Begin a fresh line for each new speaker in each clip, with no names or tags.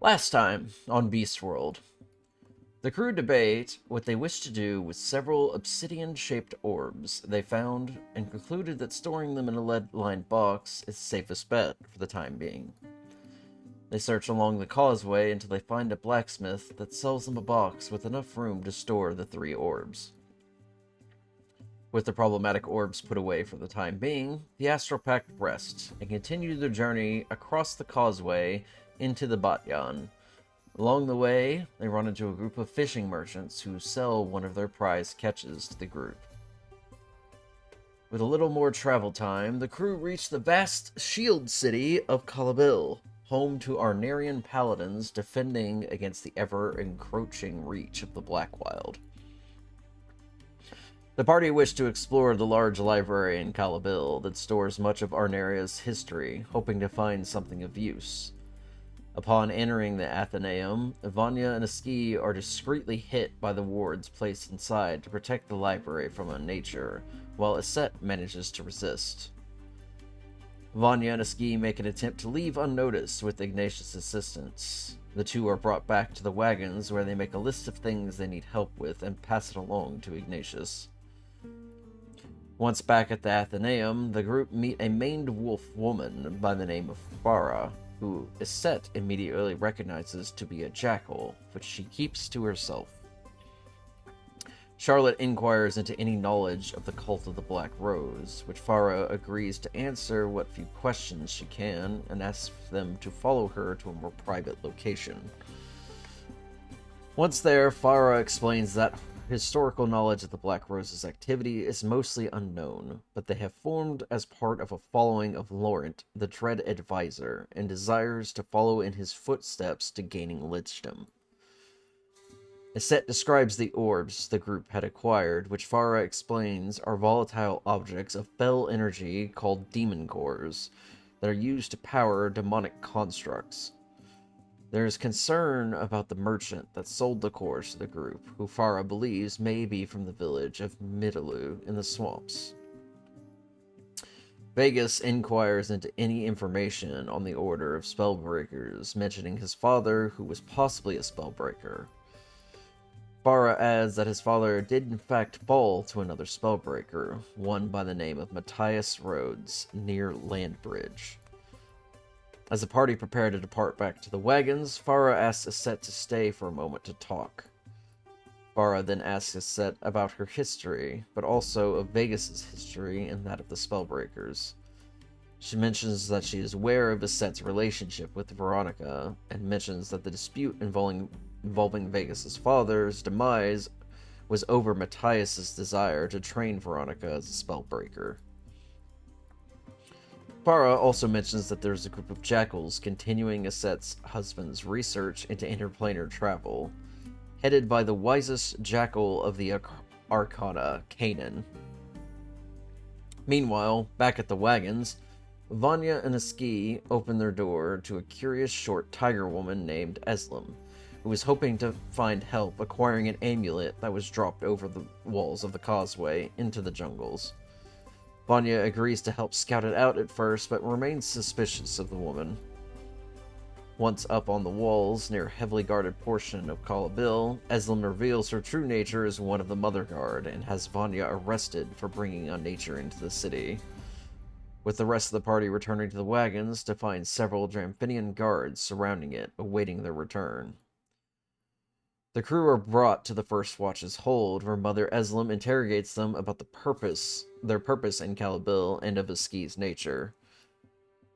Last time on Beast World, the crew debate what they wish to do with several obsidian-shaped orbs they found and concluded that storing them in a lead-lined box is the safest bet for the time being. They search along the causeway until they find a blacksmith that sells them a box with enough room to store the three orbs. With the problematic orbs put away for the time being, the Astral Pact rest and continue their journey across the causeway into the Batyan. Along the way, they run into a group of fishing merchants who sell one of their prize catches to the group. With a little more travel time, the crew reach the vast shield city of Calabil, home to Arnarian paladins defending against the ever-encroaching reach of the Blackwild. The party wished to explore the large library in Calabil that stores much of Arnaria's history, hoping to find something of use. Upon entering the Athenaeum, Vanya and Aski are discreetly hit by the wards placed inside to protect the library from nature, while Aset manages to resist. Vanya and Aski make an attempt to leave unnoticed with Ignatius' assistance. The two are brought back to the wagons where they make a list of things they need help with and pass it along to Ignatius. Once back at the Athenaeum, the group meet a maned wolf woman by the name of Farah, who Iset immediately recognizes to be a jackal, which she keeps to herself. Charlotte inquires into any knowledge of the cult of the Black Rose, which Farah agrees to answer what few questions she can, and asks them to follow her to a more private location. Once there, Farah explains that historical knowledge of the Black Rose's activity is mostly unknown, but they have formed as part of a following of Laurent, the Dread Advisor, and desires to follow in his footsteps to gaining lichdom. Aset describes the orbs the group had acquired, which Farah explains are volatile objects of fell energy called demon cores that are used to power demonic constructs. There is concern about the merchant that sold the cores to the group, who Farah believes may be from the village of Mitalu in the swamps. Vegas inquires into any information on the Order of Spellbreakers, mentioning his father, who was possibly a spellbreaker. Farah adds that his father did in fact fall to another spellbreaker, one by the name of Matthias Rhodes, near Landbridge. As the party prepare to depart back to the wagons, Farah asks Aset to stay for a moment to talk. Farah then asks Aset about her history, but also of Vegas' history and that of the Spellbreakers. She mentions that she is aware of Aset's relationship with Veronica, and mentions that the dispute involving Vegas' father's demise was over Matthias' desire to train Veronica as a Spellbreaker. Farah also mentions that there's a group of jackals continuing Aset's husband's research into interplanar travel, headed by the wisest jackal of the Arcana, Kanan. Meanwhile, back at the wagons, Vanya and Aski open their door to a curious short tiger woman named Eslam, who was hoping to find help acquiring an amulet that was dropped over the walls of the causeway into the jungles. Vanya agrees to help scout it out at first, but remains suspicious of the woman. Once up on the walls, near a heavily guarded portion of Calabil, Eslam reveals her true nature as one of the Mother Guard, and has Vanya arrested for bringing nature into the city. With the rest of the party returning to the wagons to find several Dramphinian guards surrounding it, awaiting their return. The crew are brought to the First Watch's hold, where Mother Eslam interrogates them about their purpose in Calabil and of Aski's nature.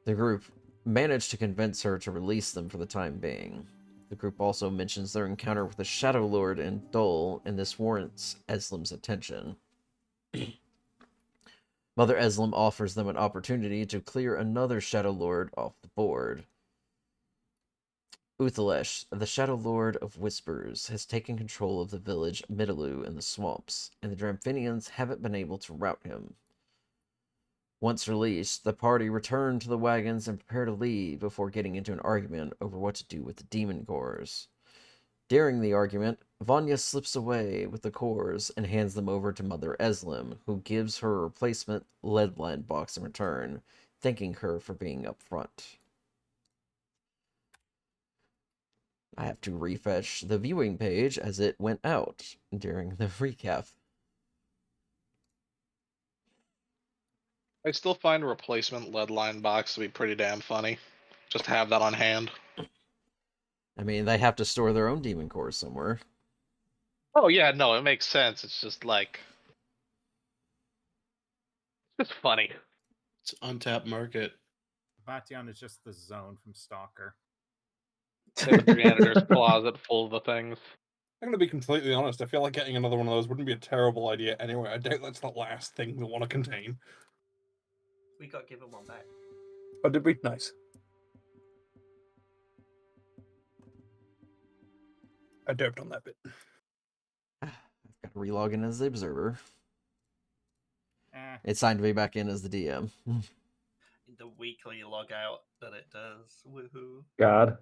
The group manage to convince her to release them for the time being. The group also mentions their encounter with the Shadow Lord in Dol, and this warrants Eslam's attention. Mother Eslam offers them an opportunity to clear another Shadow Lord off the board. Uthalesh, the Shadow Lord of Whispers, has taken control of the village Mitalu in the swamps, and the Dramphinians haven't been able to rout him. Once released, the party return to the wagons and prepare to leave before getting into an argument over what to do with the demon cores. During the argument, Vanya slips away with the cores and hands them over to Mother Eslam, who gives her a replacement lead-lined box in return, thanking her for being upfront. I have to refresh the viewing page as it went out during the recap.
I still find a replacement lead line box to be pretty damn funny. Just have that on hand.
I mean, they have to store their own demon cores somewhere.
Oh yeah, no, it makes sense. It's just like it's just funny.
It's untapped market.
Vation is just the zone from Stalker.
They have a janitor's closet full of the things.
I'm gonna be completely honest. I feel like getting another one of those wouldn't be a terrible idea anyway. I doubt that's the last thing we want to contain.
We got given one back.
Oh, did we? Nice. I doped on that bit.
I've got to relog in as the observer.
Eh.
It signed me back in as the DM.
The weekly log out that it does. Woohoo.
God.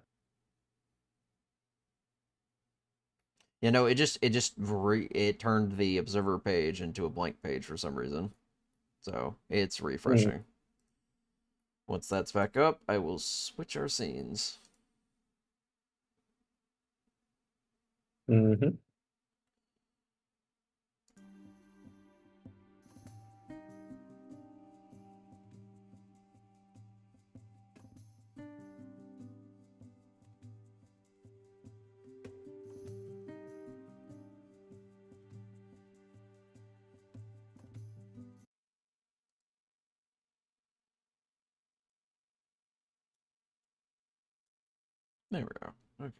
You know, it turned the observer page into a blank page for some reason. So it's refreshing. Once that's back up, I will switch our scenes.
Mm-hmm.
There we go. Okay.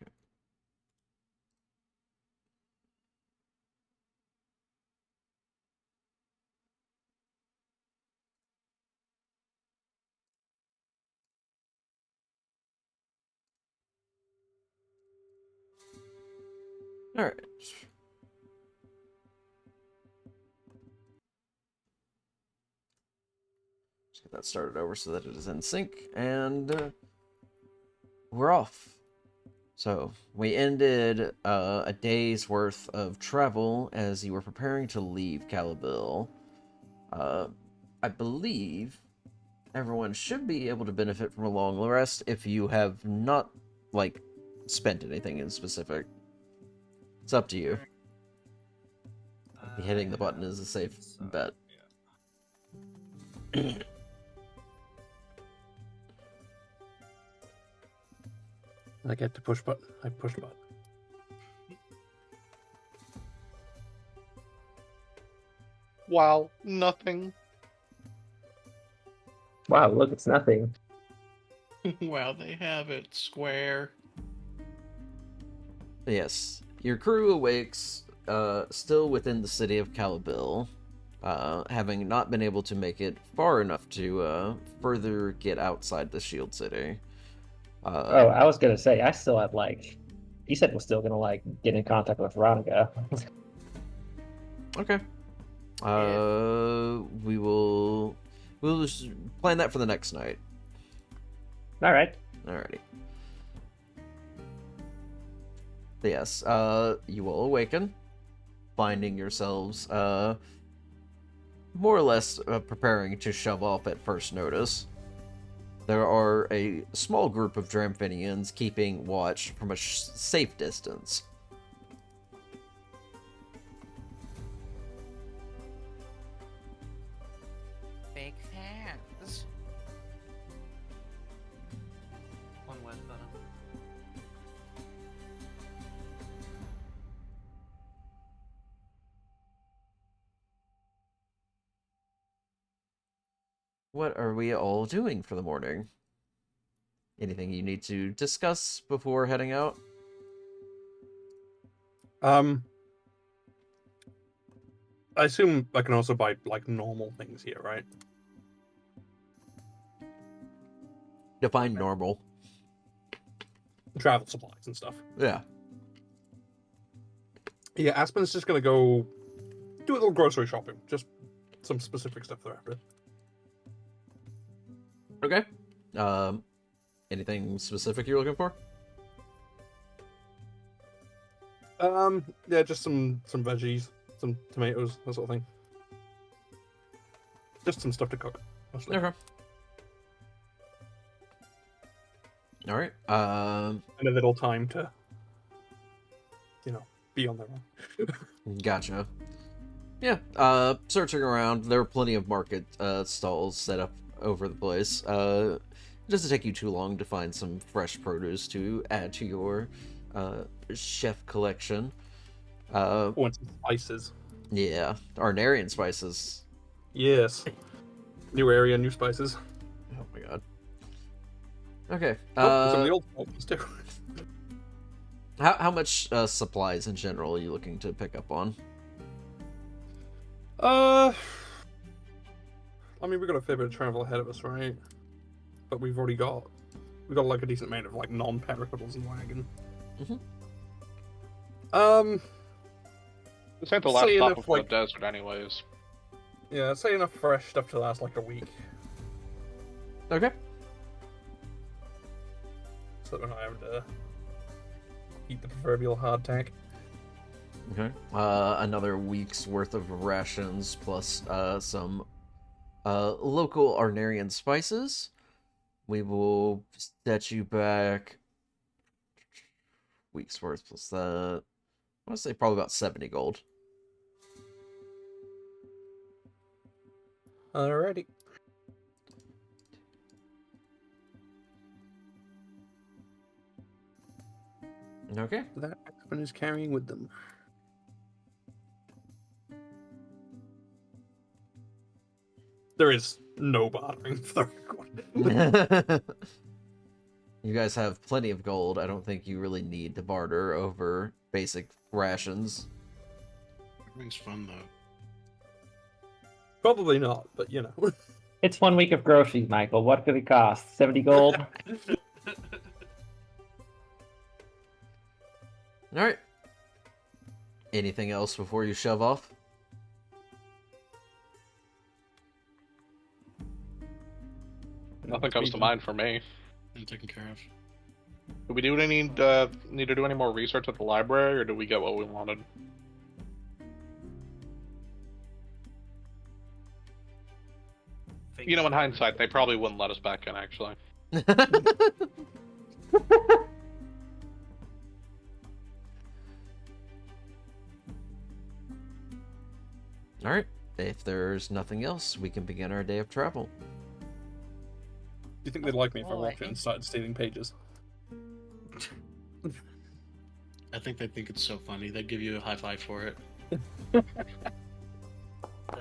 All right. Let's get that started over so that it is in sync, and we're off. So we ended a day's worth of travel as you were preparing to leave Calabil. I believe everyone should be able to benefit from a long rest if you have not, like, spent anything in specific. It's up to you. Hitting the button is a safe bet.
Yeah.
I get to push button. I push button.
Wow, nothing.
Wow, look, it's nothing.
Wow, they have it. Square.
Yes, your crew awakes, still within the city of Calabil, having not been able to make it far enough to further get outside the Shield City.
Oh, I was gonna say, I still had, like, he said we're still gonna, like, get in contact with Veronica.
Okay. We'll just plan that for the next night.
Alright.
Alrighty. Yes, you will awaken, finding yourselves, more or less preparing to shove off at first notice. There are a small group of Dramphinians keeping watch from a safe distance.
Big fans.
One word better.
What are we all doing for the morning? Anything you need to discuss before heading out?
I assume I can also buy, like, normal things here, right?
Define normal.
Travel supplies and stuff.
Yeah.
Yeah, Aspen's just gonna go do a little grocery shopping. Just some specific stuff they're after.
Okay. Anything specific you're looking for?
Yeah, just some veggies, some tomatoes, that sort of thing. Just some stuff to cook, mostly.
Okay. All right.
And a little time to be on their own.
Gotcha. Yeah, searching around, there are plenty of market stalls set up over the place. It doesn't take you too long to find some fresh produce to add to your chef collection.
Want some spices.
Yeah, Arnarian spices.
Yes. New area, new spices.
Oh my god. Okay.
Some of the old spices too.
How much supplies in general are you looking to pick up on?
I mean, we've got a fair bit of travel ahead of us, right? But we've got like a decent amount of like non-perishables and wagon.
This ain't the last
Say
stop
enough,
before
like-
the desert, anyways.
Yeah, say enough fresh stuff to last like a week,
Okay.
so that we're not having to eat the proverbial hardtack.
Okay. Another week's worth of rations plus some local Arnarian spices. We will set you back week's worth plus that. I want to say probably about 70 gold.
Alrighty.
Okay.
That Axeman is carrying with them. There is no bartering for the record.
You guys have plenty of gold. I don't think you really need to barter over basic rations.
Everything's fun though.
Probably not, but you know.
It's 1 week of groceries, Michael. What could it cost? 70 gold?
Alright. Anything else before you shove off?
Nothing comes to mind for me.
I'm taken care of.
Do we need to do any more research at the library, or do we get what we wanted? You know, in hindsight, they probably wouldn't let us back in, actually.
Alright. If there's nothing else, we can begin our day of travel.
Do you think they'd like me if I
Oh, I
walked in
think-
and started stealing pages?
I think they think it's so funny. They'd give you a high five for it.
The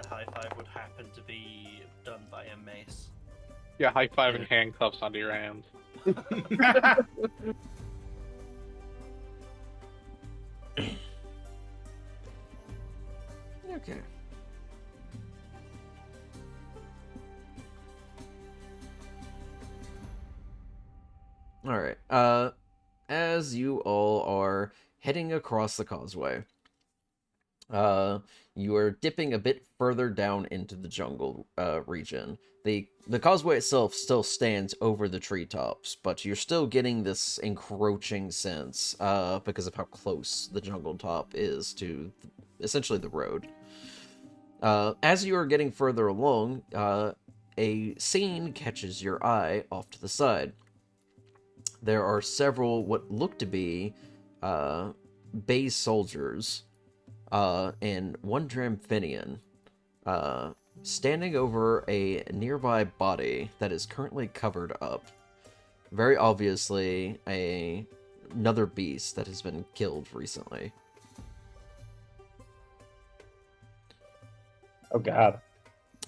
high five would happen to be done by a mace.
Yeah, high five and handcuffs onto your hands.
Okay. Alright. As you all are heading across the causeway, you are dipping a bit further down into the jungle region. The causeway itself still stands over the treetops, but you're still getting this encroaching sense because of how close the jungle top is to essentially the road. As you are getting further along, a scene catches your eye off to the side. There are several what look to be base soldiers and one Dramphinian standing over a nearby body that is currently covered up. Very obviously another beast that has been killed recently.
Oh god.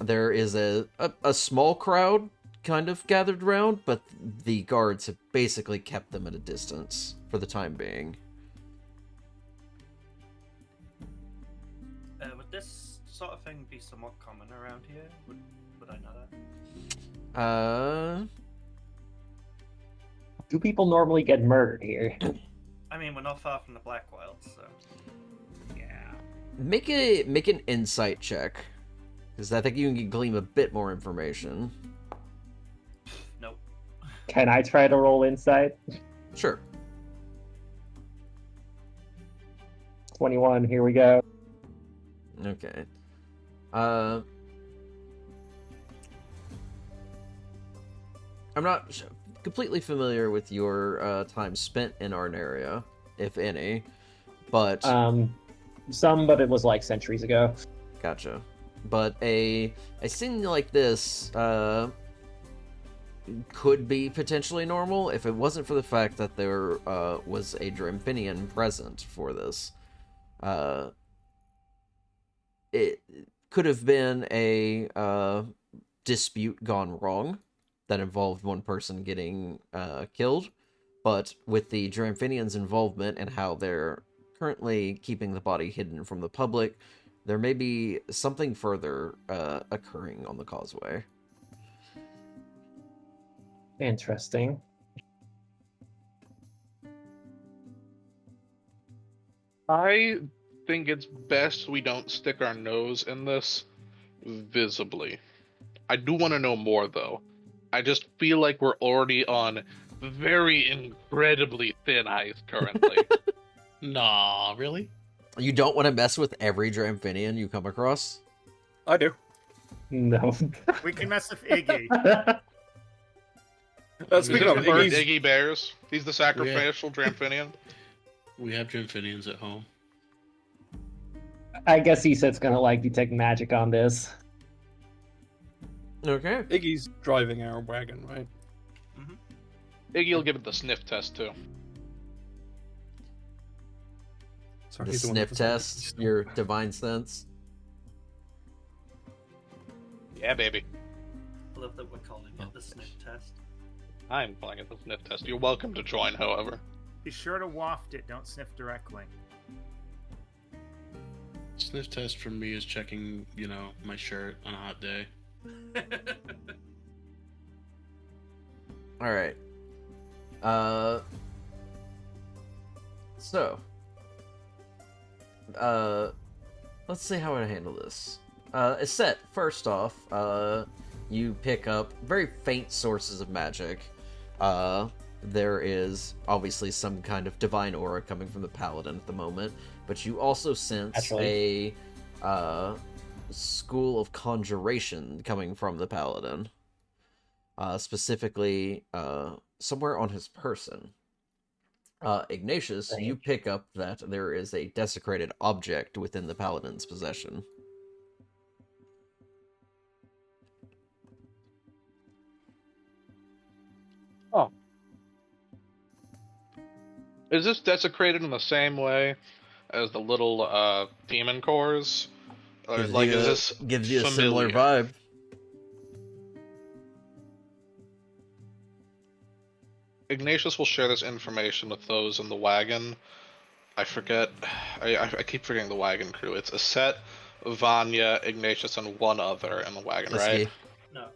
There is a small crowd kind of gathered around, but the guards have basically kept them at a distance for the time being.
Would this sort of thing be somewhat common around here? Would I know that?
Do people normally get murdered here?
I mean, we're not far from the Black Wilds, so yeah.
Make an insight check, because I think you can glean a bit more information.
Nope.
Can I try to roll insight?
Sure.
21, here we go.
Okay. I'm not completely familiar with your time spent in Arnaria, if any, But
Some, but it was like centuries ago.
gotcha. But a scene like this could be potentially normal if it wasn't for the fact that there was a Dramphinian present for this. It could have been a dispute gone wrong that involved one person getting killed, but with the Dramphinians' involvement and how they're currently keeping the body hidden from the public, there may be something further occurring on the causeway.
Interesting.
I think it's best we don't stick our nose in this visibly. I do want to know more, though. I just feel like we're already on very incredibly thin ice currently.
Nah, really?
You don't want to mess with every Dramphinian you come across?
I do.
No.
We can mess with Iggy.
Speaking
Is
of
it
Iggy's,
Iggy Bears? He's the sacrificial Dramphinian.
We have Dramphinians at home.
I guess he said it's gonna like detect magic on this.
Okay.
Iggy's driving our wagon, right?
Iggy will give it the sniff test too.
Sorry,
The
he's one
sniff
with
test, your divine sense.
Yeah, baby.
I love that we're calling it the sniff test.
I'm calling it the sniff test. You're welcome to join, however.
Be sure to waft it. Don't sniff directly.
Sniff test for me is checking, my shirt on a hot day.
All right. So, let's see how I handle this. Set, first off, you pick up very faint sources of magic. There is obviously some kind of divine aura coming from the paladin at the moment, but you also sense a school of conjuration coming from the paladin. Specifically, somewhere on his person. Ignatius, you pick up that there is a desecrated object within the paladin's possession.
Oh. Is this desecrated in the same way as the little demon cores? Or,
Gives
like,
you
is
a-
this
gives you a similar
familiar?
vibe.
Ignatius will share this information with those in the wagon. I forget. I keep forgetting the wagon crew. It's Aset, Vanya, Ignatius, and one other in the wagon, right?
Aski.
No.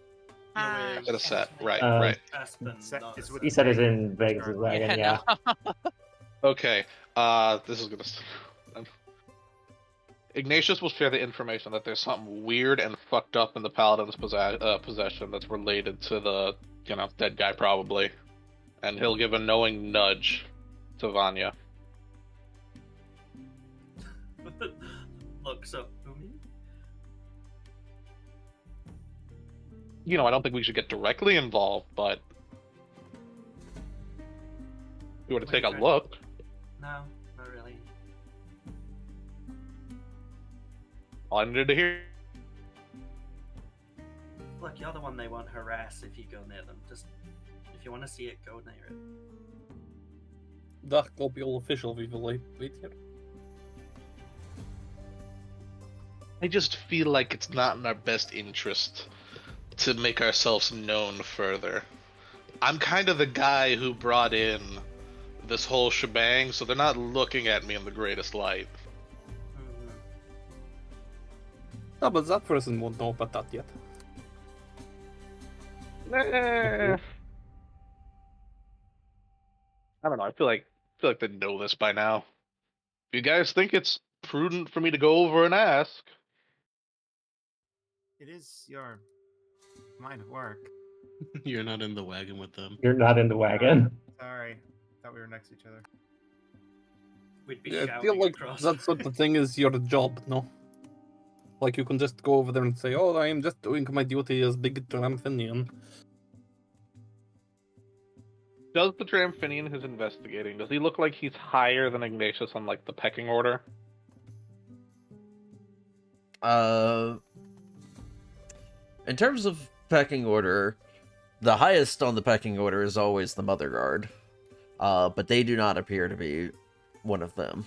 Ah,
No,
Is it Aset? Right,
Uh,
right.
Aspen. not
Is
Aspen.
with
He said it's
Vegas.
in Vegas' wagon, yeah.
no.
Okay. This is gonna. Ignatius will share the information that there's something weird and fucked up in the paladin's possession that's related to the, dead guy probably, and he'll give a knowing nudge to Vanya.
Looks up to me.
I don't think we should get directly involved, but you want to take a look.
No, not really.
All I needed to hear.
Look, you're the one they won't harass if you go near them. Just, if you want to see it, go near it.
Dag kopje official, wie wil weet je?
I just feel like it's not in our best interest to make ourselves known further. I'm kind of the guy who brought in this whole shebang, so they're not looking at me in the greatest light.
No, but that person won't know about that yet.
I don't know. I feel like they know this by now. If you guys think it's prudent for me to go over and ask,
It is your line of work.
You're not in the wagon with them.
You're not in the wagon.
Sorry. Thought we were next to each other.
We'd be
Yeah, I
shouting
feel like
across.
that sort of thing is your job, no? Like you can just go over there and say, "Oh, I am just doing my duty as big Dramphinian."
Does the Dramphinian who's investigating, does he look like he's higher than Ignatius on, like, the pecking order?
In terms of pecking order, the highest on the pecking order is always the Mother Guard. But they do not appear to be one of them.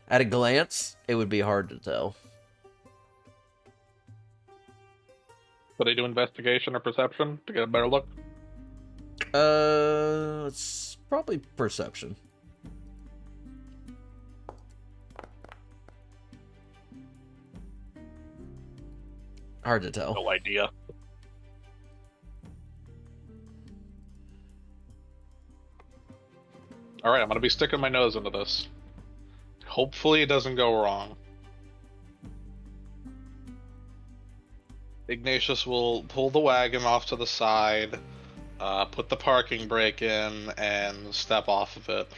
At a glance, it would be hard to tell.
Would they do investigation or perception to get a better look?
It's probably perception. Hard to tell.
No idea. Alright, I'm gonna be sticking my nose into this. Hopefully it doesn't go wrong. Ignatius will pull the wagon off to the side, put the parking brake in, and step off of it.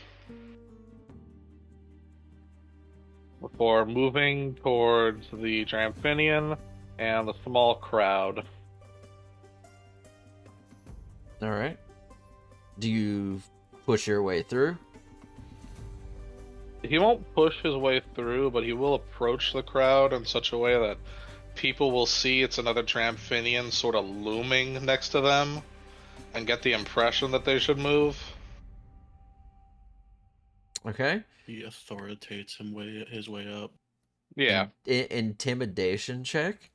Before moving towards the Dramphinian and the small crowd.
Alright. Do you push your way through?
He won't push his way through, but he will approach the crowd in such a way that people will see it's another Dramphinian sort of looming next to them and get the impression that they should move.
Okay.
He authoritates his way up.
Yeah.
Intimidation check?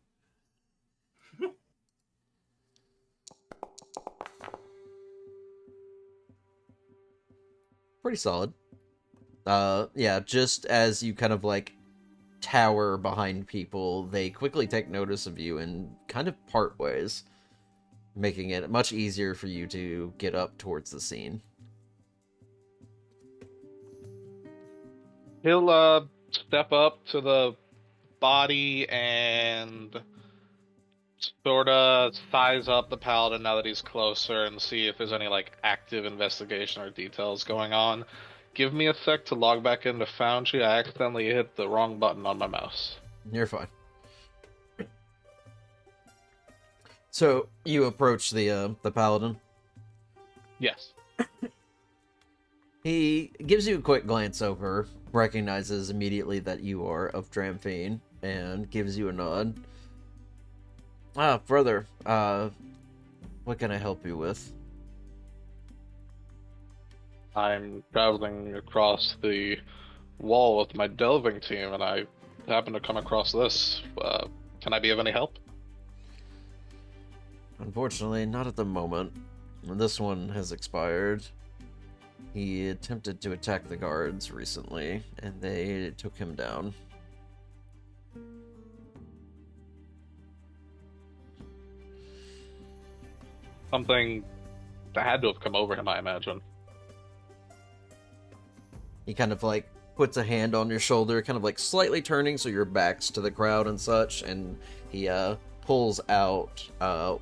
Pretty solid. Yeah, just as you kind of like tower behind people, they quickly take notice of you and kind of part ways, making it much easier for you to get up towards the scene.
He'll step up to the body and sort of size up the paladin now that he's closer and see if there's any like active investigation or details going on. Give me a sec to log back into Foundry. I accidentally hit the wrong button on my mouse.
You're fine. So you approach the paladin.
Yes.
He gives you a quick glance over, recognizes immediately that you are of Dramphine, and gives you a nod. Ah, brother, what can I help you with?
I'm traveling across the wall with my delving team, and I happen to come across this. Can I be of any help?
Unfortunately, not at the moment. This one has expired. He attempted to attack the guards recently, and they took him down.
Something that had to have come over him, I imagine.
He kind of like puts a hand on your shoulder, kind of like slightly turning so your back's to the crowd and such, and he pulls out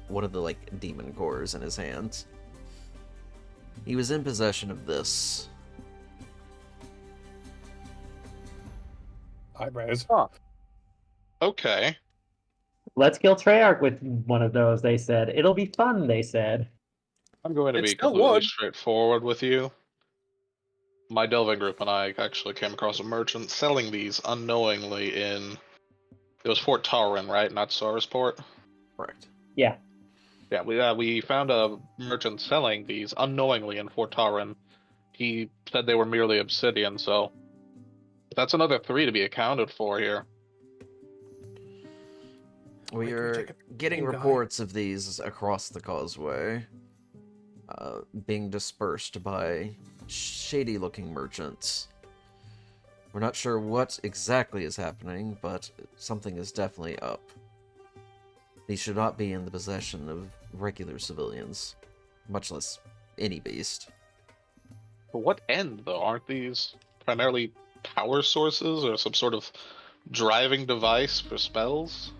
one of the like demon cores in his hands. He was in possession of this.
Eyebrows.
Huh. Okay.
Let's kill Treyarch with one of those, they said. It'll be fun, they said.
I'm going to
It's
be
still
completely
wood.
straightforward with you. My delving group and I actually came across a merchant selling these unknowingly in... It was Fort Taurin, right? Not Sarusport?
Correct.
Yeah.
Yeah, we found a merchant selling these unknowingly in Fort Taurin. He said they were merely obsidian, so... That's another 3 to be accounted for here.
We are getting reports of these across the causeway, being dispersed by shady-looking merchants. We're not sure what exactly is happening, but something is definitely up. These should not be in the possession of regular civilians, much less any beast.
For what end, though? Aren't these primarily power sources or some sort of driving device for spells?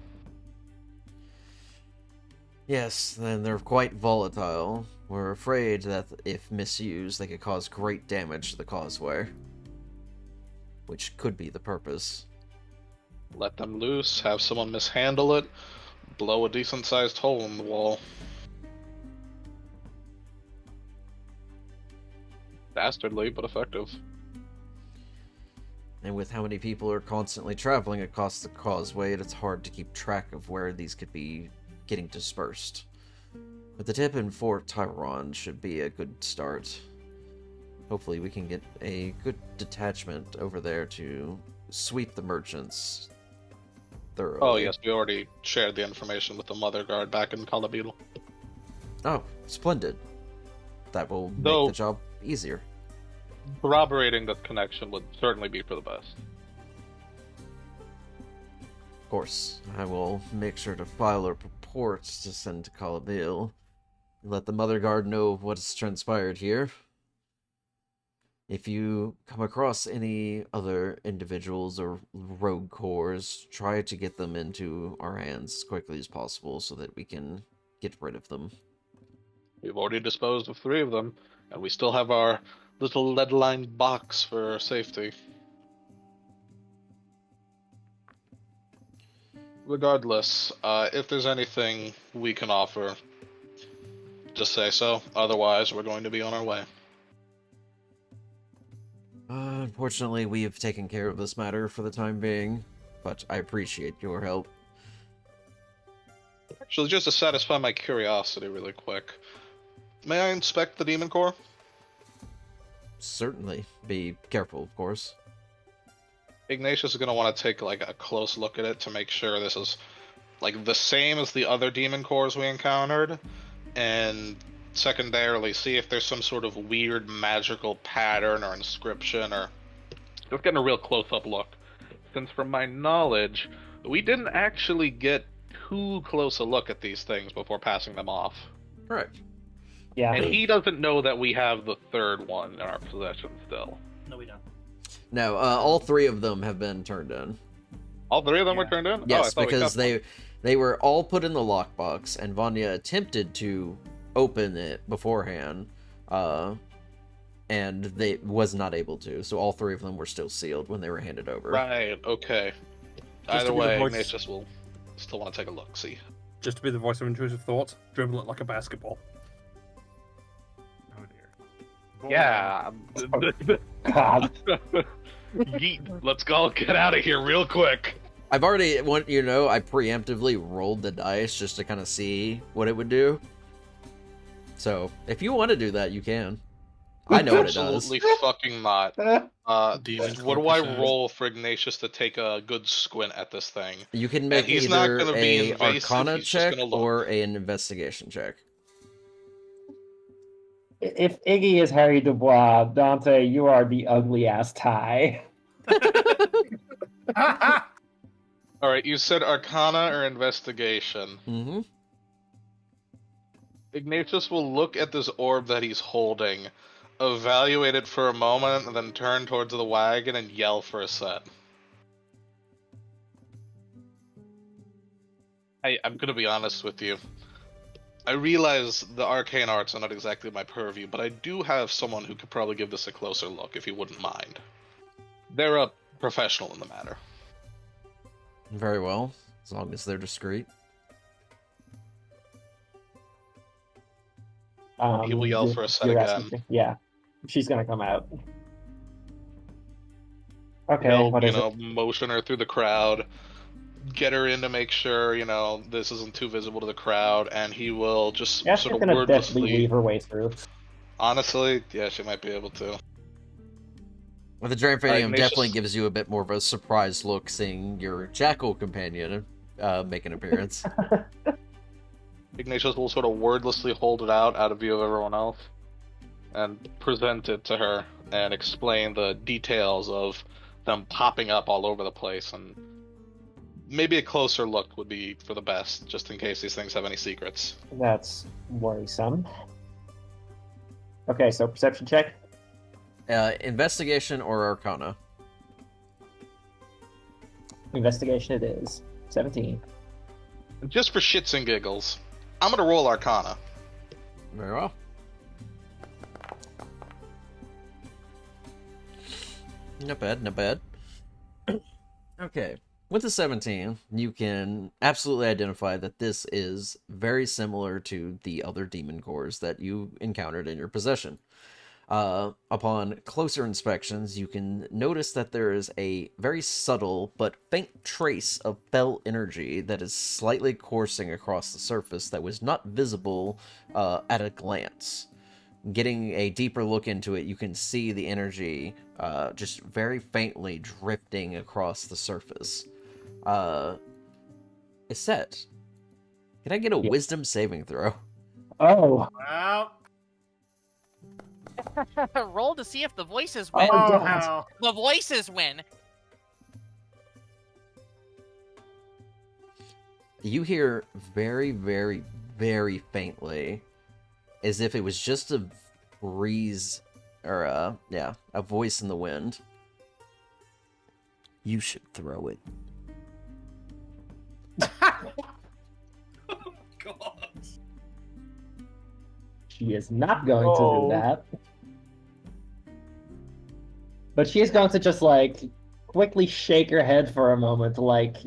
Yes, then they're quite volatile. We're afraid that if misused, they could cause great damage to the causeway. Which could be the purpose.
Let them loose, have someone mishandle it, blow a decent-sized hole in the wall. Dastardly, but effective.
And with how many people are constantly traveling across the causeway, it's hard to keep track of where these could be getting dispersed. But the tip in Fort Tyron should be a good start. Hopefully we can get a good detachment over there to sweep the merchants thoroughly.
Oh, yes, we already shared the information with the Mother Guard back in Calabeetle.
Oh, splendid. That will make
Though-
the job easier.
Corroborating that connection would certainly be for the best.
Of course, I will make sure to file a report to send to Calabil. Let the Mother Guard know what has transpired here. If you come across any other individuals or rogue corps, try to get them into our hands as quickly as possible so that we can get rid of them.
We've already disposed of 3 of them, and we still have our little lead-lined box for safety. Regardless, if there's anything we can offer, just say so. Otherwise, we're going to be on our way.
Unfortunately, we have taken care of this matter for the time being, but I appreciate your help.
Actually, just to satisfy my curiosity really quick, may I inspect the Demon Core?
Certainly. Be careful, of course.
Ignatius is going to want to take like a close look at it to make sure this is like the same as the other Demon Cores we encountered, and secondarily see if there's some sort of weird magical pattern or inscription, or just getting a real close-up look. Since from my knowledge, we didn't actually get too close a look at these things before passing them off.
Correct.
Yeah.
And he doesn't know that we have the 3rd one in our possession still.
No, we don't.
No, all 3 of them have been turned in.
All 3 of them were
Yeah.
turned in?
Yes,
we
because
kept
they were all put in the lockbox, and Vanya attempted to open it beforehand, and they was not able to. So all 3 of them were still sealed when they were handed over.
one. Right, okay.
Just
Either
to be the
way,
voice-
Ignatius will still want to take a look, see.
Just to be the voice of intrusive thoughts, dribble it like a basketball.
Oh dear.
Yeah.
God.
Yeet, let's go get out of here real quick.
I've already, I preemptively rolled the dice just to kind of see what it would do. So, if you want to do that, you can. I know what it does.
Absolutely fucking not.
Demon
What do
Core
I
percent.
roll for Ignatius to take a good squint at this thing?
You can make
he's not
either
gonna be
a
invasive,
Arcana
he's just
check
gonna look.
or an investigation check.
If Iggy is Harry Dubois, Dante, you are the ugly ass tie.
Alright, you said Arcana or Investigation.
Mm-hmm.
Ignatius will look at this orb that he's holding, evaluate it for a moment, and then turn towards the wagon and yell for a set. I'm gonna be honest with you. I realize the arcane arts are not exactly my purview, but I do have someone who could probably give this a closer look, if you wouldn't mind. They're a professional in the matter.
Very well, as long as they're discreet.
He will yell for a set
you're
again.
asking- Yeah, she's gonna come out. Okay,
He'll,
what is
motion her through the crowd, get her in to make sure, this isn't too visible to the crowd, and he will just
Yeah,
sort
she's
of
gonna definitely
wordlessly...
weave her way through.
Honestly, yeah, she might be able to.
Well, the Dramphanium
Ignatius-
definitely gives you a bit more of a surprised look seeing your Jackal companion make an appearance.
Ignatius will sort of wordlessly hold it out of view of everyone else, and present it to her, and explain the details of them popping up all over the place, and maybe a closer look would be for the best, just in case these things have any secrets.
That's worrisome. Okay, so perception check.
Investigation or Arcana?
Investigation it is. 17.
And just for shits and giggles, I'm gonna roll Arcana.
Very well. Not bad, not bad. Okay. With the 17, you can absolutely identify that this is very similar to the other demon cores that you encountered in your possession. Upon closer inspections, you can notice that there is a very subtle but faint trace of fell energy that is slightly coursing across the surface that was not visible at a glance. Getting a deeper look into it, you can see the energy just very faintly drifting across the surface. Iset, can I get a
Yeah.
wisdom saving throw?
Oh,
Well,
Roll to see if the voices win.
Oh,
oh
God.
hell.
The voices win.
You hear very, very, very faintly, as if it was just a breeze, or a voice in the wind. You should throw it.
God.
she is not going to
Oh.
do that. But she is going to just like quickly shake her head for a moment to like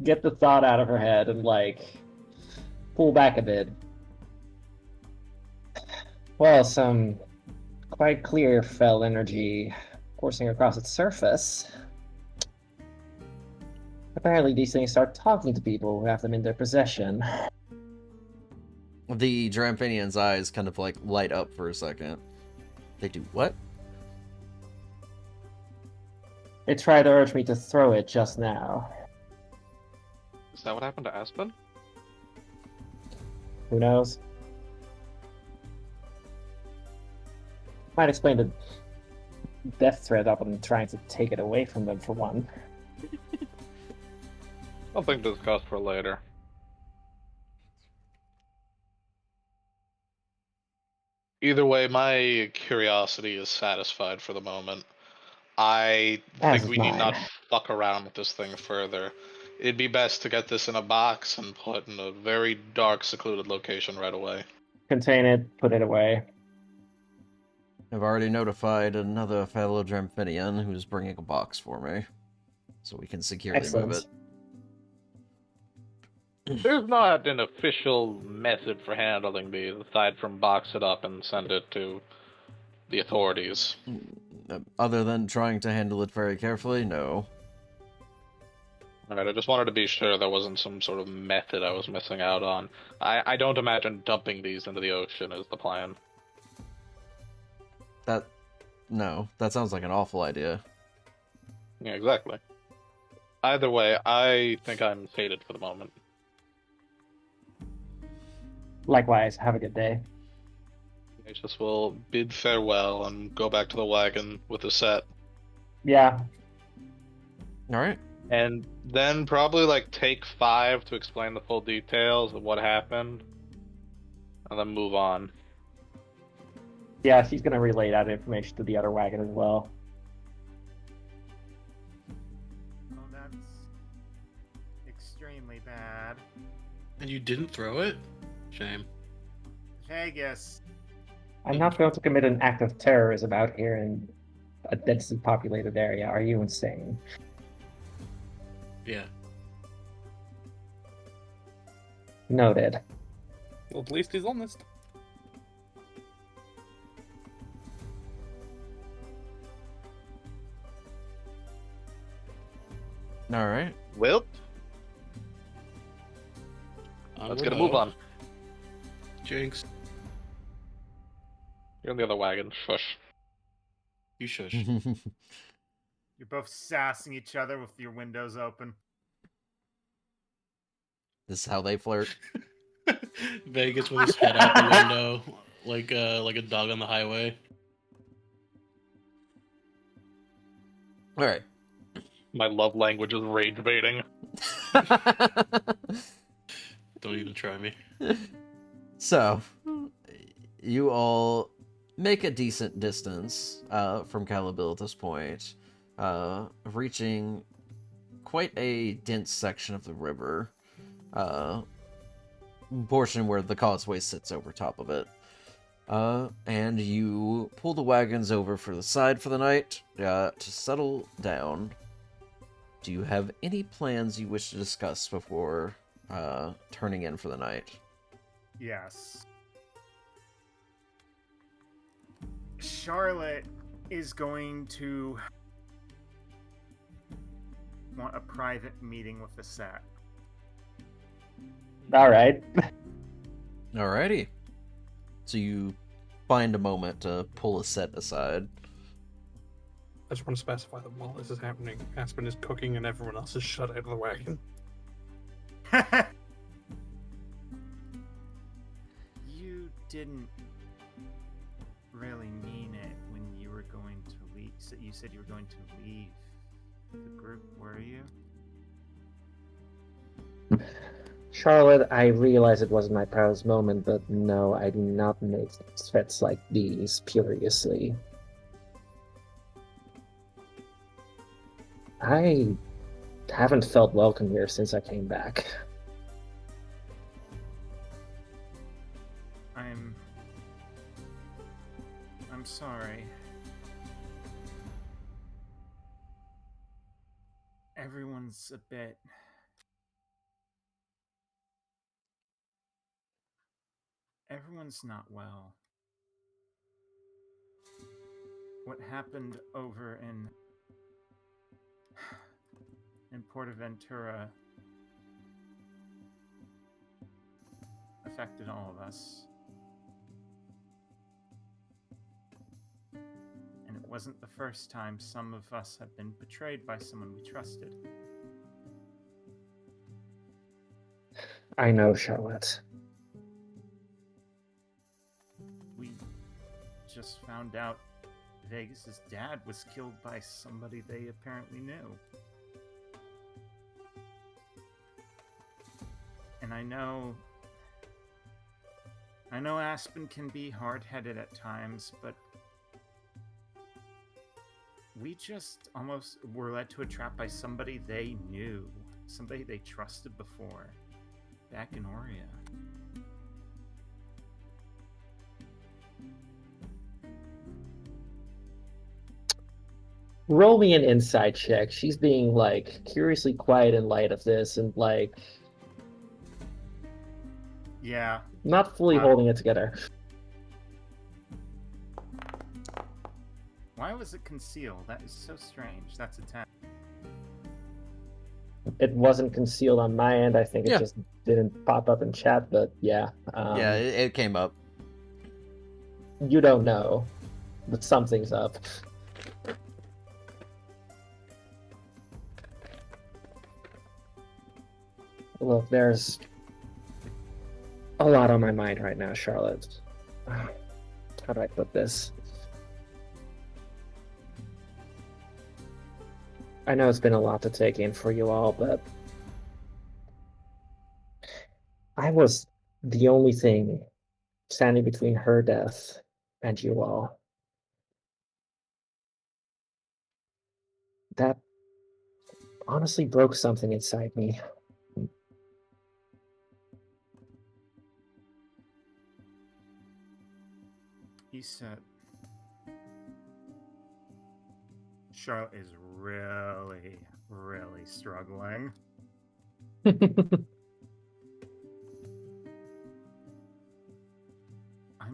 get the thought out of her head and like pull back a bit. Well, some quite clear fell energy coursing across its surface. Apparently, these things start talking to people who have them in their possession.
The Dramphinian's eyes kind of like light up for a second. They do what?
It tried to urge me to throw it just now.
Is that what happened to Aspen?
Who knows? Might explain the death threat up and trying to take it away from them for one.
Something to discuss for later. Either way, my curiosity is satisfied for the moment. I
As
think
is
we need
mine.
not fuck around with this thing further. It'd be best to get this in a box and put in a very dark, secluded location right away.
Contain it, put it away.
I've already notified another fellow Dramphinian who's bringing a box for me, so we can securely move
Excellent.
it.
There's not an official method for handling these, aside from box it up and send it to the authorities.
Other than trying to handle it very carefully, no.
Alright, I just wanted to be sure there wasn't some sort of method I was missing out on. I don't imagine dumping these into the ocean is the plan.
No, that sounds like an awful idea.
Yeah, exactly. Either way, I think I'm sated for the moment.
Likewise, have a good day.
Ignatius will bid farewell and go back to the wagon with the set.
Yeah,
Alright.
And then probably like take 5 to explain the full details of what happened. And then move on.
yeah, she's gonna relay that information to the other wagon as well.
Oh, that's extremely bad.
And you didn't throw it? Shame.
Vegas.
I'm not going to commit an act of terrorism out here in a densely populated area. Are you insane?
Yeah.
Noted.
Well, at least he's honest.
Alright.
Well, let's
Onward
get a move
ho.
on.
Jinx.
You're in the other wagon. Shush.
You shush.
You're both sassing each other with your windows open.
This is how they flirt.
Vegas with his head out the window, like a dog on the highway.
Alright.
My love language is rage baiting.
Don't even try me.
So, you all make a decent distance from Calibil at this point, reaching quite a dense section of the river, portion where the causeway sits over top of it. And you pull the wagons over for the side for the night to settle down. Do you have any plans you wish to discuss before turning in for the night?
Yes. Charlotte is going to want a private meeting with the set.
All right.
Alrighty. So you find a moment to pull a set aside.
I just want to specify that while this is happening, Aspen is cooking and everyone else is shut out of the wagon.
You didn't really mean it when you were going to leave. So you said you were going to leave the group, were you?
Charlotte, I realize it wasn't my proudest moment, but no, I do not make threats like these furiously. I haven't felt welcome here since I came back.
I'm sorry. Everyone's a bit... Everyone's not well. What happened over in Portaventura affected all of us. And it wasn't the first time some of us have been betrayed by someone we trusted.
I know, Charlotte.
We just found out Vegas's dad was killed by somebody they apparently knew. And I know Aspen can be hard-headed at times, but we just almost were led to a trap by somebody they knew, somebody they trusted before, back in Aurea.
Roll me an insight check. She's being, like, curiously quiet in light of this and, like,
Yeah.
not fully holding it together.
Why was it concealed? That is so strange. That's a 10.
It wasn't concealed on my end. I think it
Yeah.
just didn't pop up in chat, but yeah.
Yeah, it came up.
You don't know, but something's up. Look, there's a lot on my mind right now, Charlotte. How do I put this? I know it's been a lot to take in for you all, but I was the only thing standing between her death and you all. That honestly broke something inside me.
He said Charlotte is really, really struggling. I'm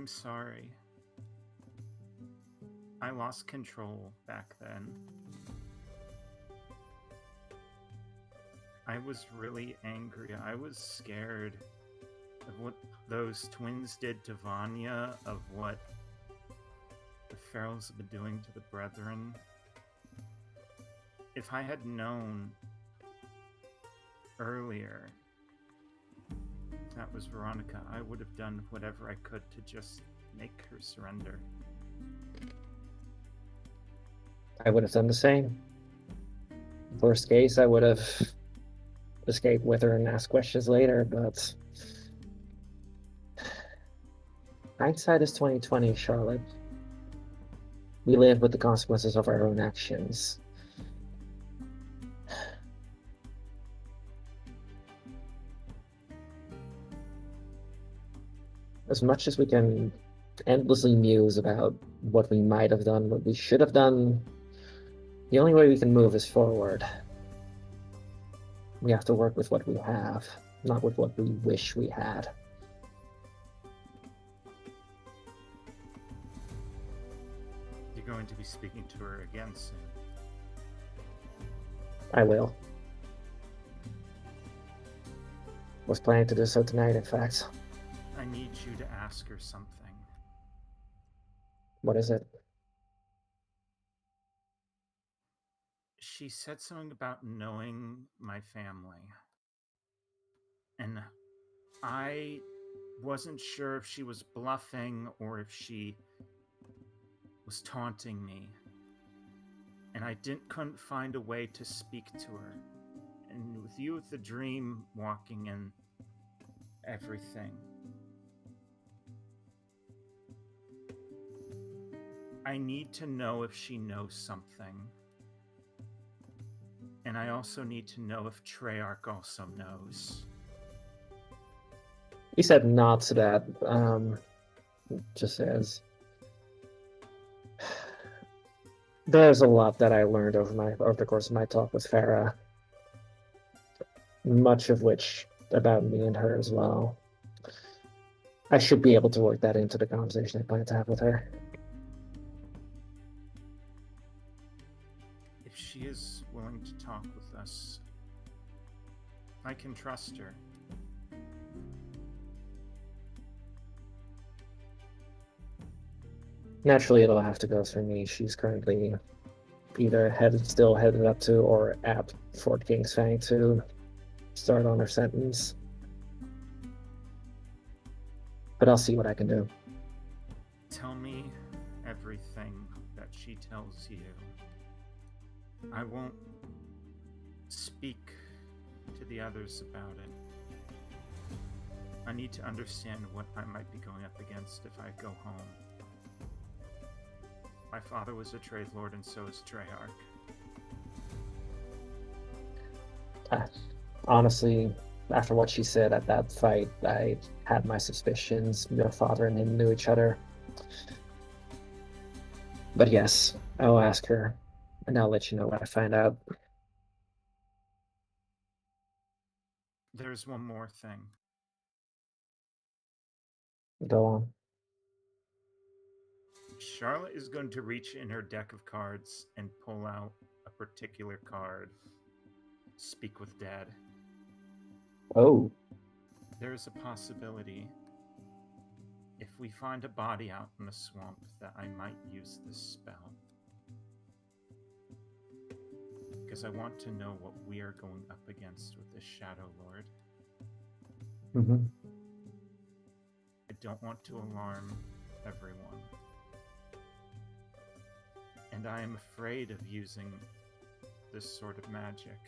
sorry. I lost control back then. I was really angry. I was scared of what those twins did to Vanya, of what the Ferals have been doing to the Brethren. If I had known earlier that was Veronica, I would have done whatever I could to just make her surrender.
I would have done the same. Worst case, I would have escaped with her and asked questions later, but hindsight is 20/20, Charlotte. We live with the consequences of our own actions. As much as we can endlessly muse about what we might have done, what we should have done, the only way we can move is forward. We have to work with what we have, not with what we wish we had.
going to be speaking to her again soon.
I will. Was planning to do so tonight, in fact.
I need you to ask her something.
What is it?
She said something about knowing my family. And I wasn't sure if she was bluffing or if she was taunting me. And I couldn't find a way to speak to her. And with you with the dream walking and everything, I need to know if she knows something. And I also need to know if Treyarch also knows.
He said not to that. Just says there's a lot that I learned over the course of my talk with Farah. Much of which about me and her as well. I should be able to work that into the conversation I plan to have with her.
If she is willing to talk with us, I can trust her.
Naturally, it'll have to go through me. She's currently either still headed up to or at Fort King's Fang to start on her sentence. But I'll see what I can do.
Tell me everything that she tells you. I won't speak to the others about it. I need to understand what I might be going up against if I go home. My father was a trade lord, and so is Treyarch.
Honestly, after what she said at that fight, I had my suspicions. Your father and him knew each other. But yes, I'll ask her, and I'll let you know what I find out.
There's one more thing.
Go on.
Charlotte is going to reach in her deck of cards and pull out a particular card. Speak with Dad.
Oh,
There is a possibility, if we find a body out in the swamp, that I might use this spell. Because I want to know what we are going up against with this Shadow Lord.
mm-hmm.
I don't want to alarm everyone. And I am afraid of using this sort of magic.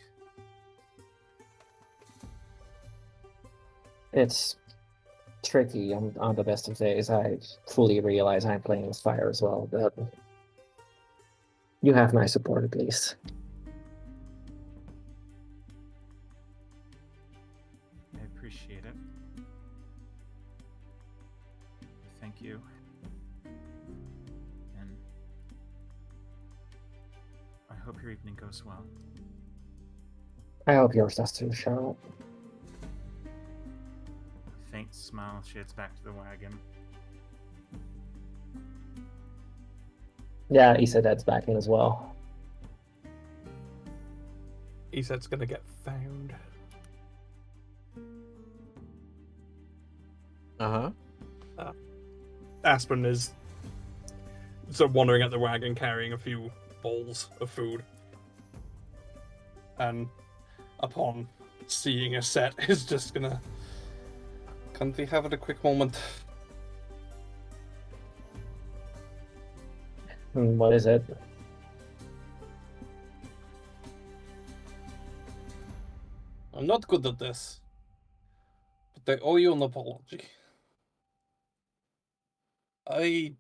It's tricky on the best of days. I fully realize I'm playing with fire as well, but you have my support at least.
I appreciate it. Thank you. And I hope your evening goes well.
I hope yours does too, Charlotte.
A faint smile shades back to the wagon.
Yeah, he said that's back in as well.
He said it's gonna get found.
Uh-huh.
Aspen is sort of wandering at the wagon carrying a few bowls of food. And upon seeing a set, is just gonna... Can't we have it a quick moment?
What is it?
I'm not good at this, but I owe you an apology. I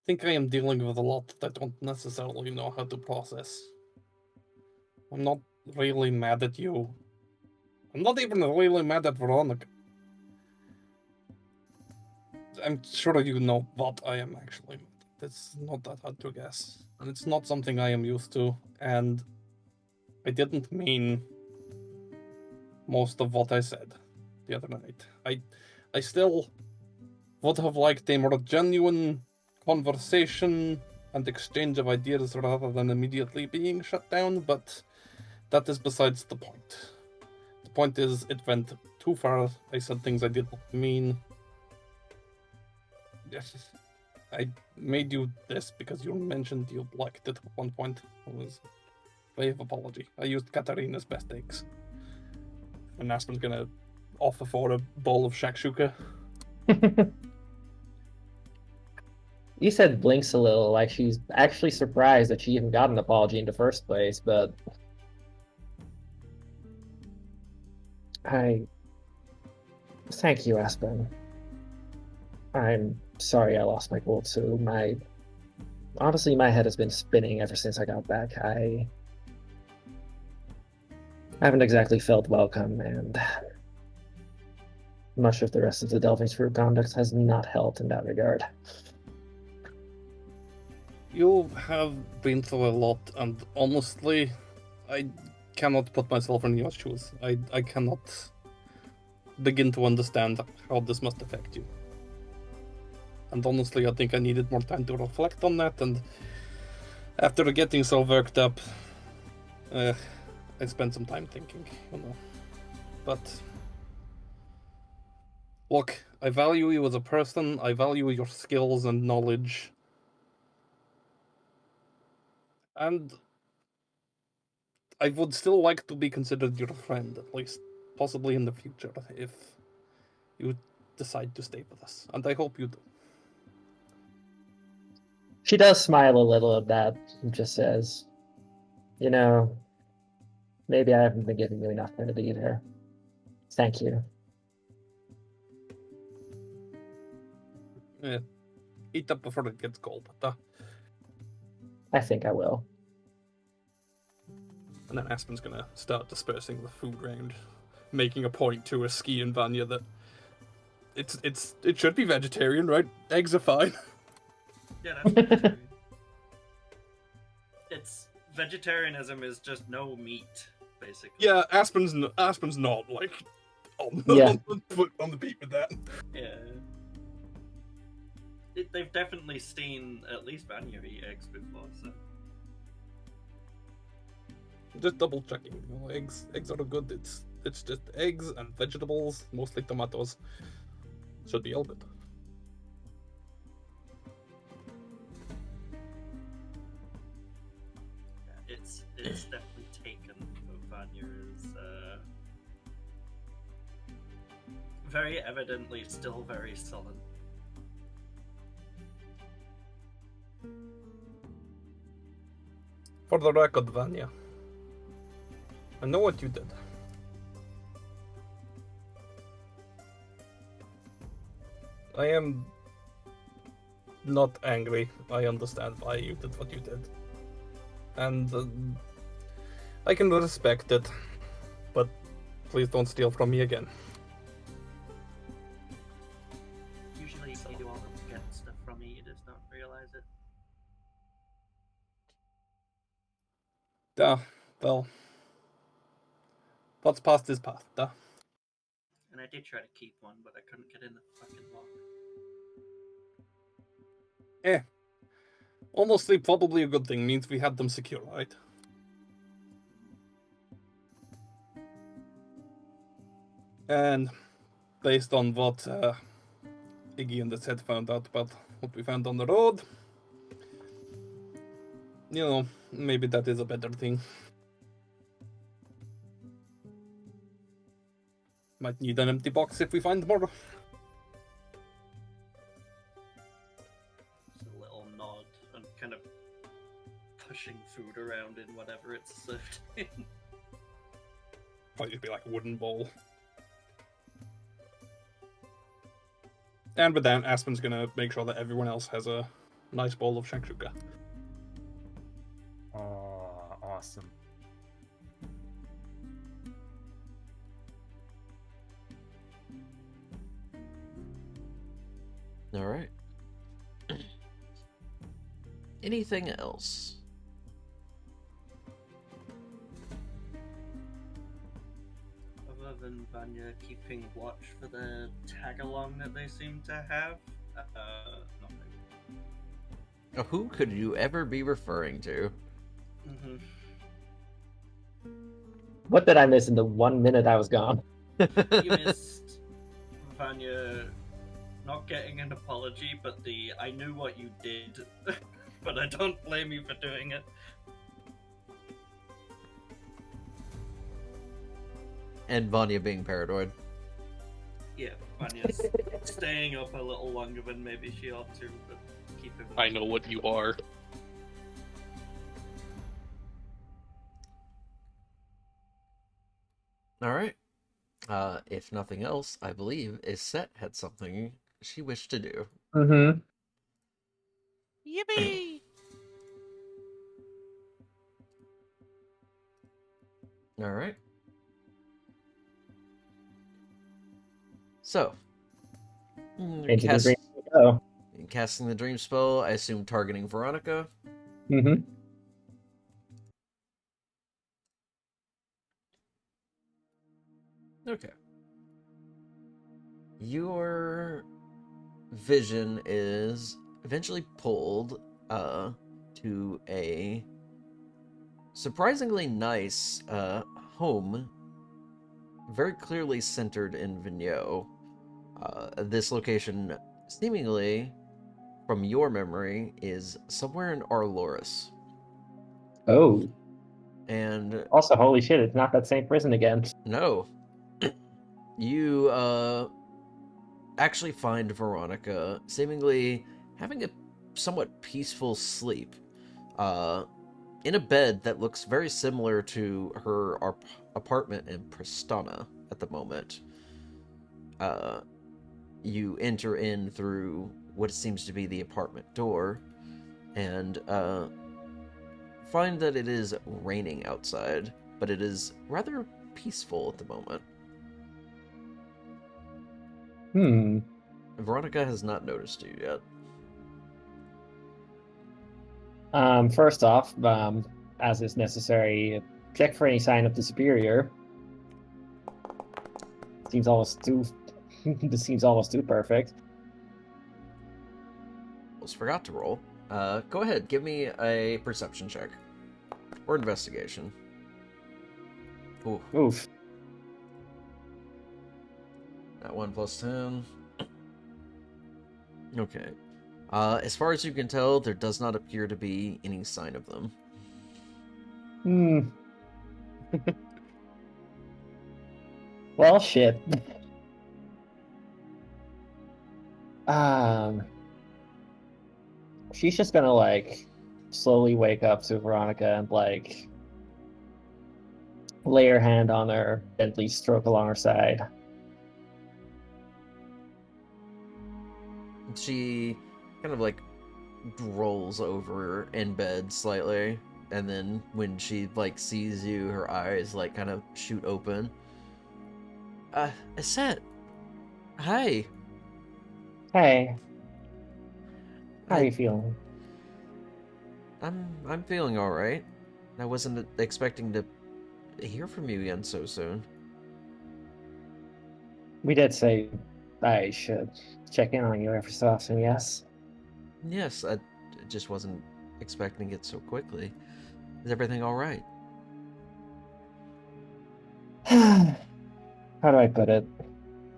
think I am dealing with a lot that I don't necessarily know how to process. I'm not really mad at you. I'm not even really mad at Veronica. I'm sure you know what I am actually. It's not that hard to guess. And it's not something I am used to, and I didn't mean most of what I said the other night. I still would have liked a more genuine conversation and exchange of ideas rather than immediately being shut down, but that is besides the point. The point is, it went too far. I said things I did not mean. Yes, I made you this because you mentioned you liked it at one point. It was a way of apology. I used Katarina's best eggs. And Aspen's gonna offer for a bowl of shakshuka.
You said blinks a little, like she's actually surprised that she even got an apology in the first place, but I thank you, Aspen. I'm sorry I lost my cool too. Honestly, my head has been spinning ever since I got back. I haven't exactly felt welcome, and much of the rest of the Delphing's Fruit conduct has not helped in that regard.
You have been through a lot, and honestly, I cannot put myself in your shoes. I cannot begin to understand how this must affect you. And honestly, I think I needed more time to reflect on that, and after getting so worked up, I spent some time thinking, you know. But look, I value you as a person, I value your skills and knowledge. And I would still like to be considered your friend, at least possibly in the future, if you decide to stay with us. And I hope you do.
She does smile a little at that and just says, you know, maybe I haven't been giving you enough credit either. Thank you.
Yeah. Eat up before it gets cold.
I think I will.
And then Aspen's gonna start dispersing the food round, making a point to Ski and Vanya that it should be vegetarian, right? Eggs are fine.
Yeah, that's vegetarian. It's vegetarianism is just no meat, basically.
Yeah, Aspen's not like on
Yeah.
on the beat with that.
Yeah. They've definitely seen at least Vanya eat eggs before, so.
Just double checking. You know, eggs are good. It's just eggs and vegetables, mostly tomatoes. Should be all good.
Yeah, it's definitely taken. Vanya is very evidently still very sullen.
For the record, Vanya, I know what you did. I am not angry. I understand why you did what you did. And I can respect it. But please don't steal from me again.
Usually you do all the get stuff from me, you just don't realize it.
Well. What's past is past,
And I did try to keep one, but I couldn't get in the fucking lock.
Honestly, probably a good thing. Means we had them secure, right? And based on what Iggy and the set found out about what we found on the road, you know, maybe that is a better thing. Might need an empty box if we find more.
Just a little nod and kind of pushing food around in whatever it's served in.
Might just be like a wooden bowl. And with that, Aspen's gonna make sure that everyone else has a nice bowl of shakshuka.
Oh, awesome.
All right. Anything else?
Other and Vanya keeping watch for the tag along that they seem to have? Nothing.
Who could you ever be referring to?
Mm-hmm.
What did I miss in the 1 minute I was gone?
You missed Vanya not getting an apology, but I knew what you did, but I don't blame you for doing it.
And Vanya being paranoid.
Yeah, Vanya's staying up a little longer than maybe she ought to, but keeping.
I know what you are.
Alright. If nothing else, I believe Isette had something she wished to do.
Mm-hmm.
Yippee!
Alright. So,
Into the dream. Oh.
casting the dream spell, I assume targeting Veronica.
Mm-hmm.
Okay. Your vision is eventually pulled to a surprisingly nice home, very clearly centered in Vigneault. This location, seemingly, from your memory, is somewhere in Arloris.
Oh.
And
Also, holy shit, it's not that same prison again.
no, you actually find Veronica seemingly having a somewhat peaceful sleep in a bed that looks very similar to her apartment in Prestana at the moment. You enter in through what seems to be the apartment door and find that it is raining outside, but it is rather peaceful at the moment. Veronica has not noticed you yet.
First off, as is necessary, check for any sign of the superior. Seems almost too. This seems almost too perfect.
Almost forgot to roll. Go ahead, give me a perception check or investigation. Ooh,
Oof.
that 1 plus 10. Okay. As far as you can tell, there does not appear to be any sign of them.
Well, shit. She's just gonna like slowly wake up to Veronica and like lay her hand on her, gently stroke along her side.
She kind of like rolls over in bed slightly, and then when she like sees you, her eyes like kind of shoot open. Aset. Hi.
Hey, how are
I-
you feeling?
I'm feeling all right. I wasn't expecting to hear from you again so soon.
We did say I should check in on you every so often, yes?
Yes, I just wasn't expecting it so quickly. Is everything all right?
How do I put it?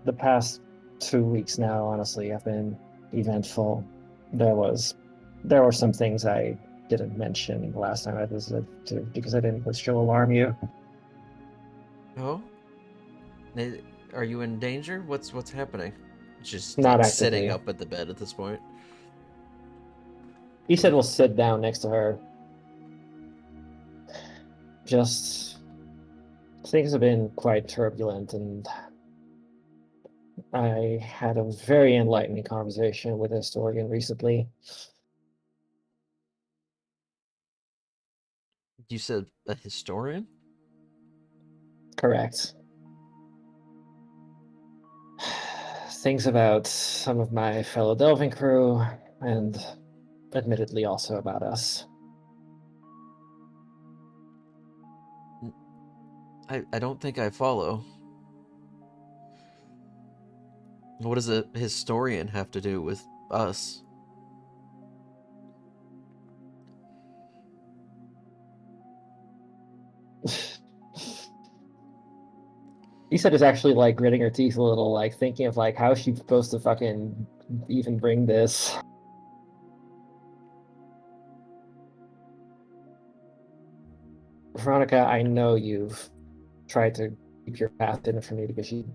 The past 2 weeks now, honestly, have been eventful. There were some things I didn't mention the last time I visited too, because I didn't wish to alarm you.
Oh? Are you in danger? What's happening? Just
Not
like
actively.
sitting up at the bed at this point.
You said we'll sit down next to her. Just things have been quite turbulent, and I had a very enlightening conversation with a historian recently.
You said a historian?
Correct. Things about some of my fellow delving crew, and admittedly also about us.
I don't think I follow. What does a historian have to do with us?
Lisa is actually like gritting her teeth a little, like thinking of like how is she supposed to fucking even bring this. Veronica, I know you've tried to keep your path in from me because you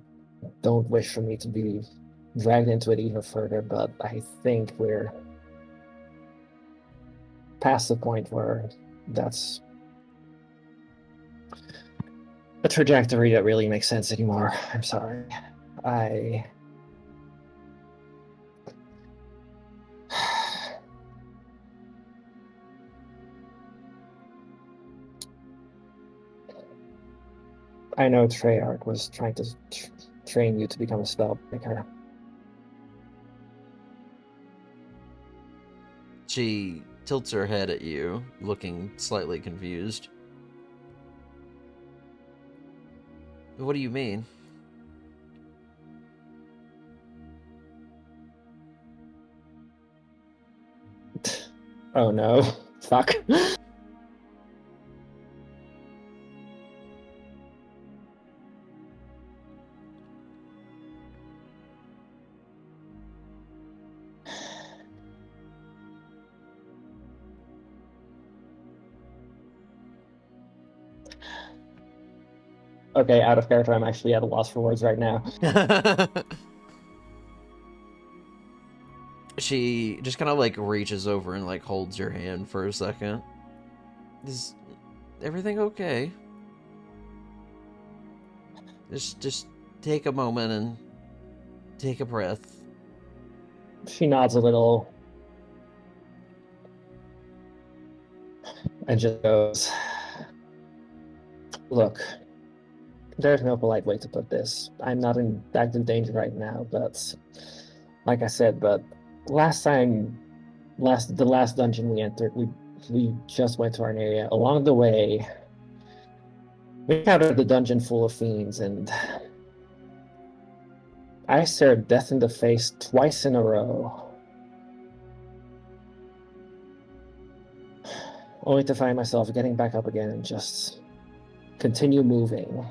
don't wish for me to be dragged into it even further, but I think we're past the point where that's a trajectory that really makes sense anymore. I'm sorry. I know Treyarch was trying to train you to become a spellbreaker.
She tilts her head at you, looking slightly confused. What do you mean?
Oh no. Fuck. Okay, out of character, I'm actually at a loss for words right now.
She just kind of like reaches over and like holds your hand for a second. Is everything okay? Just take a moment and take a breath.
She nods a little and just goes, look, there's no polite way to put this. I'm not in active danger right now, but like I said, but the last dungeon we entered, we just went to our area. Along the way, we encountered the dungeon full of fiends, and I stared death in the face twice in a row. Only to find myself getting back up again and just continue moving.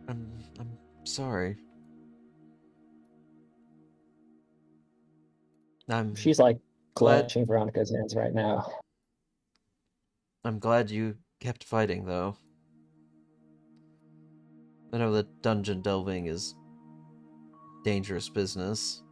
I'm sorry.
She's like
glad
clutching Veronica's hands right now.
I'm glad you kept fighting, though. I know that dungeon delving is dangerous business.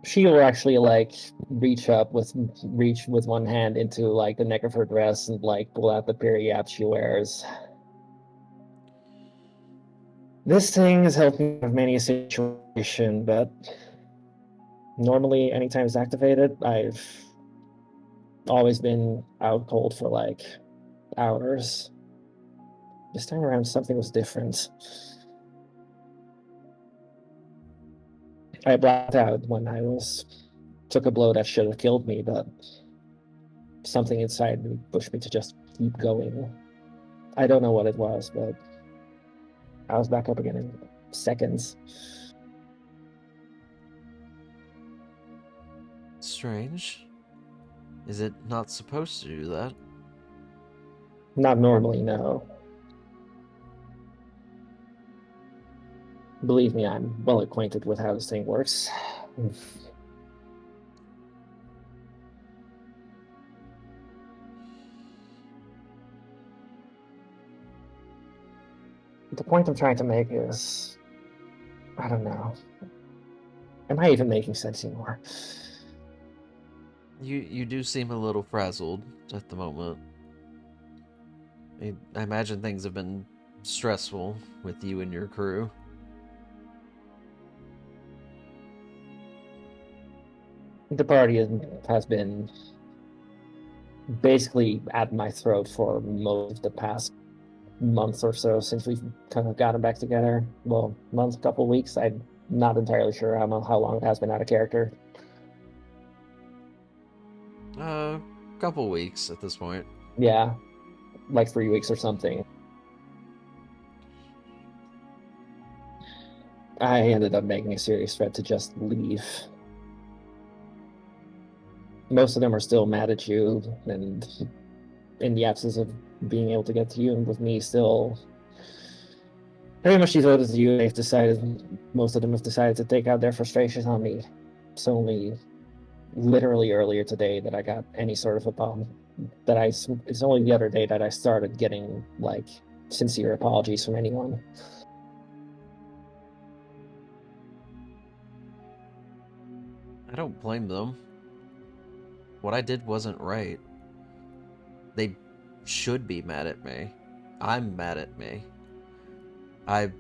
She will actually like reach with one hand into like the neck of her dress and like pull out the periap she wears. This thing has helped me with many a situation, but normally anytime it's activated, I've always been out cold for like hours. This time around something was different. I blacked out when I took a blow that should have killed me, but something inside me pushed me to just keep going. I don't know what it was, but I was back up again in seconds.
Strange. Is it not supposed to do that?
Not normally, no. Believe me, I'm well acquainted with how this thing works. The point I'm trying to make is, I don't know. Am I even making sense anymore?
You do seem a little frazzled at the moment. I imagine things have been stressful with you and your crew.
The party has been basically at my throat for most of the past month or so since we've kind of gotten back together. Well, month, couple weeks. I'm not entirely sure how long it has been out of character.
Couple weeks at this point.
Yeah, like 3 weeks or something. I ended up making a serious threat to just leave. Most of them are still mad at you, and in the absence of being able to get to you, and with me still very much devoted to you, most of them have decided to take out their frustrations on me. It's only literally earlier today that I got any sort of a problem. It's only the other day that I started getting, like, sincere apologies from anyone.
I don't blame them. What I did wasn't right. They should be mad at me. I'm mad at me. I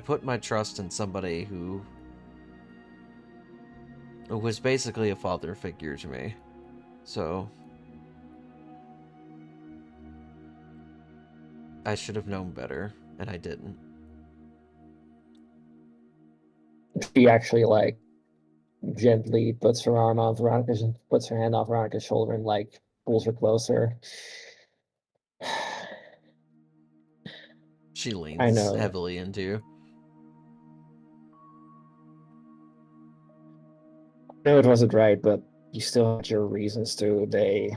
put my trust in somebody who was basically a father figure to me. So I should have known better, and I didn't.
She actually, like, gently puts her arm on Veronica's and puts her hand on Veronica's shoulder and, like, pulls her closer.
She
I
leans
know.
heavily into you.
I know it wasn't right, but you still had your reasons to. They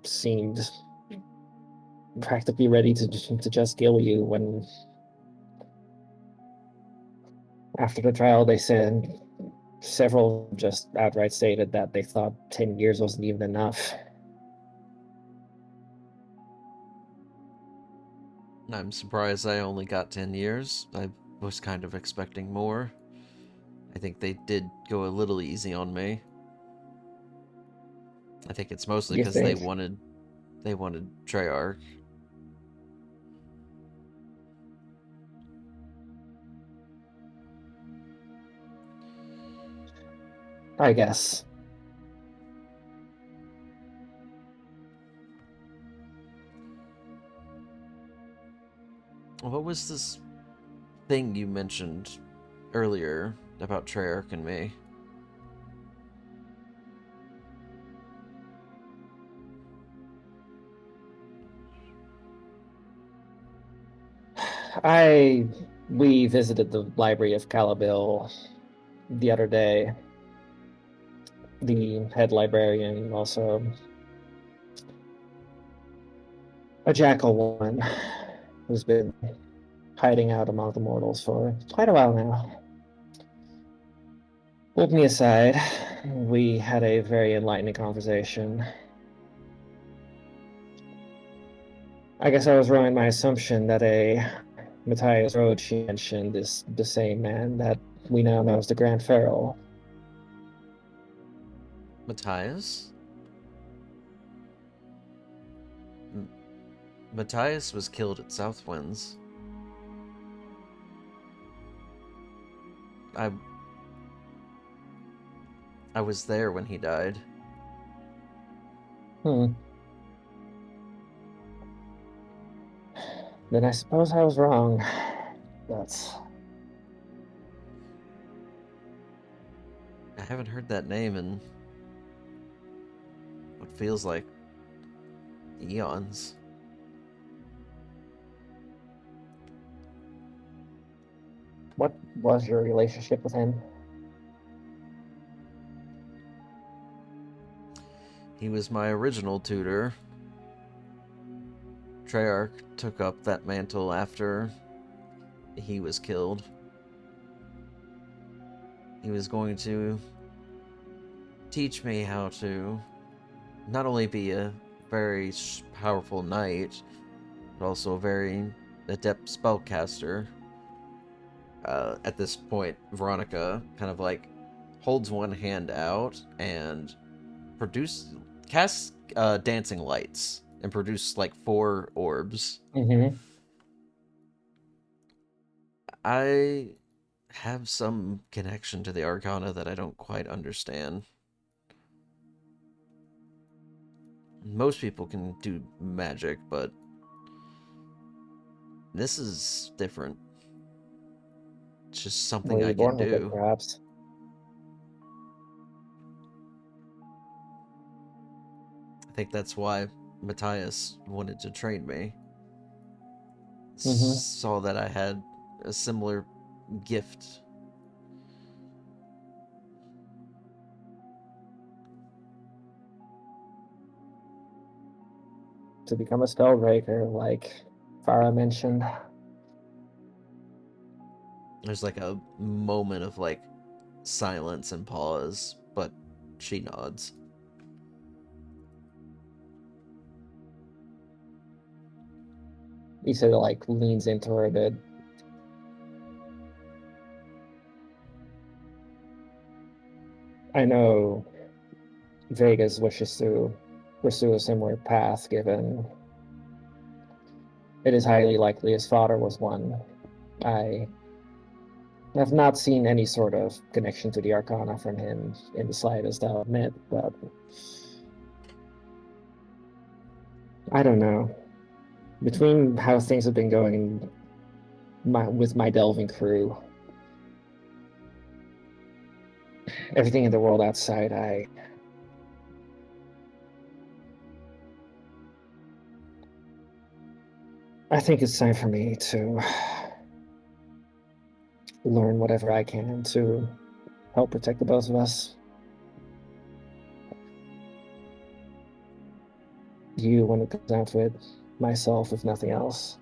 seemed practically ready to just kill you when, after the trial, they said several just outright stated that they thought 10 years wasn't even enough.
I'm surprised I only got 10 years. I was kind of expecting more. I think they did go a little easy on me. I think it's mostly
You
because they
think?
wanted Treyarch.
I guess.
What was this thing you mentioned earlier about Treyarch and me?
We visited the Library of Calabil the other day. The head librarian, also a jackal woman who's been hiding out among the mortals for quite a while now, pulled me aside. We had a very enlightening conversation. I guess I was wrong in my assumption that a Matthias Road she mentioned is the same man that we now know as the Grand Pharaoh.
Matthias? Matthias was killed at Southwinds. I was there when he died.
Then I suppose I was wrong. But
I haven't heard that name in what feels like eons.
what was your relationship with him?
He was my original tutor. Treyarch took up that mantle after he was killed. He was going to teach me how to not only be a very powerful knight, but also a very adept spellcaster. At this point, Veronica kind of like holds one hand out and casts dancing lights and produce like 4 orbs. I have some connection to the Arcana that I don't quite understand. Most people can do magic, but this is different. It's just something
Were
I
you
can
born with it,
do.
perhaps?
I think that's why Matthias wanted to train me.
Mhm.
Saw that I had a similar gift.
To become a spellbreaker, like Farah mentioned.
There's like a moment of like silence and pause, but she nods.
He said it like leans into her a bit. I know Vegas wishes to pursue a similar path, given it is highly likely his father was one. I have not seen any sort of connection to the Arcana from him in the slightest, I'll admit, but I don't know. Between how things have been going with my delving crew, everything in the world outside, I think it's time for me to learn whatever I can to help protect the both of us. You, when it comes down to it, myself, if nothing else.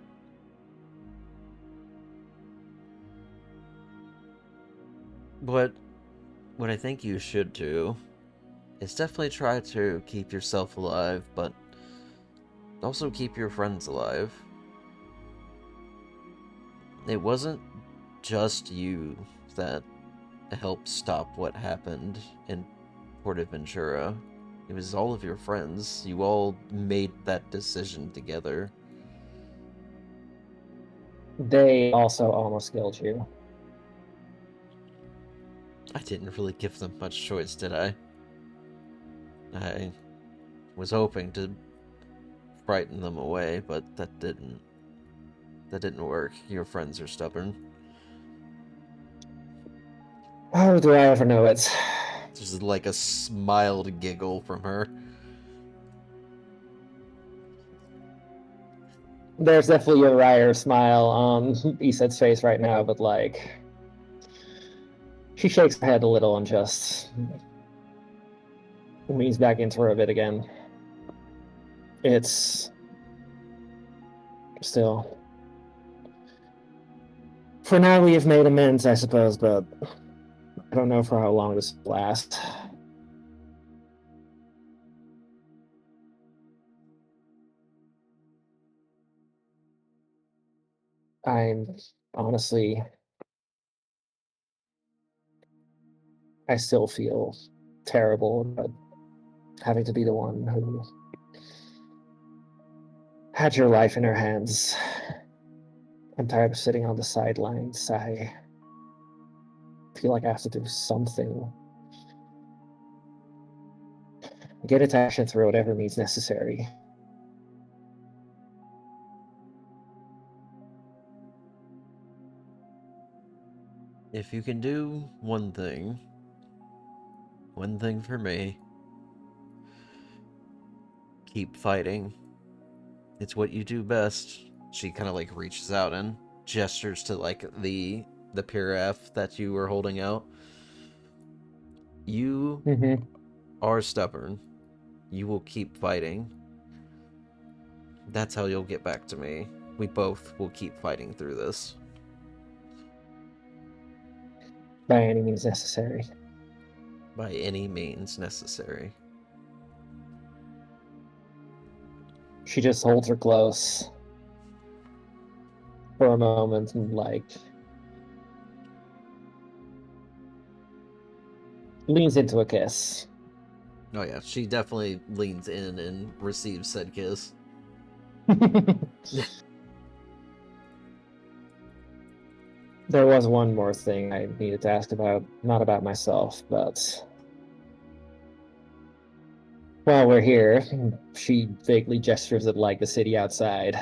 But what I think you should do is definitely try to keep yourself alive, but also keep your friends alive. It wasn't just you that helped stop what happened in Portaventura. It was all of your friends. You all made that decision together.
They also almost killed you.
I didn't really give them much choice, did I? I was hoping to frighten them away, but that didn't work. Your friends are stubborn.
How do I ever know it?
There's like a smiled giggle from her.
There's definitely a wry smile on Iset's face right now, but like she shakes her head a little and just leans back into her a bit again. It's still, for now we have made amends, I suppose, but I don't know for how long this will last. I'm honestly, I still feel terrible about having to be the one who had your life in her hands. I'm tired of sitting on the sidelines. I feel like I have to do something. Get attention through whatever means necessary.
If you can do one thing for me, keep fighting. It's what you do best. She kind of like reaches out and gestures to like the piraf that you were holding out. You
Mm-hmm.
are stubborn. You will keep fighting. That's how you'll get back to me. We both will keep fighting through this.
By any means necessary.
By any means necessary.
She just holds her close for a moment and like leans into a kiss.
Oh yeah, she definitely leans in and receives said kiss.
There was one more thing I needed to ask about, not about myself, but While we're here, she vaguely gestures at like the city outside.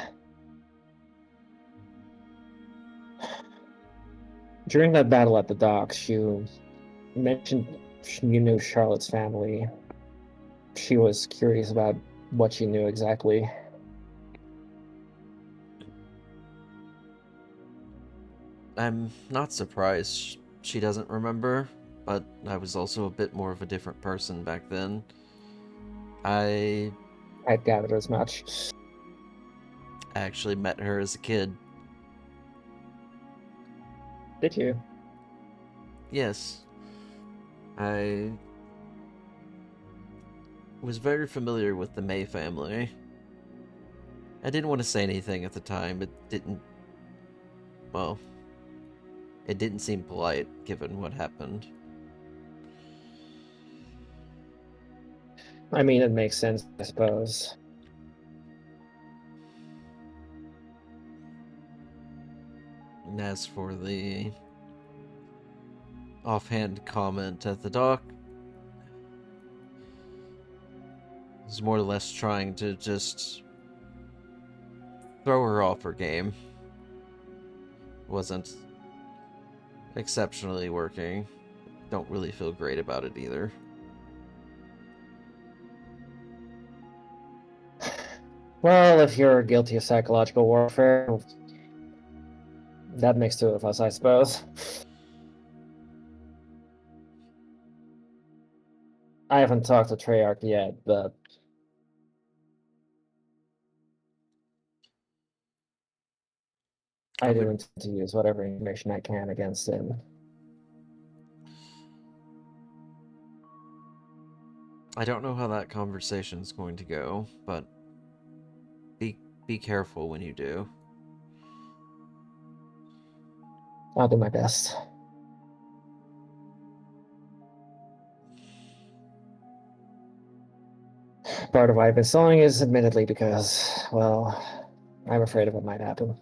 During that battle at the docks, you mentioned you knew Charlotte's family. She was curious about what you knew exactly.
I'm not surprised she doesn't remember, but I was also a bit more of a different person back then. I
I'd gathered as much.
actually met her as a kid.
Did you?
Yes. I was very familiar with the May family. I didn't want to say anything at the time. Well, it didn't seem polite given what happened.
I mean, it makes sense, I suppose.
And as for the offhand comment at the dock, I was more or less trying to just throw her off her game. Wasn't exceptionally working. Don't really feel great about it either.
Well, if you're guilty of psychological warfare, that makes two of us, I suppose. I haven't talked to Treyarch yet, but I do intend to use whatever information I can against him.
I don't know how that conversation's going to go, but be careful when you do.
I'll do my best. Part of why I've been sewing is admittedly because, well, I'm afraid of what might happen.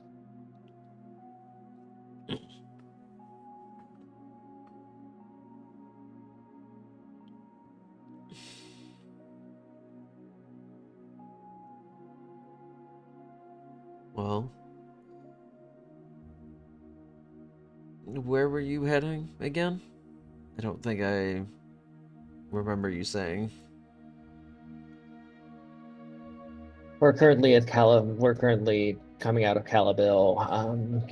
Well, where were you heading again? I don't think I remember you saying.
We're currently we're currently coming out of Calabil, on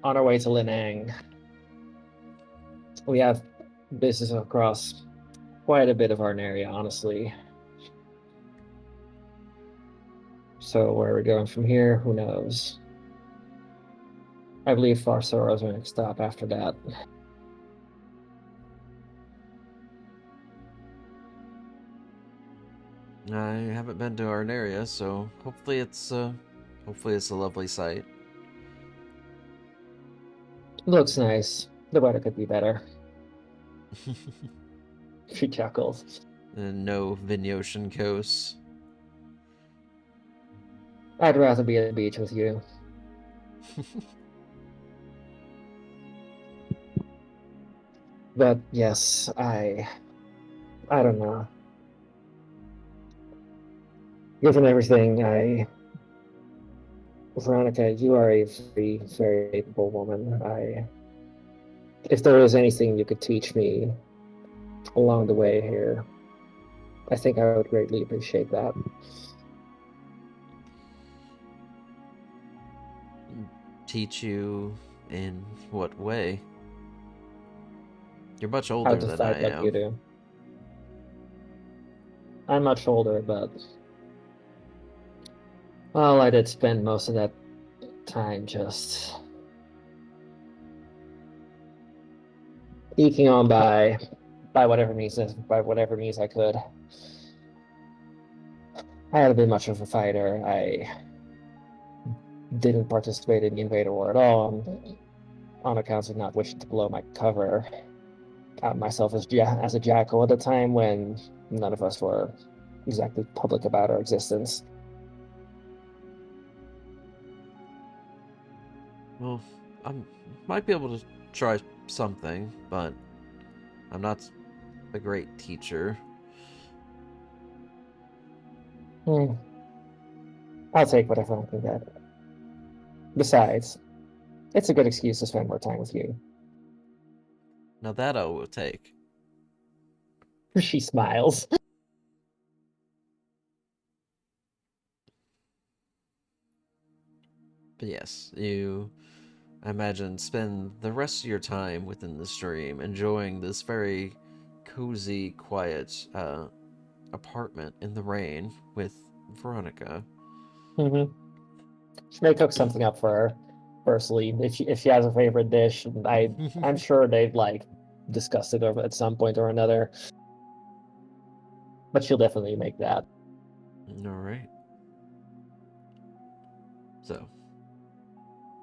our way to Linang. We have business across quite a bit of our area, honestly. So where are we going from here? Who knows? I believe Farsoro's our next stop after that.
I haven't been to Arnaria, so hopefully it's a lovely sight.
Looks nice. The weather could be better. She chuckles.
And no Venusian coasts.
I'd rather be at the beach with you. But yes, I don't know. Given everything, Veronica, you are a very, very capable woman. If there was anything you could teach me along the way here, I think I would greatly appreciate that.
Teach you in what way? You're much
How
older
to
than
fight
I
like you
am.
do. I'm much older, but well, I did spend most of that time just eking on by whatever means I could. I haven't been much of a fighter. I didn't participate in the Invader War at all on accounts of not wishing to blow my cover. Count myself as a jackal at a time when none of us were exactly public about our existence.
Well, I might be able to try something, but I'm not a great teacher.
Hmm. I'll take whatever I can get. Besides, it's a good excuse to spend more time with you.
Now that I will take.
She smiles.
But yes, you, I imagine, spend the rest of your time within the stream enjoying this very cozy, quiet apartment in the rain with Veronica.
Mm-hmm. She may cook something up for her, firstly, if she has a favorite dish. I'm sure they've like discussed it over at some point or another. But she'll definitely make that.
All right. So,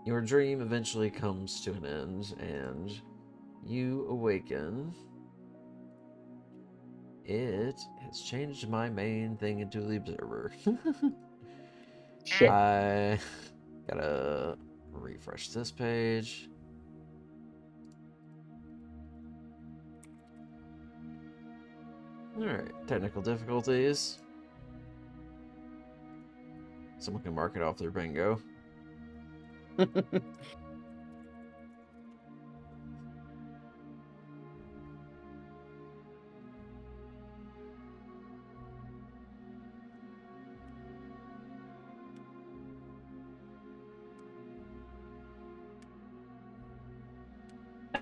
your dream eventually comes to an end, and you awaken. It has changed my main thing into the observer.
Shit.
I gotta refresh this page. Alright, technical difficulties. Someone can mark it off their bingo.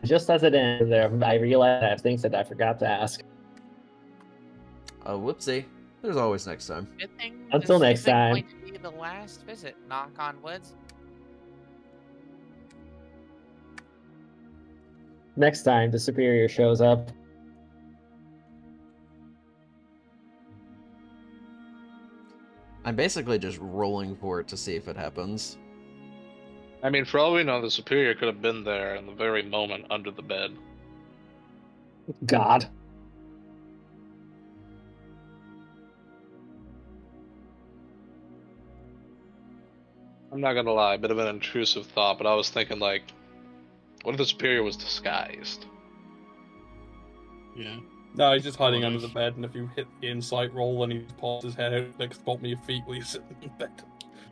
Just as it ends there, I realize I have things that I forgot to ask.
Whoopsie. There's always next time.
Good thing
Until
this
next
isn't
time.
going to be the last visit. Knock on wood.
Next time the superior shows up.
I'm basically just rolling for it to see if it happens.
I mean, for all we know, the superior could have been there in the very moment under the bed.
God.
I'm not gonna lie, a bit of an intrusive thought, but I was thinking, like, what if the superior was disguised?
Yeah.
No, he's just hiding
Well,
under the bed, and if you hit the insight roll and he pops his head out, like, spot me your feet while you're sitting in bed.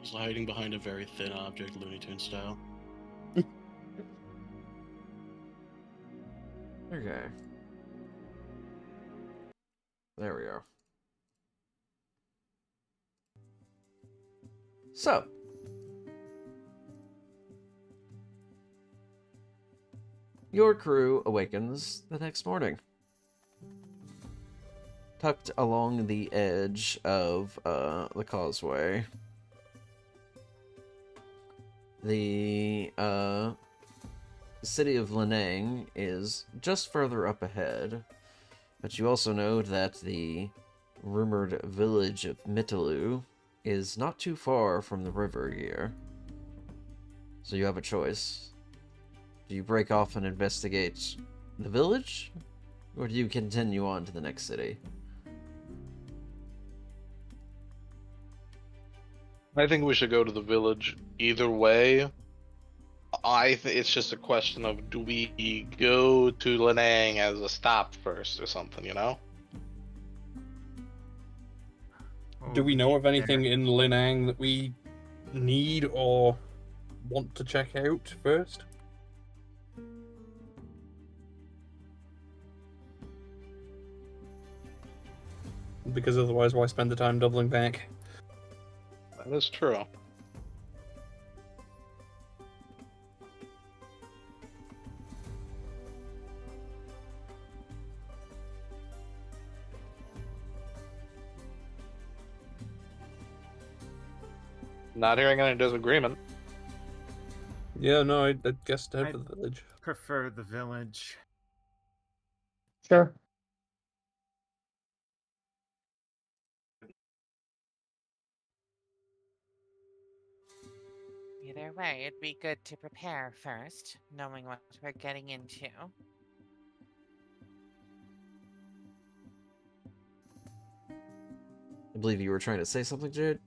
He's hiding behind a very thin object, Looney Tunes style.
Okay. There we are. So. Your crew awakens the next morning. Tucked along the edge of the causeway. The city of Lenang is just further up ahead, but you also know that the rumored village of Mitalu is not too far from the river here. So you have a choice. Do you break off and investigate the village, or do you continue on to the next city?
I think we should go to the village either way. It's just a question of, do we go to Lenang as a stop first or something, you know?
Do we know of
Yeah.
anything in Linang that we need or want to check out first? Because otherwise, why spend the time doubling back?
That is true. Not hearing any disagreement.
Yeah, no, I guess to head
I-
for the village.
Prefer the village.
Sure.
Either way, it'd be good to prepare first, knowing what we're getting into.
I believe you were trying to say something, Jade?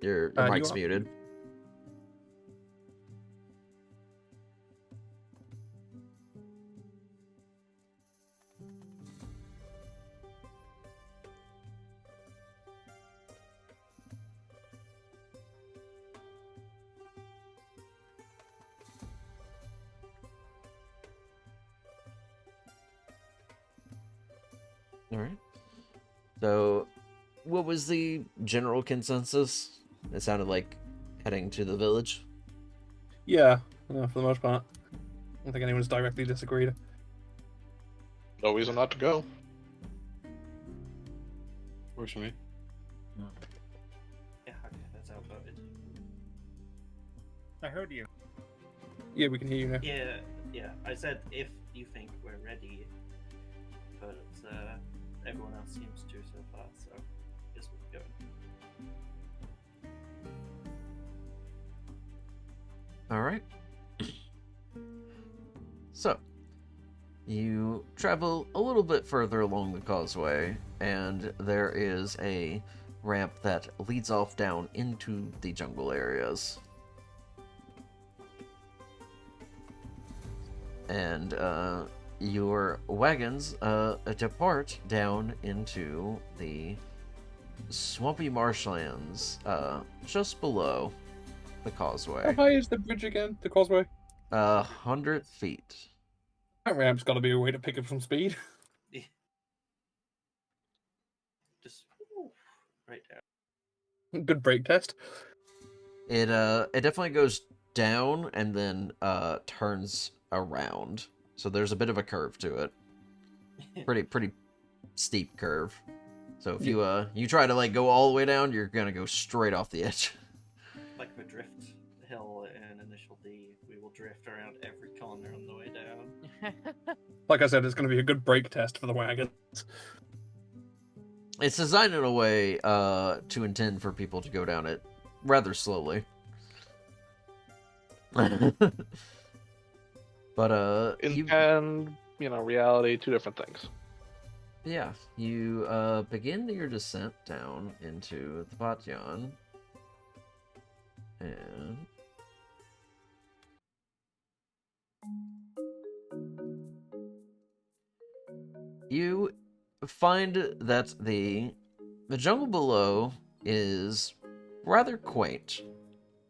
Your
You
mic's
are-
muted. All right. So, what was the general consensus? It sounded like heading to the village.
Yeah, for the most part. I don't think anyone's directly disagreed.
No reason not to go.
Works for me.
Yeah, okay, that's outvoted.
I heard you.
Yeah, we can hear you now.
Yeah. I said if you think we're ready, but everyone else seems to so far, so I guess we'll go.
All right. So, you travel a little bit further along the causeway, and there is a ramp that leads off down into the jungle areas. And your wagons depart down into the swampy marshlands just below the
How
causeway.
high is the bridge again? The causeway?
100 feet.
That ramp's got to be a way to pick up some speed.
Just right down.
Good brake test.
It definitely goes down and then turns around. So there's a bit of a curve to it. Pretty steep curve. So if you try to like go all the way down, you're gonna go straight off the edge.
Like the drift hill in Initial D, we will drift around every corner on the way down.
Like I said, it's going to be a good brake test for the wagons.
It's designed in a way to intend for people to go down it rather slowly. But
And reality, two different things.
yeah, you begin your descent down into the Batyan, and you find that the jungle below is rather quaint.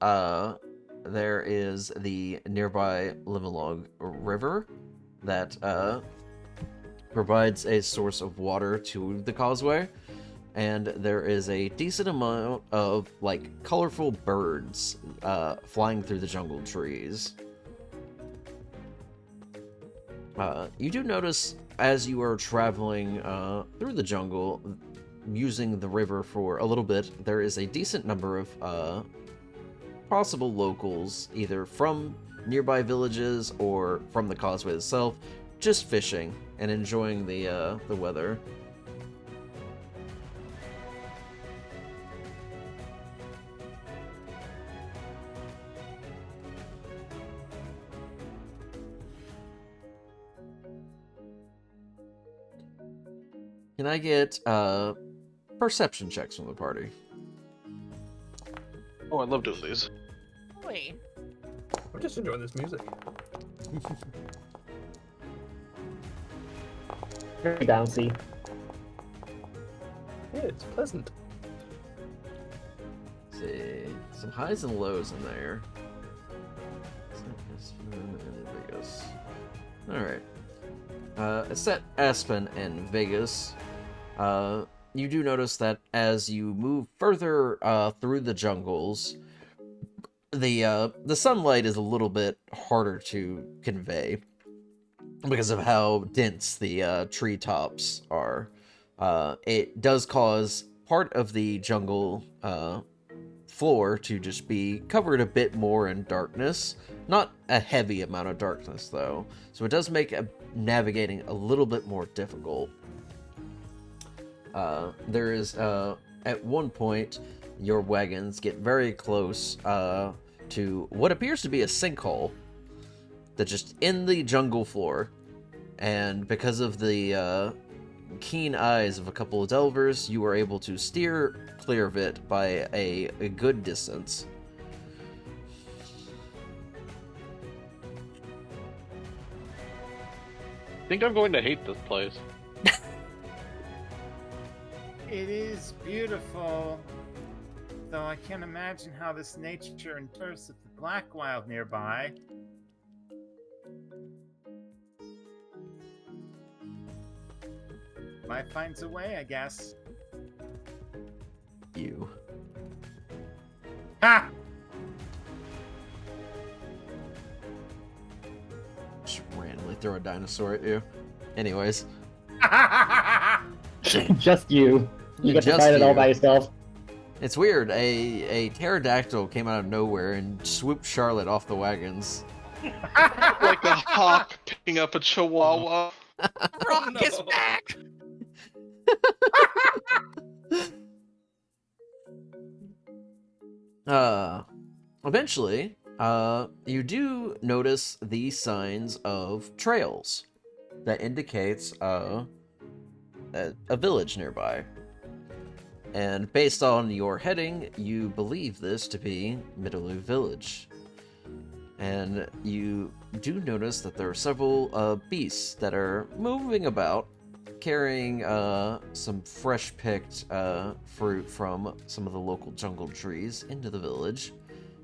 There is the nearby Limalog River that provides a source of water to the causeway, and there is a decent amount of like colorful birds flying through the jungle trees. You do notice as you are traveling through the jungle, using the river for a little bit, there is a decent number of possible locals, either from nearby villages or from the causeway itself, just fishing and enjoying the weather. Can I get perception checks from the party?
Oh, I love doing these.
Wait.
I'm just enjoying this music.
Very bouncy.
Yeah, it's pleasant.
Let's see, some highs and lows in there. All right. Set Aspen and Vegas. You do notice that as you move further through the jungles, the sunlight is a little bit harder to convey because of how dense the treetops are. It does cause part of the jungle floor to just be covered a bit more in darkness. Not a heavy amount of darkness, though. So it does make navigating a little bit more difficult. There is, at one point, your wagons get very close to what appears to be a sinkhole that's just in the jungle floor. And because of the keen eyes of a couple of delvers, you are able to steer clear of it by a good distance.
I think I'm going to hate this place.
It is beautiful, though I can't imagine how this nature endures with the black wild nearby. Life finds a way, I guess.
You.
Ha!
Just randomly throw a dinosaur at you. Anyways.
Just you. You get to
Just
fight it all
you.
by yourself.
It's weird. A pterodactyl came out of nowhere and swooped Charlotte off the wagons.
Like a hawk picking up a chihuahua.
Rock
no.
is back!
Eventually, you do notice these signs of trails that indicates a village nearby. And based on your heading, you believe this to be Mitalu Village. And you do notice that there are several beasts that are moving about, carrying some fresh-picked fruit from some of the local jungle trees into the village.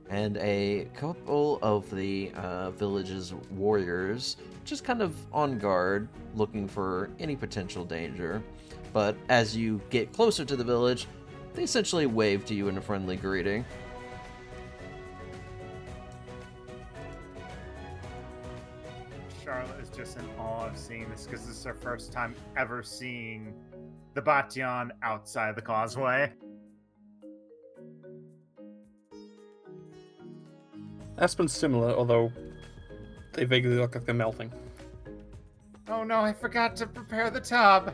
And a couple of the village's warriors just kind of on guard, looking for any potential danger. But as you get closer to the village, they essentially wave to you in a friendly greeting.
Charlotte is just in awe of seeing this because this is her first time ever seeing the Bation outside the causeway.
Aspen's similar, although they vaguely look like they're melting.
Oh no, I forgot to prepare the tub.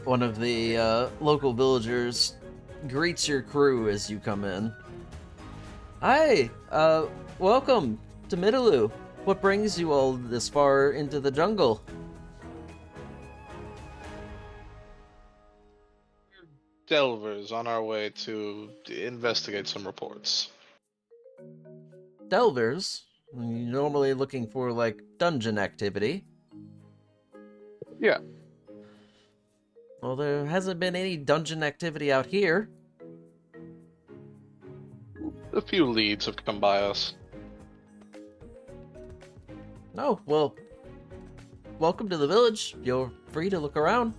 One of the local villagers greets your crew as you come in. Hi, welcome to Mitalu. What brings you all this far into the jungle?
Delvers on our way to investigate some reports.
Delvers? You're normally looking for, like, dungeon activity.
Yeah.
Well, there hasn't been any dungeon activity out here.
A few leads have come by us.
Oh, well, welcome to the village. You're free to look around.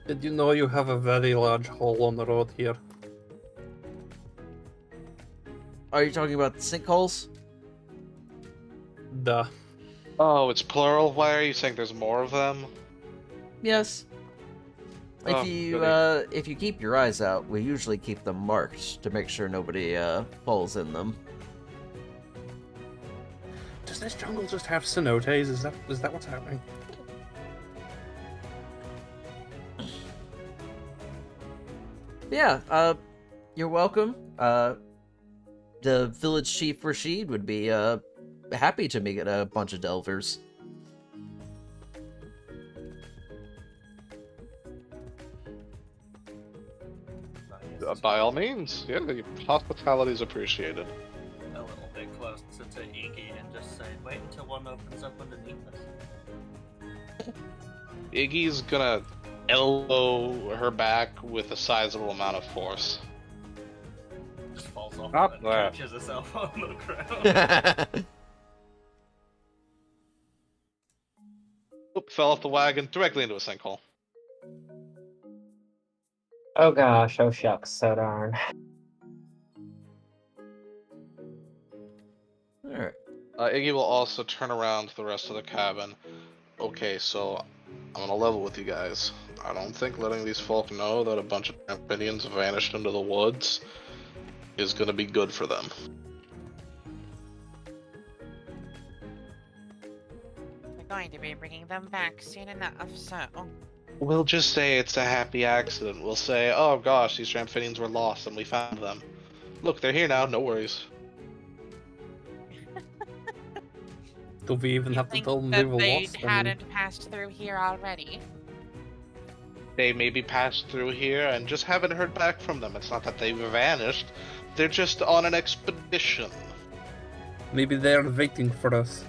Did you know you have a very large hole on the road here?
Are you talking about the sinkholes?
Duh.
Oh, it's plural? Why are you saying there's more of them?
Yes.
Oh,
If you keep your eyes out, we usually keep them marked to make sure nobody falls in them.
Does this jungle just have cenotes? Is that what's happening?
Yeah, you're welcome. The village chief Rashid would be happy to meet a bunch of delvers.
By all means, yeah, the hospitality is appreciated.
A little bit closer to Iggy and just say, wait until one opens up underneath us.
Iggy's gonna elbow her back with a sizable amount of force.
Just falls off
Not
and
that.
catches herself on the ground.
Oop, fell off the wagon directly into a sinkhole.
Oh gosh, oh shucks, so darn.
Alright.
Iggy will also turn around to the rest of the cabin. Okay, so I'm gonna level with you guys. I don't think letting these folk know that a bunch of amphibians vanished into the woods is gonna be good for them.
We're going to be bringing them back soon enough, so...
We'll just say it's a happy accident. We'll say, oh gosh, these amphibians were lost and we found them. Look, they're here now, no worries.
Do we even
You
have to
think
tell them they
that
were
they
lost?
hadn't passed through here already?
They maybe passed through here and just haven't heard back from them. It's not that they've vanished, they're just on an expedition.
Maybe they're waiting for us.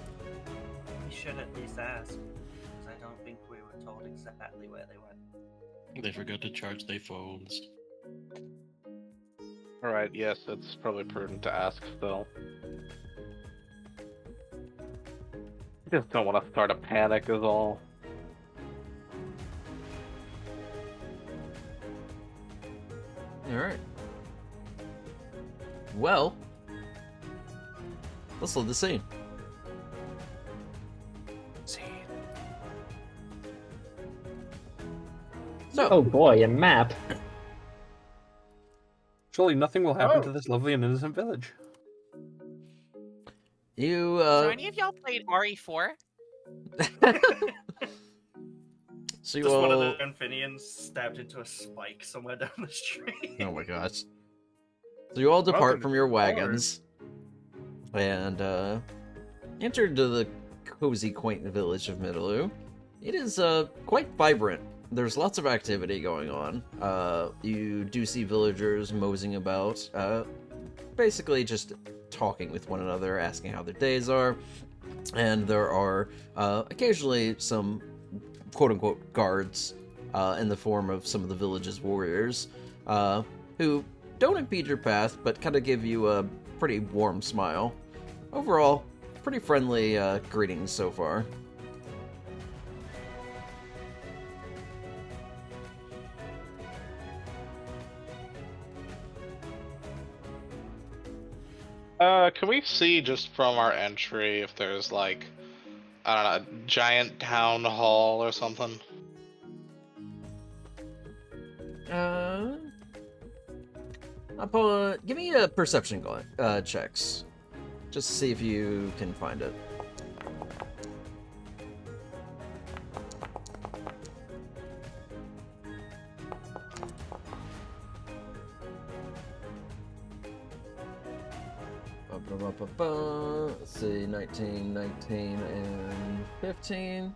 We should at least ask, because I don't think we were told exactly where they went.
They forgot to charge their phones.
Alright, yes, it's probably prudent to ask, though. I just don't want to start a panic is all.
Alright. Well, let's load the scene. So,
Oh boy, a map.
Surely nothing will happen
Oh.
to this lovely and innocent village.
you,
So any of y'all played RE4?
so you
Just one of
all...
the Amphibians stabbed into a spike somewhere down the street.
Oh my gosh. So you all depart
Welcome
from
to
your
the
wagons and enter into the cozy, quaint village of Mitalu. It is quite vibrant. There's lots of activity going on. You do see villagers moseying about, basically just talking with one another, asking how their days are. And there are occasionally some quote-unquote guards in the form of some of the village's warriors who don't impede your path, but kind of give you a pretty warm smile. Overall, pretty friendly greetings so far.
Can we see just from our entry if there's like, I don't know, a giant town hall or something?
Give me a perception checks. Just to see if you can find it. Let's see, 19, 19, and 15.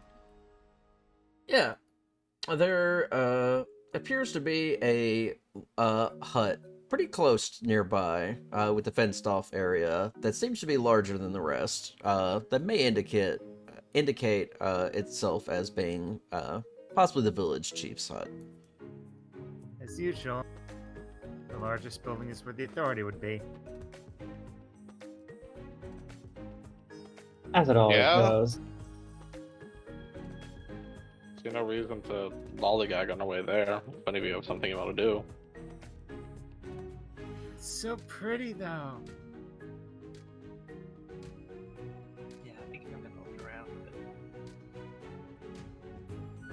Yeah. There appears to be a hut pretty close nearby with a fenced-off area that seems to be larger than the rest. That may indicate itself as being possibly the village chief's hut.
As usual, the largest building is where the authority would be.
As it always
Yeah.
goes.
See no reason to lollygag on our way there. If any of you have something you want to do.
It's so pretty, though.
Yeah, I think I'm gonna look around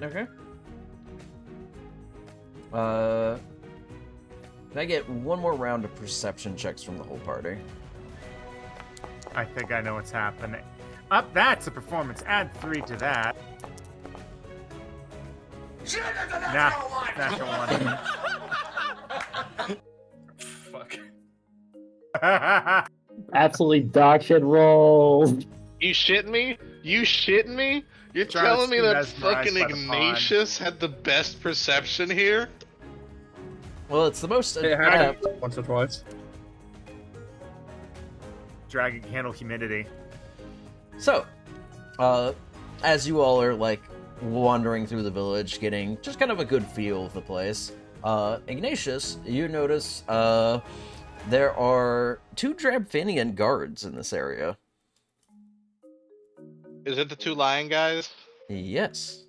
a bit.
Okay. Can I get one more round of perception checks from the whole party?
I think I know what's happening. Up, that's a performance. Add 3 to that. Natural
Fuck.
one.
Absolutely dog shit rolls.
You shitting me? You shitting me? You're
Trying to
telling me
see
that
mesmerized
fucking
by the pond.
Ignatius had the best perception here?
Well, it's the most
It
adept.
happened once or twice.
Dragon can handle humidity.
So, as you all are like wandering through the village, getting just kind of a good feel of the place, Ignatius, you notice there are 2 Drabfinian guards in this area.
Is it the 2 lion guys?
Yes.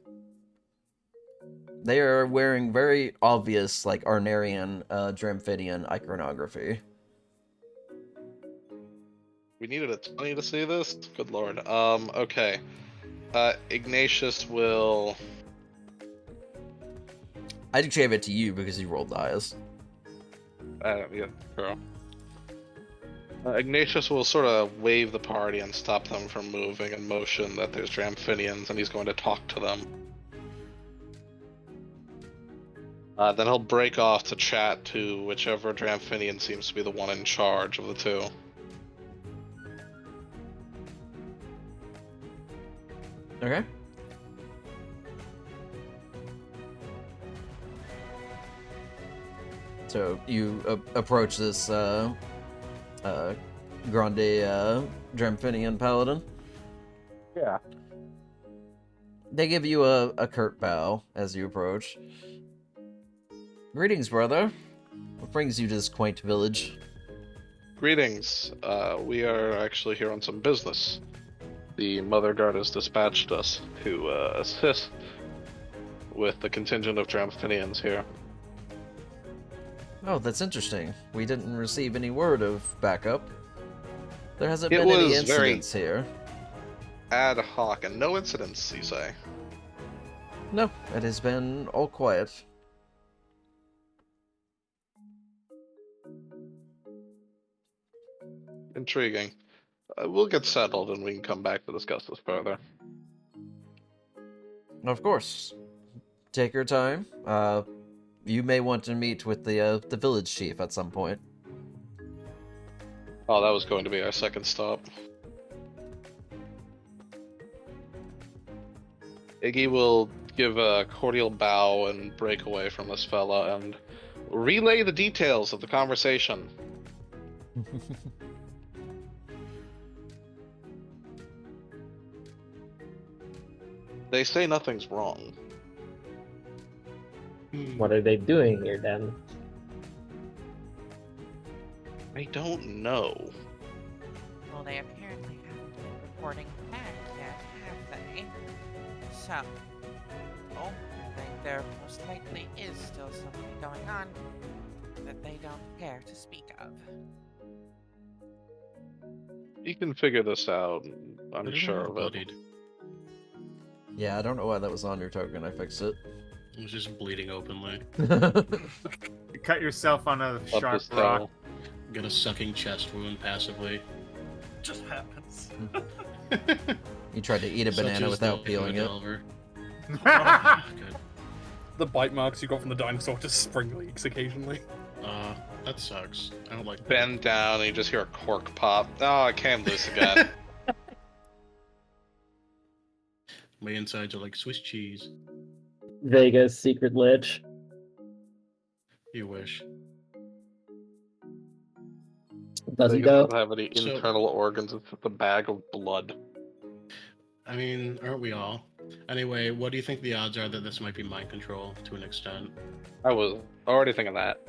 They are wearing very obvious, like, Arnarian, Dramfidian iconography.
We needed a 20 to see this? Good lord. Okay. Ignatius will...
I gave it to you because you rolled dice.
yeah, true. Ignatius will sort of wave the party and stop them from moving and motion that there's Dramphinians, and he's going to talk to them. Then he'll break off to chat to whichever Dramphinian seems to be the one in charge of the 2.
Okay. So you approach this Grande Dramphinian paladin.
Yeah.
They give you a curt bow as you approach. Greetings, brother. What brings you to this quaint village?
Greetings. We are actually here on some business. the Mother Guard has dispatched us to assist with the contingent of Dramphinians here.
Oh, that's interesting. We didn't receive any word of backup. There hasn't
It
been any
was very-
incidents here.
Ad hoc, and no incidents, you say?
No, it has been all quiet.
Intriguing. We'll get settled and we can come back to discuss this further.
Of course. Take your time. You may want to meet with the village chief at some point.
Oh, that was going to be our second stop. Iggy will give a cordial bow and break away from this fella and relay the details of the conversation. They say nothing's wrong.
What are they doing here then?
I don't know.
Well, they apparently haven't been reporting back yet, have they? So, I think there most likely is still something going on that they don't care to speak of.
You can figure this out. I'm
Everyone
sure
was
of it.
bloodied.
Yeah, I don't know why that was on your token. I fixed it.
It was just bleeding openly.
You cut yourself on a
Up
sharp
his
rock.
tail.
Got a sucking chest wound passively.
Just happens.
You tried to eat a
Such
banana
is
without
the
peeling it.
Delver. Oh, good.
The bite marks you got from the dinosaur just spring leaks occasionally.
That sucks. I don't like that.
Bend down and you just hear a cork pop. Oh, it came loose again.
My insides are like Swiss cheese.
Vega's secret lich.
You wish.
Does he
Vegas
though?
doesn't have any
So-
internal organs. It's just a bag of blood.
I mean, aren't we all? Anyway, what do you think the odds are that this might be mind control to an extent?
I was already thinking that.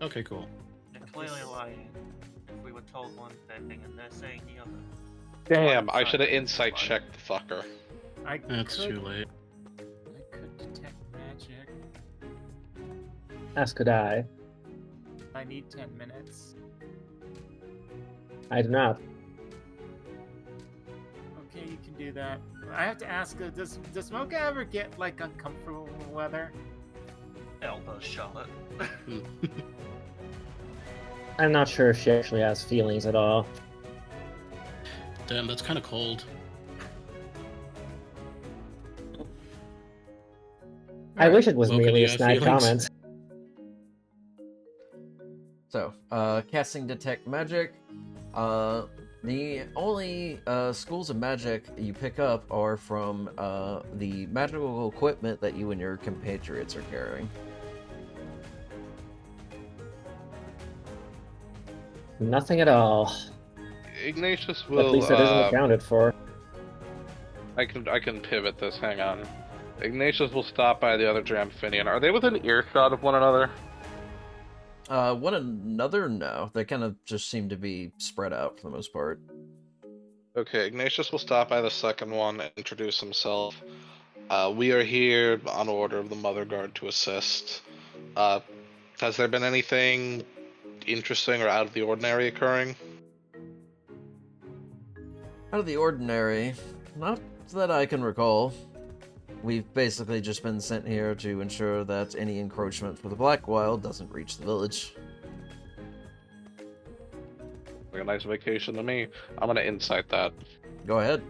Okay, cool.
They're clearly lying. If we were told one thing and they're saying the other.
Damn, I
Sorry.
should have insight checked the fucker.
I
That's
could,
too late.
I could detect magic.
As could I.
I need 10 minutes.
I do not.
Okay, you can do that. I have to ask, does Mocha ever get, like, uncomfortable weather?
Elbow Charlotte.
I'm not sure if she actually has feelings at all.
Damn, that's kind of cold.
I wish it was
Mocha, do
merely
you
a
have
snide
feelings?
comment.
So, casting Detect Magic. The only schools of magic you pick up are from the magical equipment that you and your compatriots are carrying.
Nothing at all.
Ignatius
At
will.
least it isn't accounted for.
I can pivot this. Hang on. Ignatius will stop by the other Dramphinian. Are they within earshot of one another?
One another? No. They kind of just seem to be spread out for the most part.
Okay, Ignatius will stop by the second one and introduce himself. We are here on order of the Mother Guard to assist. Has there been anything interesting or out of the ordinary occurring?
Out of the ordinary, not that I can recall. We've basically just been sent here to ensure that any encroachment for the Black Wild doesn't reach the village.
Like a nice vacation to me. I'm gonna insight that.
Go ahead.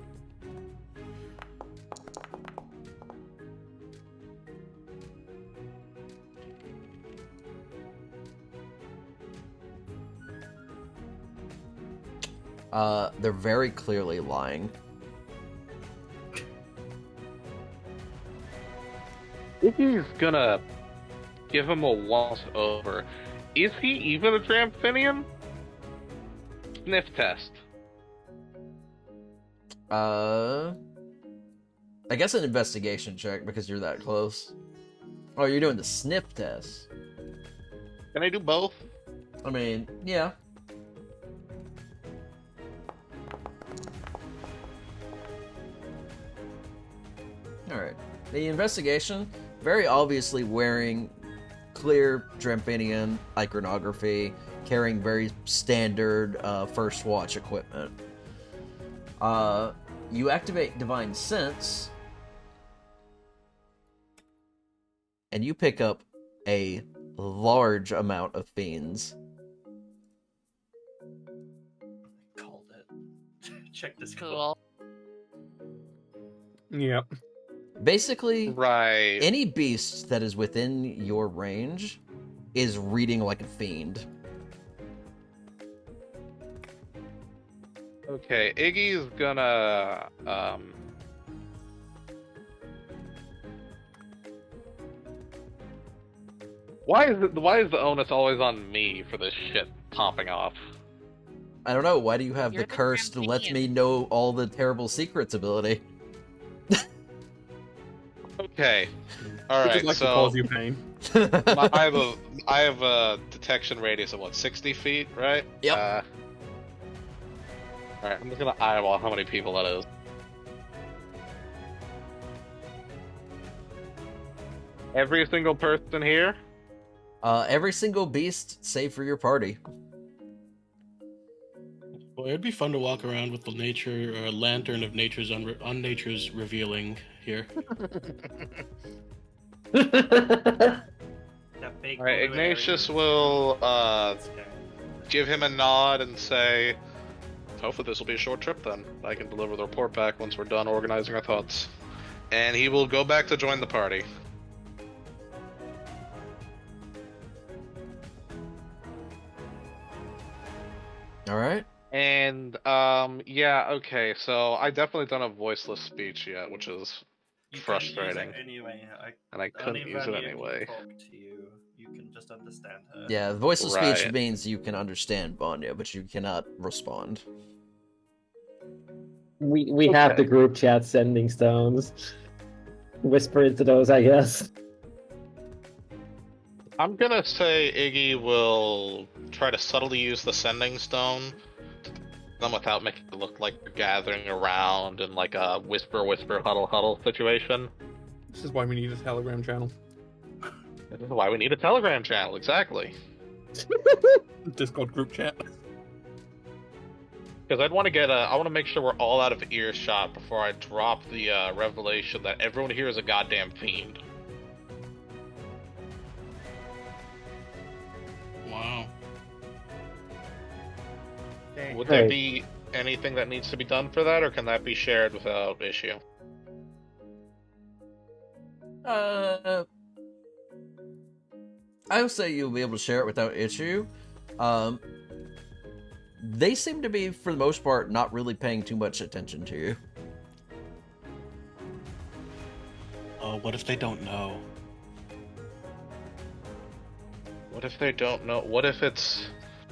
They're very clearly lying.
If he's gonna give him a once over, is he even a Dramphinian? Sniff test.
I guess an investigation check because you're that close. Oh, you're doing the sniff test.
Can I do both?
I mean, yeah. Alright. The investigation, very obviously wearing clear Drampinian iconography, carrying very standard First Watch equipment. You activate Divine Sense, and you pick up a large amount of fiends.
Called it. Check this
Cool.
Yep.
Basically,
Right.
any beast that is within your range is reading like a fiend.
Okay, Iggy's gonna Why is the onus always on me for this shit popping off?
I don't know, why do you have
You're
the
the
cursed lets
champion.
me know all the terrible secrets ability?
Okay.
Would
Alright,
you like to
so
cause you pain?
I have a detection radius of what, 60 feet, right?
Yep.
Alright, I'm just gonna eyeball how many people that is. Every single person here?
Every single beast, save for your party.
Well, it'd be fun to walk around with the lantern of nature's on nature's revealing here.
That big
Alright,
blue
Ignatius
area.
will
Okay.
give him a nod and say, hopefully this will be a short trip then. I can deliver the report back once we're done organizing our thoughts. And he will go back to join the party.
Alright?
And, yeah, okay, so I definitely don't have voiceless speech yet, which is
You can
frustrating.
use it anyway.
And I couldn't
Only
use it
Vanya can
anyway.
talk to you. You can just understand her.
Yeah, voiceless speech
Right.
means you can understand Vanya, but you cannot respond.
We have the
Okay.
group chat sending stones. Whisper into those, I guess.
I'm gonna say Iggy will try to subtly use the sending stone, them without making it look like you're gathering around in like a whisper, huddle, huddle situation.
This is why we need a Telegram channel.
This is why we need a Telegram channel, exactly.
Discord group chat.
Because I want to make sure we're all out of earshot before I drop the revelation that everyone here is a goddamn fiend.
Wow.
They-
Would there
Hey.
be anything that needs to be done for that, or can that be shared without issue?
I would say you'll be able to share it without issue. They seem to be, for the most part, not really paying too much attention to you.
Oh, what if they don't know?
What if they don't know? What if it's...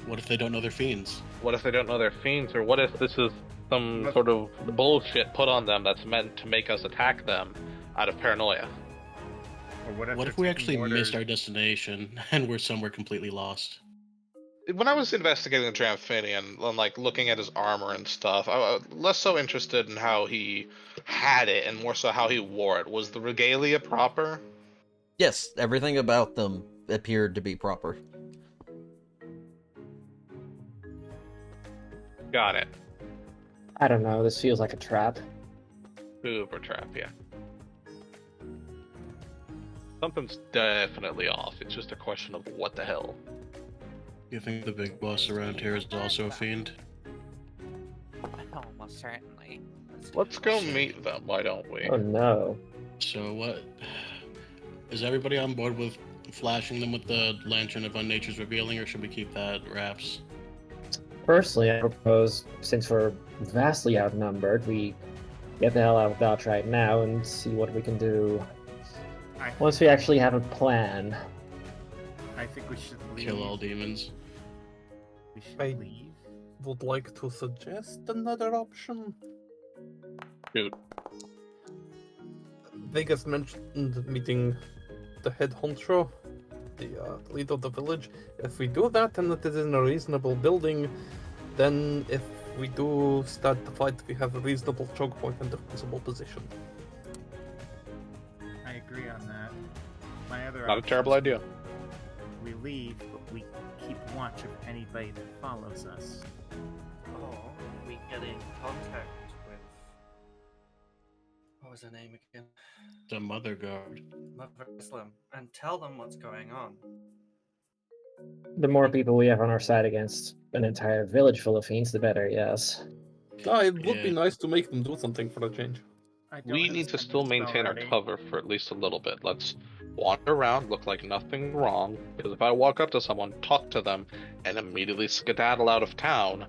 What if they don't know they're fiends?
What if they don't know they're fiends? Or what if this is some sort of bullshit put on them that's meant to make us attack them out of paranoia?
Or
What
they're
if we
taking
actually
orders?
missed our destination and we're somewhere completely lost?
When I was investigating the Dramphinian and like looking at his armor and stuff, I was less so interested in how he had it and more so how he wore it. Was the regalia proper?
Yes, everything about them appeared to be proper.
Got it.
I don't know, this feels like a trap.
Super trap, yeah. Something's definitely off. It's just a question of what the hell.
You think the big boss around here is also a fiend?
Almost certainly.
Let's go meet them, why don't we?
Oh no.
So what? Is everybody on board with flashing them with the lantern of Unnature's revealing, or should we keep that wraps?
Personally, I propose, since we're vastly outnumbered, we get the hell out of Dodge right now and see what we can do
I,
once we actually have a plan.
I think we should leave.
Kill all demons.
We should
I-
leave.
Would like to suggest another option.
Shoot.
Vegas mentioned meeting the head honcho, the leader of the village. If we do that and it is in a reasonable building, then if we do start the fight, we have a reasonable choke point and defensible position.
I agree on that. My other
Not a terrible
option is
idea.
we leave, but we keep watch of anybody that follows us.
Or we get in contact with. What was her name again?
The Mother Guard.
Mother Islam, and tell them what's going on.
The more people we have on our side against an entire village full of fiends, the better, yes.
No, it would be
Yeah.
nice to make them do something for the change.
I don't
We
have
need to
a
still
spell
maintain our
ready.
cover for at least a little bit. Let's wander around, look like nothing wrong. Because if I walk up to someone, talk to them, and immediately skedaddle out of town,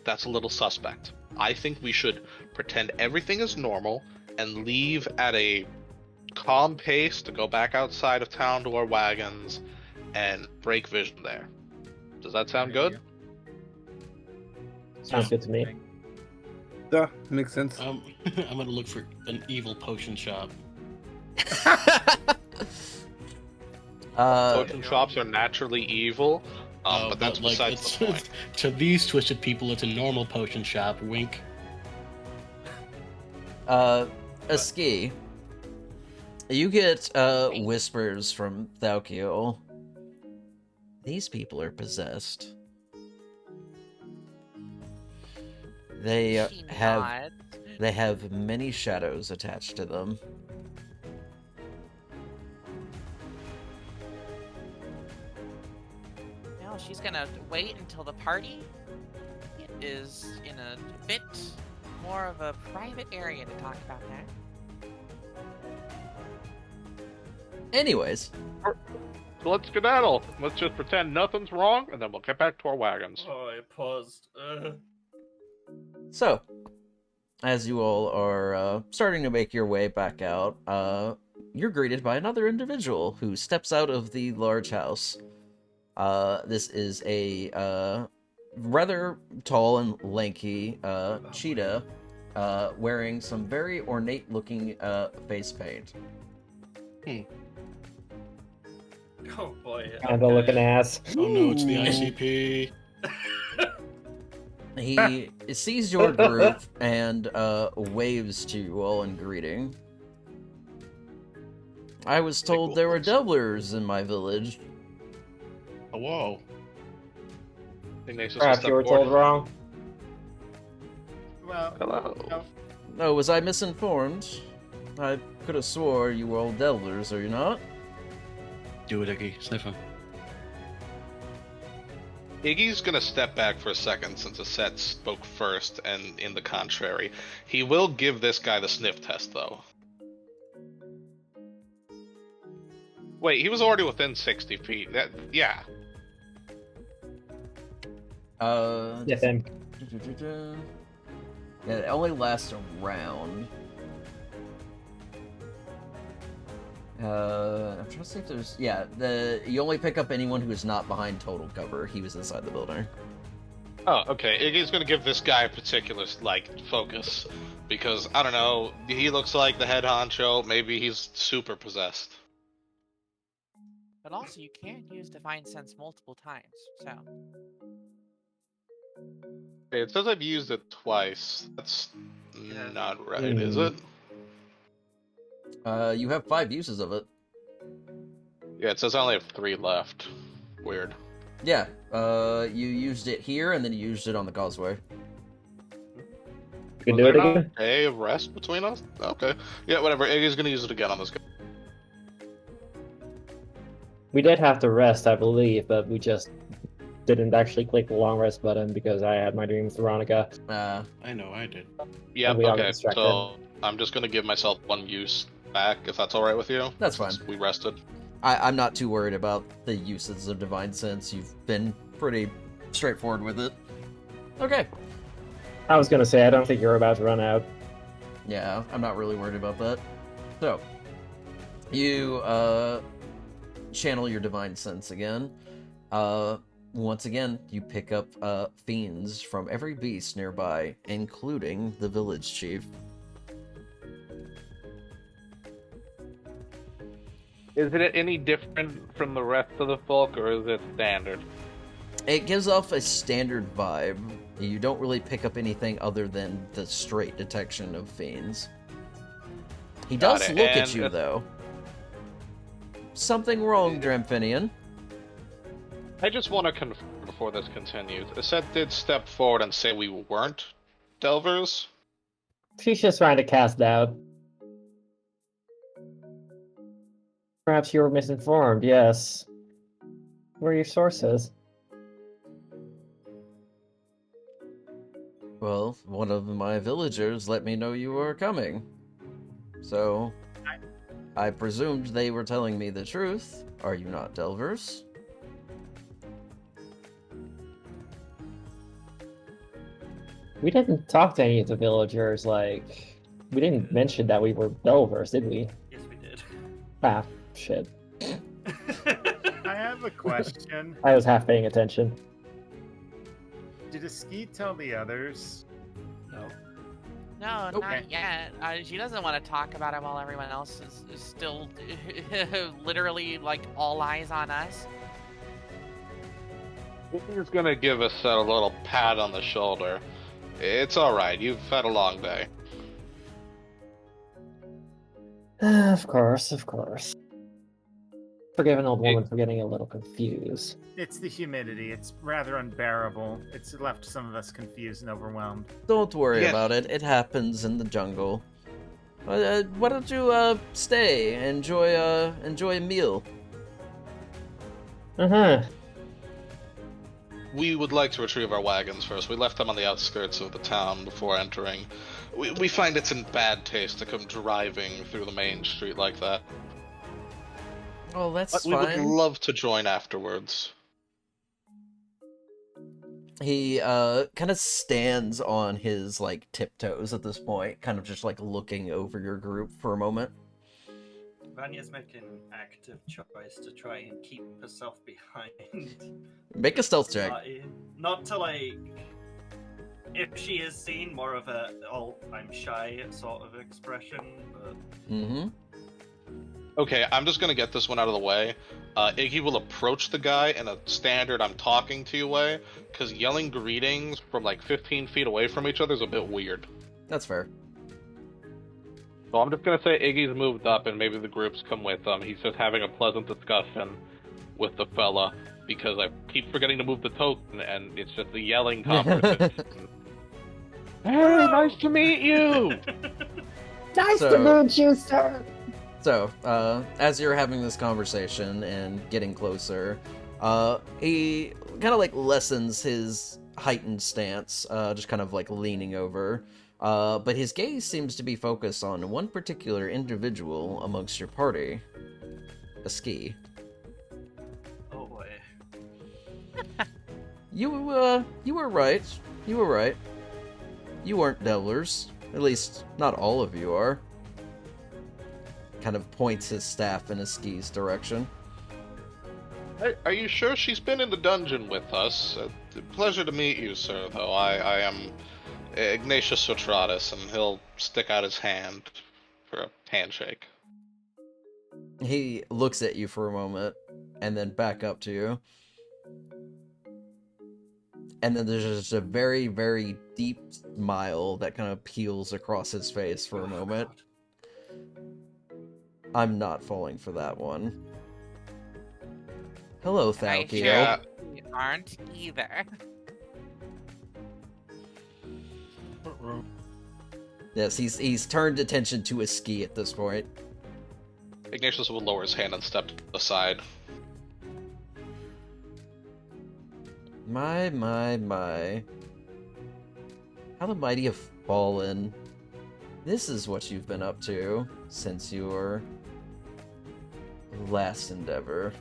that's a little suspect. I think we should pretend everything is normal and leave at a calm pace to go back outside of town to our wagons and break vision there. Does that sound good?
Sounds good to me.
Yeah, makes sense.
I'm gonna look for an evil potion shop.
Potion shops are naturally evil,
Oh,
but that's besides the point.
To these twisted people, it's a normal potion shop. Wink.
A ski. You get whispers from Thalkiel. These people are possessed. They
She
have
nods.
many shadows attached to them.
No, she's gonna wait until the party is in a bit more of a private area to talk about that.
Anyways,
So let's skedaddle. Let's just pretend nothing's wrong, and then we'll get back to our wagons.
Oh, I paused.
so as you all are starting to make your way back out, you're greeted by another individual who steps out of the large house. This is a rather tall and lanky cheetah wearing some very ornate-looking face paint.
Oh boy.
Kind of looking ass.
Oh no, it's the ICP.
He sees your group and waves to you all in greeting. I was told there were doublers in my village.
Oh, whoa.
Ignatius will
Perhaps
step
you were
forward.
told wrong.
Well,
Hello.
Oh, was I misinformed? I could have swore you were all Delvers, are you not?
Do it, Iggy. Sniff him.
Iggy's gonna step back for a second since Aset spoke first, and in the contrary. He will give this guy the sniff test, though. Wait, he was already within 60 feet. Yeah.
Sniff him.
Yeah, it only lasts a round. I'm trying to see if there's... Yeah, you only pick up anyone who is not behind total cover. He was inside the building.
Oh, okay. Iggy's gonna give this guy a particular, focus. Because, I don't know, he looks like the head honcho. Maybe he's super possessed.
but also you can use Divine Sense multiple times, so.
Okay, it says I've used it twice. That's
Yeah.
not right, is it?
You have 5 uses of it.
Yeah, it says I only have 3 left. Weird.
Yeah, you used it here, and then you used it on the causeway.
You can do it
there not
again?
a day of rest between us? Okay. Yeah, whatever. Iggy's gonna use it again on this guy.
We did have to rest, I believe, but we just didn't actually click the long rest button because I had my dream with Veronica.
I know, I did.
Yeah,
we all got
okay.
distracted.
So I'm just gonna give myself 1 use back, if that's alright with you.
That's
since
fine.
We rested.
I'm not too worried about the uses of Divine Sense. You've been pretty straightforward with it. Okay.
I was gonna say, I don't think you're about to run out.
Yeah, I'm not really worried about that. So, you channel your Divine Sense again. Once again, you pick up fiends from every beast nearby, including the village chief.
Is it any different from the rest of the folk, or is it standard?
It gives off a standard vibe. You don't really pick up anything other than the straight detection of fiends. He
Got
does
it.
look at
And
you,
if-
though. something wrong, Dramphinian.
I just want to confirm before this continues. Aset did step forward and say we weren't Delvers?
She's just trying to cast doubt. Perhaps you were misinformed, yes. Where are your sources?
Well, one of my villagers let me know you were coming. So, I presumed they were telling me the truth. Are you not Delvers?
We didn't talk to any of the villagers, like... We didn't mention that we were Belvers, did we?
Yes, we did.
Ah, shit.
I have a question.
I was half paying attention.
Did Aski tell the others?
No.
No,
Okay.
not yet. She doesn't want to talk about it while everyone else is still literally like all eyes on us.
He's gonna give us a little pat on the shoulder. It's alright, you've had a long day.
Of course, of course. Forgive an old woman for getting a little confused.
It's the humidity. It's rather unbearable. It's left some of us confused and overwhelmed.
Don't worry
Yes.
about it. It happens in the jungle. Why don't you stay? Enjoy a meal.
Uh-huh.
We would like to retrieve our wagons first. We left them on the outskirts of the town before entering. We find it's in bad taste to come driving through the main street like that.
Oh, that's
But we would
fine.
love to join afterwards.
He kind of stands on his like tiptoes at this point, kind of just like looking over your group for a moment.
Vanya's making an active choice to try and keep herself behind.
Make a stealth check.
Not to like. If she is seen, more of a "oh, I'm shy" sort of expression, but
Mm-hmm.
Okay, I'm just gonna get this one out of the way. Iggy will approach the guy in a standard I'm talking to you way, because yelling greetings from like 15 feet away from each other is a bit weird.
That's fair.
So I'm just gonna say Iggy's moved up and maybe the groups come with him. He's just having a pleasant discussion with the fella, because I keep forgetting to move the token and it's just a yelling conversation. Hey, nice to meet you!
Nice
So-
to meet you, sir!
So, as you're having this conversation and getting closer, he kind of like lessens his heightened stance, just kind of like leaning over. But his gaze seems to be focused on one particular individual amongst your party. Aski.
oh boy.
You were right. You were right. You weren't Delvers. At least, not all of you are. Kind of points his staff in Aski's direction.
Are you sure she's been in the dungeon with us? Pleasure to meet you, sir, though. I am Ignatius Sotratus, and he'll stick out his hand for a handshake.
He looks at you for a moment, and then back up to you. And then there's just a very, very deep smile that kind of peels across his face for a moment. I'm not falling for that one. Hello,
I
Thalkio.
Yeah.
we aren't either.
Yes, he's turned attention to his ski at this point.
Ignatius will lower his hand and step aside.
My. How the mighty have fallen. This is what you've been up to since your last endeavor.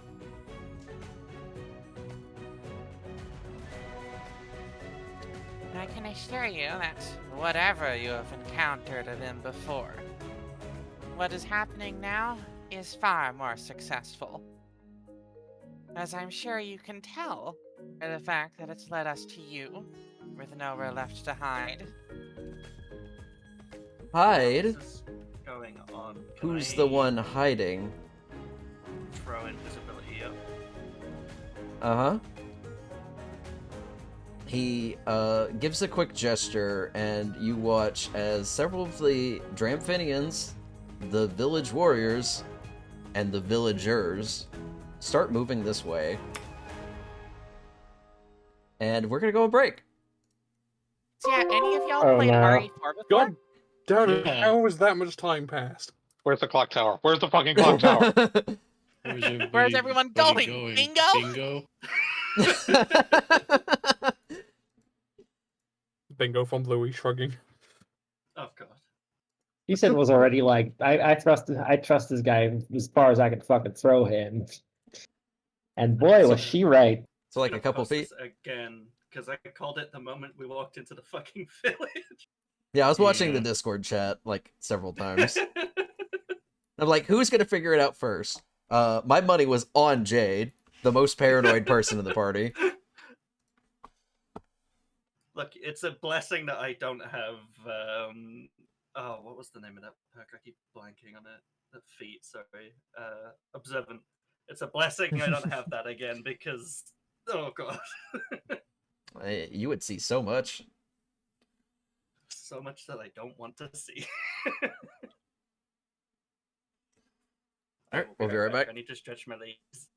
I can assure you that whatever you have encountered them before, what is happening now is far more successful. As I'm sure you can tell by the fact that it's led us to you, with nowhere left to hide.
Hide?
This is going on. Can
Who's
I
the one hiding?
Throw invisibility up.
Uh-huh. He gives a quick gesture, and you watch as several of the Dramphinians, the village warriors, and the villagers start moving this way. And we're gonna go on break.
So yeah, any of y'all
Oh,
played
no.
RE4 before?
God damn it!
Yeah.
How has that much time passed?
Where's the clock tower? Where's the fucking clock tower?
Where's everyone going? Bingo?
Bingo?
Bingo from Louis shrugging.
Oh god.
He said was already like, I trust this guy as far as I can fucking throw him. And boy, was she right.
So like
I'm
a
gonna
couple
post
feet.
this again because I called it the moment we walked into the fucking village.
Yeah, I was watching the
Yeah.
Discord chat like several times. I'm like, who's gonna figure it out first? My money was on Jade, the most paranoid person in the party.
Look, it's a blessing that I don't have. Oh, what was the name of that perk? I keep blanking on it. That feat, sorry. Observant. It's a blessing I don't have that again because. Oh god.
You would see so much.
So much that I don't want to see.
All right, we'll be right back.
I need to stretch my legs.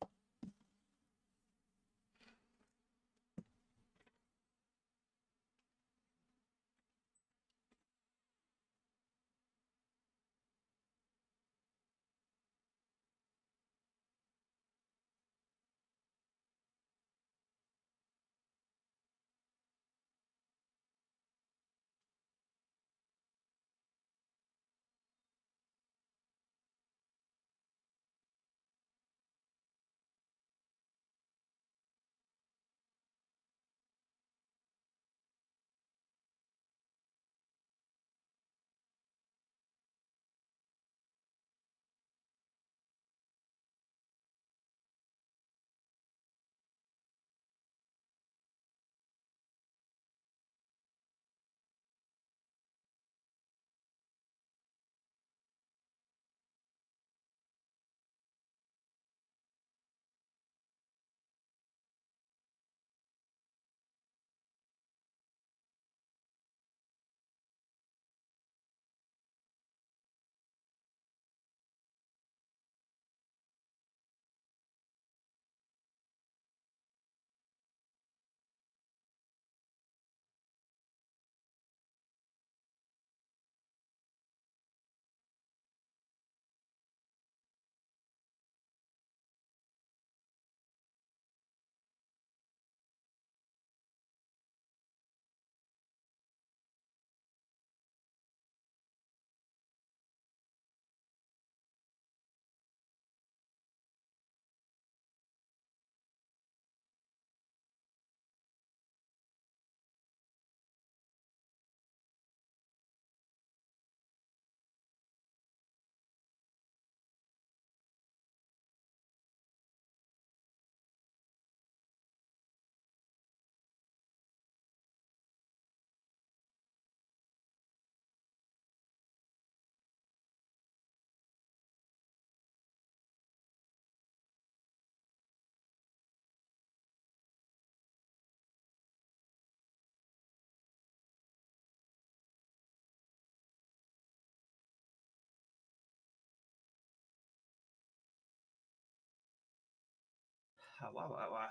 Wow.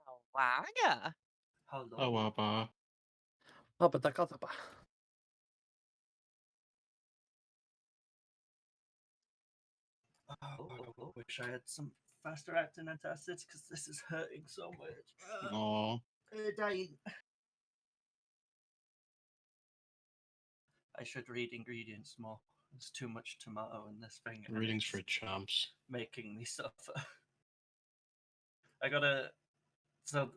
Oh, wow. Yeah.
Hello.
Oh, wow.
Oh, wish I had some faster acting antacids because this is hurting so much.
Aw.
Dying. I should read ingredients more. There's too much tomato in this thing. and
Readings
it's
for chumps.
making me suffer. I gotta. So,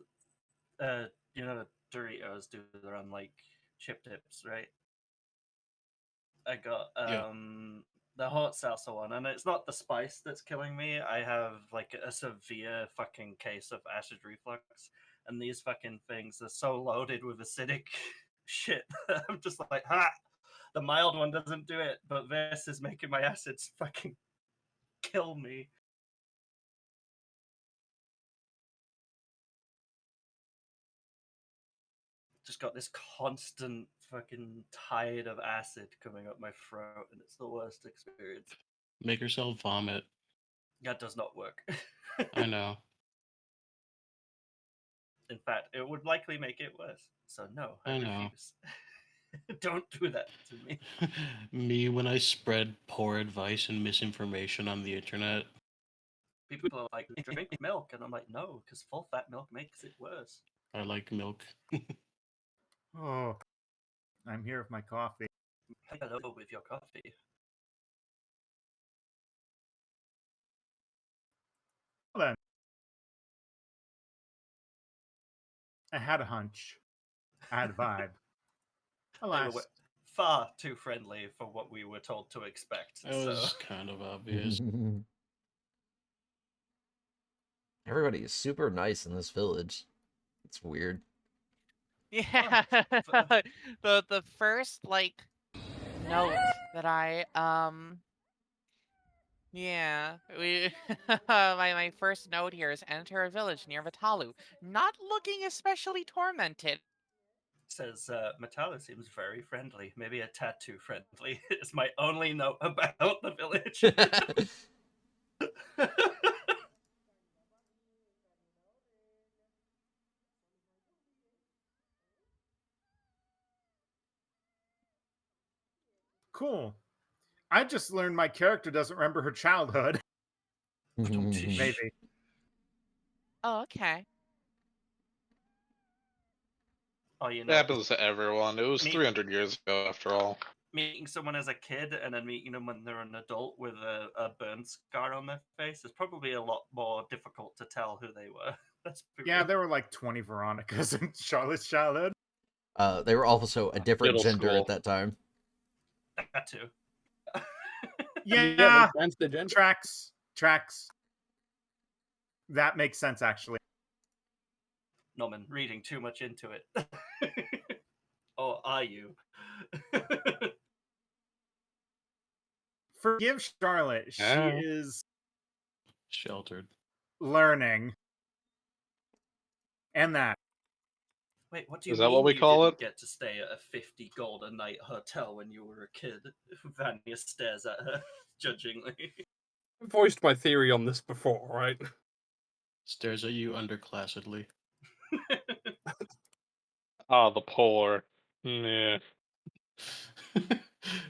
you know, Doritos do their own like chip dips, right? I got
Yeah.
the hot salsa one, and it's not the spice that's killing me. I have like a severe fucking case of acid reflux, and these fucking things are so loaded with acidic shit. I'm just like, ha! The mild one doesn't do it, but this is making my acids fucking kill me. Just got this constant fucking tide of acid coming up my throat, and it's the worst experience.
Make herself vomit.
That does not work.
I know.
In fact, it would likely make it worse. So no, I
I know.
refuse. Don't do that to me.
Me when I spread poor advice and misinformation on the internet.
People are like, drink milk, and I'm like, no, because full fat milk makes it worse.
I like milk.
Oh, I'm here with my coffee.
Hello with your coffee.
Well then, I had a hunch. I had a vibe.
They were
Alas,
far too friendly for what we were told to expect.
That was kind of obvious.
Everybody is super nice in this village. It's weird.
Yeah. The first like note that I yeah, we my first note here is enter a village near Mitalu. Not looking especially tormented.
Says Mitalu seems very friendly, maybe a tad too friendly. It's my only note about the village.
cool. I just learned my character doesn't remember her childhood. Maybe.
Oh, okay.
Oh, you
It
know,
happens to everyone. It was
Me-
300 years ago, after all.
meeting someone as a kid and then meeting them when they're an adult with a burn scar on their face is probably a lot more difficult to tell who they were. Let's be
Yeah,
real.
there were like 20 Veronicas in Charlotte's childhood.
They were also a different
Middle
gender
school.
at that time.
That too.
Yeah,
that's the gender.
tracks. That makes sense, actually.
Norman, reading too much into it. Or are you?
Forgive Charlotte. She
Yeah.
is
Sheltered.
learning. And that.
Wait, what do you
Is
mean
that what we
you
call
didn't
it?
get to stay at a 50 gold a night hotel when you were a kid? Vanya stares at her judgingly.
I've voiced my theory on this before, right?
Stares at you underclassedly.
Oh, the poor. Yeah.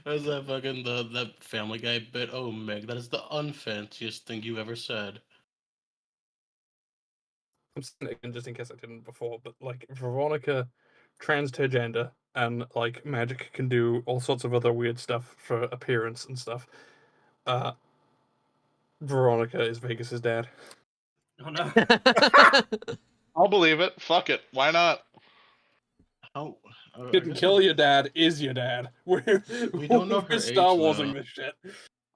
How's that fucking that Family Guy bit? Oh, Meg, that is the unfanciest thing you ever said.
I'm saying it again just in case I didn't before, but like Veronica, transgender, and like magic can do all sorts of other weird stuff for appearance and stuff. Veronica is Vegas's dad.
Oh no.
I'll believe it. Fuck it. Why not?
How? I
Didn't
guess
kill your dad is your dad.
We don't know her
we're Star
age,
Warsing
though.
this shit.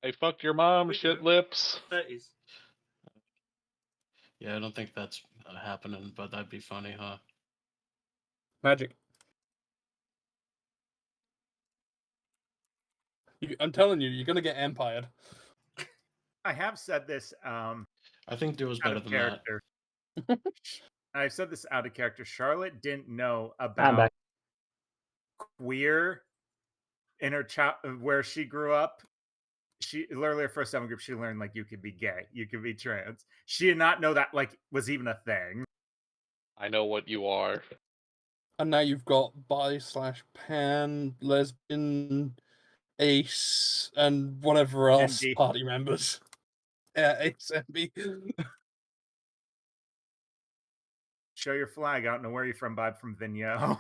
I fucked your mom,
We
shit
do.
lips.
30s.
Yeah, I don't think that's happening, but that'd be funny, huh?
Magic. I'm telling you, you're gonna get empired.
I have said this
I think Duo's
out
better
of
than
character. I've said this out of character. Charlotte didn't know
I'm
about
back.
queer in her child where she grew up. She literally her first time group, she learned like you could be gay, you could be trans. She did not know that like was even a thing.
I know what you are.
And now you've got bi/pan, lesbian, ace, and whatever else
NB.
party members. Yeah, ace, MB.
Show your flag. I don't know where you're from, but I'm from Vigneault.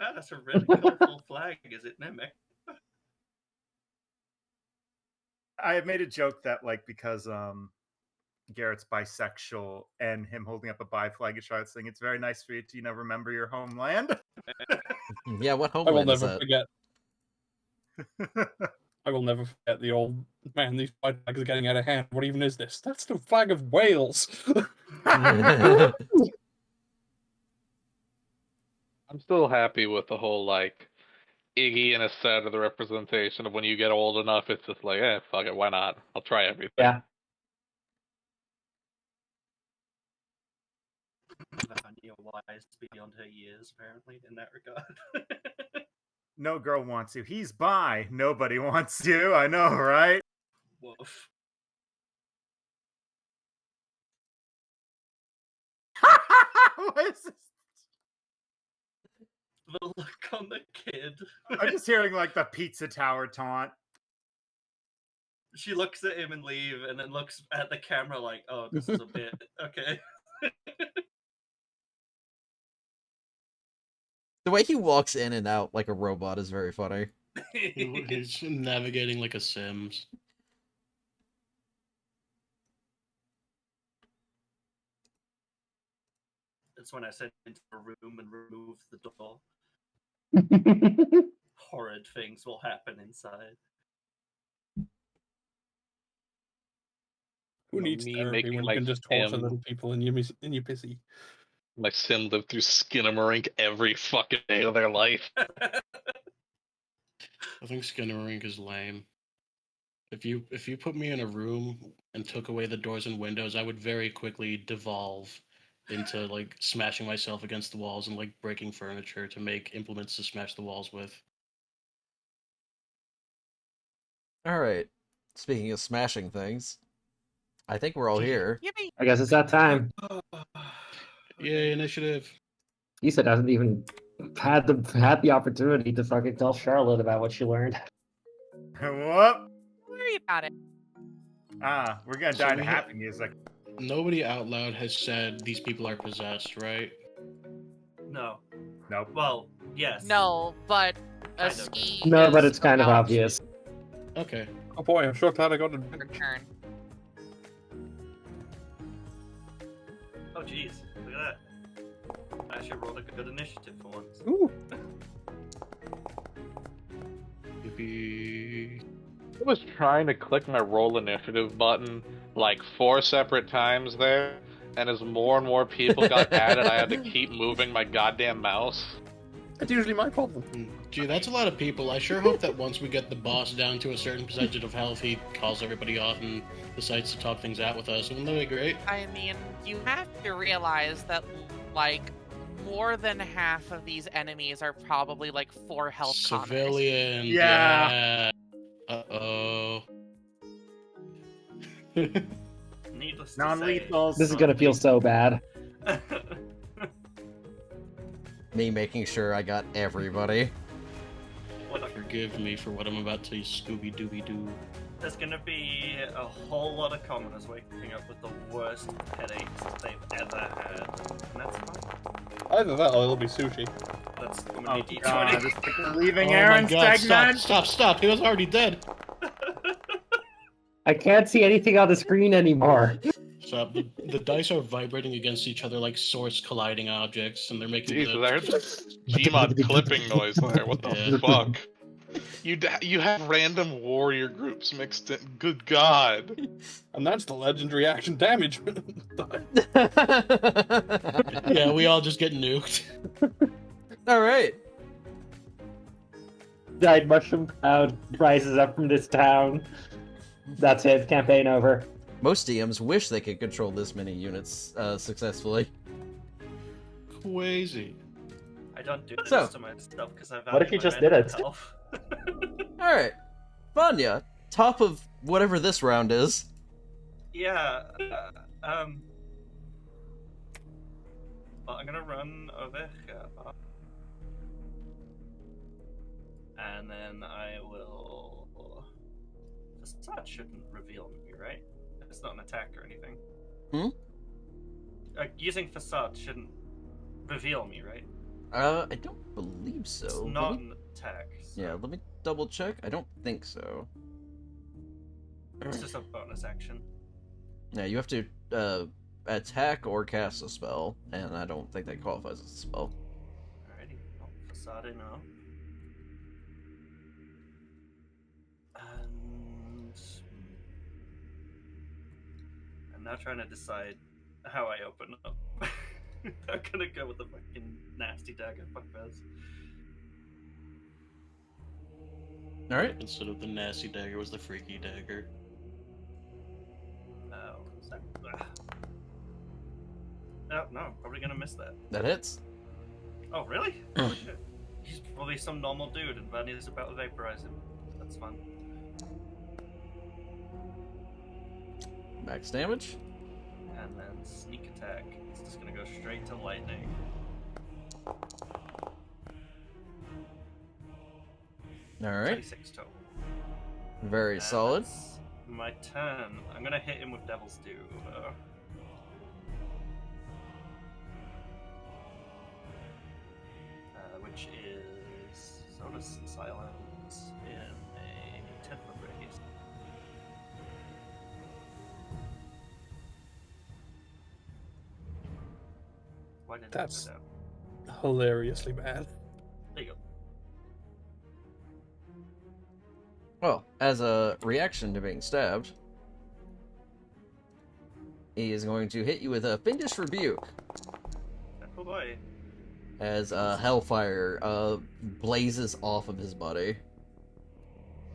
Ah, that's a really colorful flag, is it, Nemec?
I have made a joke that like because Garrett's bisexual and him holding up a bi flag at Charlotte's saying it's very nice for you to remember your homeland.
Yeah, what
I will
homeland is
never
that?
forget. I will never forget the old man. These white flags are getting out of hand. What even is this? That's the flag of Wales.
I'm still happy with the whole, like, Iggy and a set of the representation of when you get old enough, it's just like, fuck it, why not? I'll try everything.
Yeah.
Vanya wise beyond her years, apparently, in that regard.
No girl wants you. He's bi. Nobody wants you. I know, right?
Woof.
What is this?
The look on the kid.
I'm just hearing like the pizza tower taunt.
She looks at him and leave, and then looks at the camera like, "Oh, this is a bit okay."
The way he walks in and out like a robot is very funny.
He's navigating like a Sims.
That's when I sent into a room and remove the door. Horrid things will happen inside.
Who needs
Me
therapy
making
when
my
you can just torture
sim-
little people and you pissy?
My sim lived through Skinamarink every fucking day of their life.
I think Skinamarink is lame. If you put me in a room and took away the doors and windows, I would very quickly devolve into like smashing myself against the walls and like breaking furniture to make implements to smash the walls with.
Alright. Speaking of smashing things, I think we're all here.
Yippee!
I guess it's that time.
Yay, initiative.
Issa hasn't even had the opportunity to fucking tell Charlotte about what she learned.
What?
Worry about it.
We're gonna
So
die to
we
happy music.
Nobody out loud has said these people are possessed, right?
No.
Nope.
Well, yes.
No, but a
Kind of.
ski.
No, but
is
it's kind of
about
obvious.
Okay.
Oh boy, I'm sure glad I got a
to return.
Oh, jeez. Look at that. I actually rolled a good initiative for once.
Ooh.
Yippee.
I was trying to click my roll initiative button like 4 separate times there, and as more and more people got added, I had to keep moving my goddamn mouse.
That's usually my problem.
Gee, that's a lot of people. I sure hope that once we get the boss down to a certain percentage of health, he calls everybody off and decides to talk things out with us. Wouldn't that be great?
I mean, you have to realize that, like, more than half of these enemies are probably like 4 health commoners.
Civilian.
Yeah.
Uh-oh.
Needless to
Non-lethals.
This is gonna feel so bad.
say.
Me making sure I got everybody.
Forgive me for what I'm about to Scooby-Dooby-Doo.
There's gonna be a whole lot of commoners waking up with the worst headaches that they've ever had. And that's fine.
Either that or it'll be sushi.
That's I'm
Oh
gonna need
god,
D20.
this is leaving
Oh my
Aaron
god,
stagnant.
stop. He was already dead.
I can't see anything on the screen anymore.
So the dice are vibrating against each other like source colliding objects, and they're making
Jesus,
the...
I heard this Gmod clipping noise there. What the
Yeah.
fuck? You have random warrior groups mixed in. Good god.
And that's the legendary action damage.
Yeah, we all just get nuked.
Alright.
Giant mushroom cloud rises up from this town. That's it. Campaign over.
Most DMs wish they could control this many units successfully.
Crazy.
I don't do this
So,
to myself because I've
what if you just did it?
Alright. Vanya, top of whatever this round is.
Yeah. Well, I'm gonna run over here. And then I will. Facade shouldn't reveal me, right? It's not an attack or anything. Using facade shouldn't reveal me, right?
I don't believe so.
It's
Let
not
me-
an attack. So
Yeah, let me double check. I don't think so.
it's just a bonus action.
Yeah, you have to attack or cast a spell, and I don't think that qualifies as a spell.
Alrighty. Oh, facade, no. And I'm now trying to decide how I open up. I'm gonna go with the fucking nasty dagger. Fuck this.
Alright.
Instead of the nasty dagger was the freaky dagger.
Oh, no, I'm probably gonna miss that.
That hits.
Oh, really? Holy shit. He's probably some normal dude, and Vanya's about to vaporize him. That's fun.
Max damage.
And then sneak attack. It's just gonna go straight to lightning.
Alright.
26 total.
Very solid.
That's my turn. I'm gonna hit him with Devil's Due, though. Which is Sonus Silence in a 10-foot radius. Why did
That's-
that go down?
Hilariously bad.
There you go.
Well, as a reaction to being stabbed, he is going to hit you with a Fiendish Rebuke
Oh boy.
as hellfire blazes off of his body.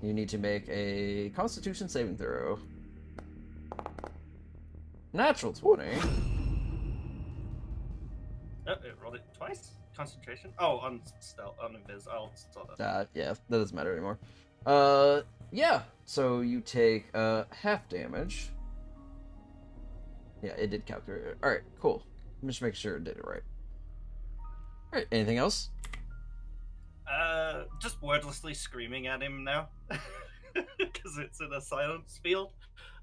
You need to make a Constitution saving throw. Natural 20.
Oh, it rolled it twice? Concentration? Oh, on stealth, on invis. I'll stealth that.
Yeah, that doesn't matter anymore. Yeah, so you take half damage. Yeah, it did calculate it. Alright, cool. Just make sure it did it right. Alright, anything else?
Just wordlessly screaming at him now. Because it's in a silence field.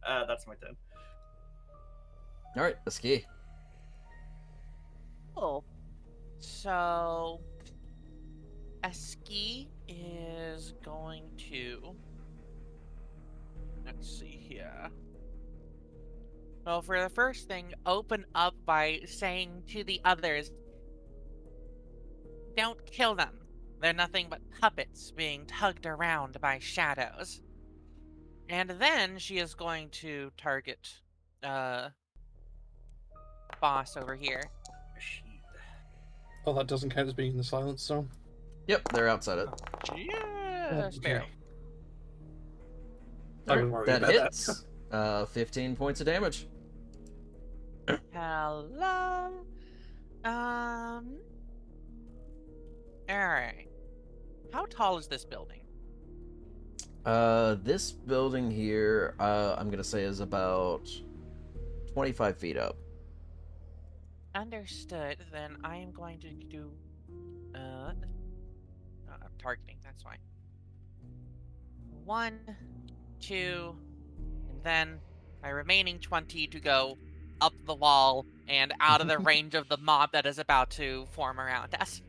That's my turn.
Alright, a ski.
Oh. So a ski is going to, let's see here. Well, for the first thing, open up by saying to the others, don't kill them. They're nothing but puppets being tugged around by shadows. And then she is going to target boss over here.
Oh, that doesn't count as being in the silence zone.
Yep, they're outside it.
Just
Okay.
barely.
I was worried
That
about
hits. 15 points of damage.
Hello. Alright. How tall is this building?
This building here, I'm gonna say is about 25 feet up.
Understood. Then I am going to do targeting, that's why. 1, 2, and then my remaining 20 to go up the wall and out of the range of the mob that is about to form around us.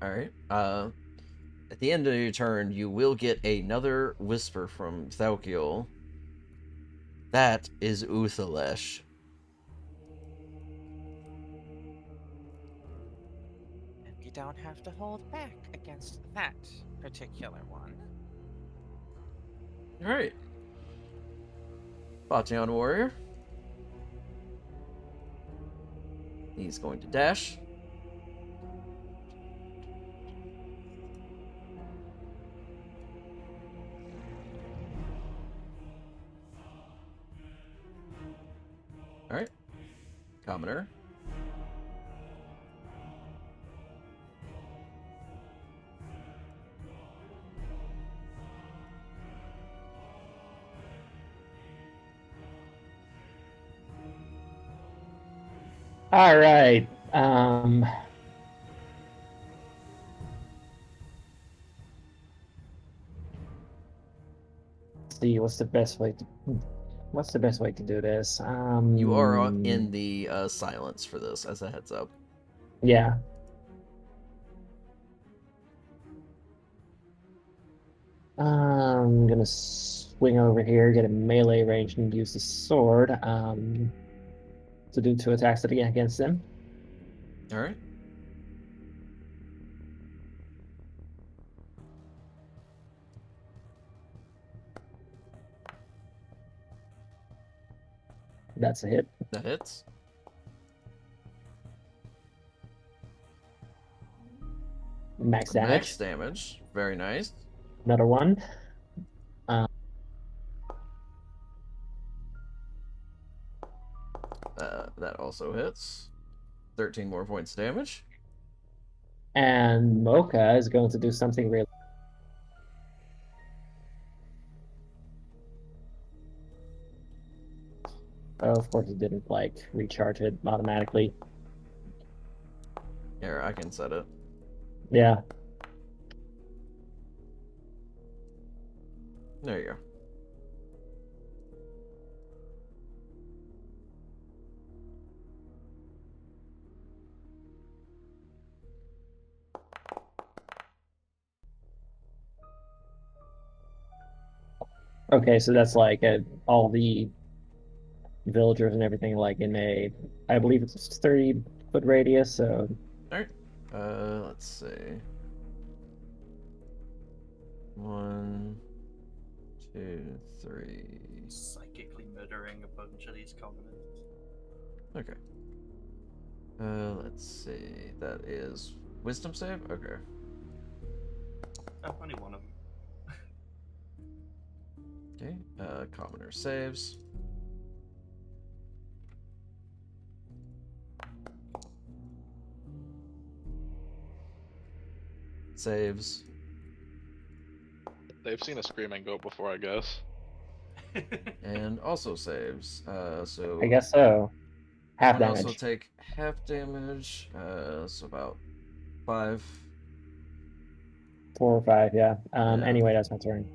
Alright. At the end of your turn, you will get another whisper from Thalkiel. That is Uthalesh.
And you don't have to hold back against that particular one.
Alright. Bation Warrior. He's going to dash. Alright. Commoner.
All right. Let's see, what's the best way to do this?
You are in the silence for this, as a heads up.
Yeah. I'm gonna swing over here, get a melee range, and use the sword to do 2 attacks against them.
Alright.
That's a hit.
That hits.
Max damage.
Max damage. Very nice.
Another one.
That also hits. 13 more points of damage.
And Mocha is going to do something really. Oh, of course, it didn't like recharge it automatically.
Here, I can set it.
Yeah.
There you go.
Okay, so that's like all the villagers and everything like in a, I believe it's 30-foot radius. So
Alright. Let's see. 1, 2, 3.
Psychically murdering a bunch of these commoners.
Okay. Let's see. That is wisdom save? Okay.
Oh, only one of them.
Okay. Commoner saves. Saves.
They've seen a screaming goat before, I guess.
And also saves. So
I guess so. Half
someone else will
damage.
take half damage. So about 5.
4 or 5, yeah.
Yeah.
Anyway, that's my turn.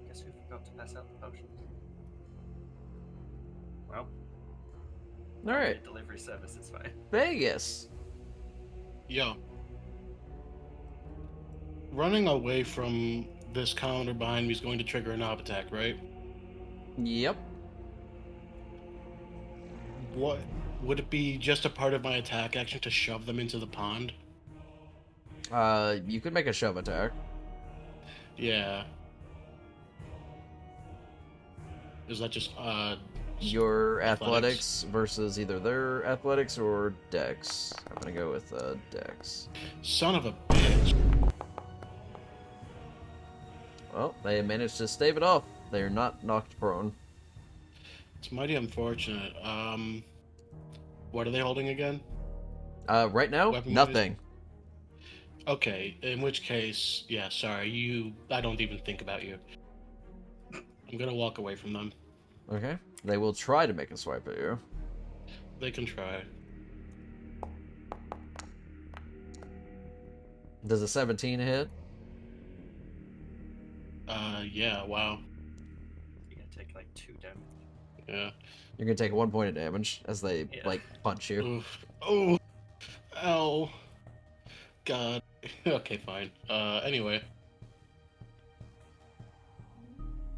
Guess who forgot to pass out the potions? Well,
Alright.
delivery service is fine.
Vegas.
Yo. Running away from this commoner behind me is going to trigger an op attack, right?
Yep.
What would it be just a part of my attack action to shove them into the pond?
You could make a shove attack.
Yeah. Is that just
Your athletics versus either their athletics or dex. I'm gonna go with dex.
Son of a bitch.
Well, they managed to stave it off. They're not knocked prone.
It's mighty unfortunate. What are they holding again?
Right now,
Weapon
nothing.
Okay, in which case, yeah, sorry, I don't even think about you. I'm gonna walk away from them.
Okay. They will try to make a swipe at you.
They can try.
Does a 17 hit?
Yeah, wow.
You're gonna take like 2 damage.
Yeah.
You're gonna take 1 point of damage as they,
Yeah.
like, punch you.
Oof. Oh! Ow! God. Okay, fine. Anyway.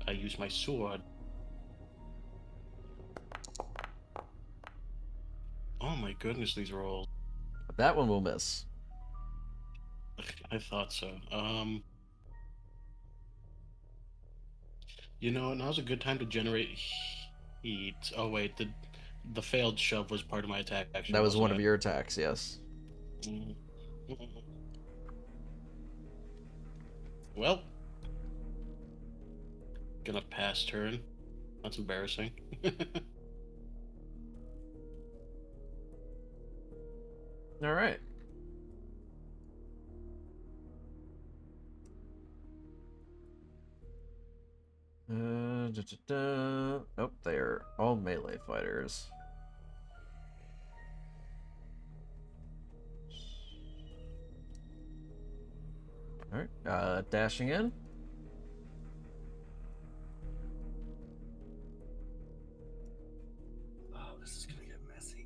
I use my sword. Oh my goodness, these rolls.
That one will miss.
I thought so. You know, now's a good time to generate heat. Oh wait, the failed shove was part of my attack action.
That was one of
wasn't
your attacks, yes.
it? Well, gonna pass turn. That's embarrassing.
Alright. Oh, they're all melee fighters. Alright, dashing in.
Oh, this is gonna get messy.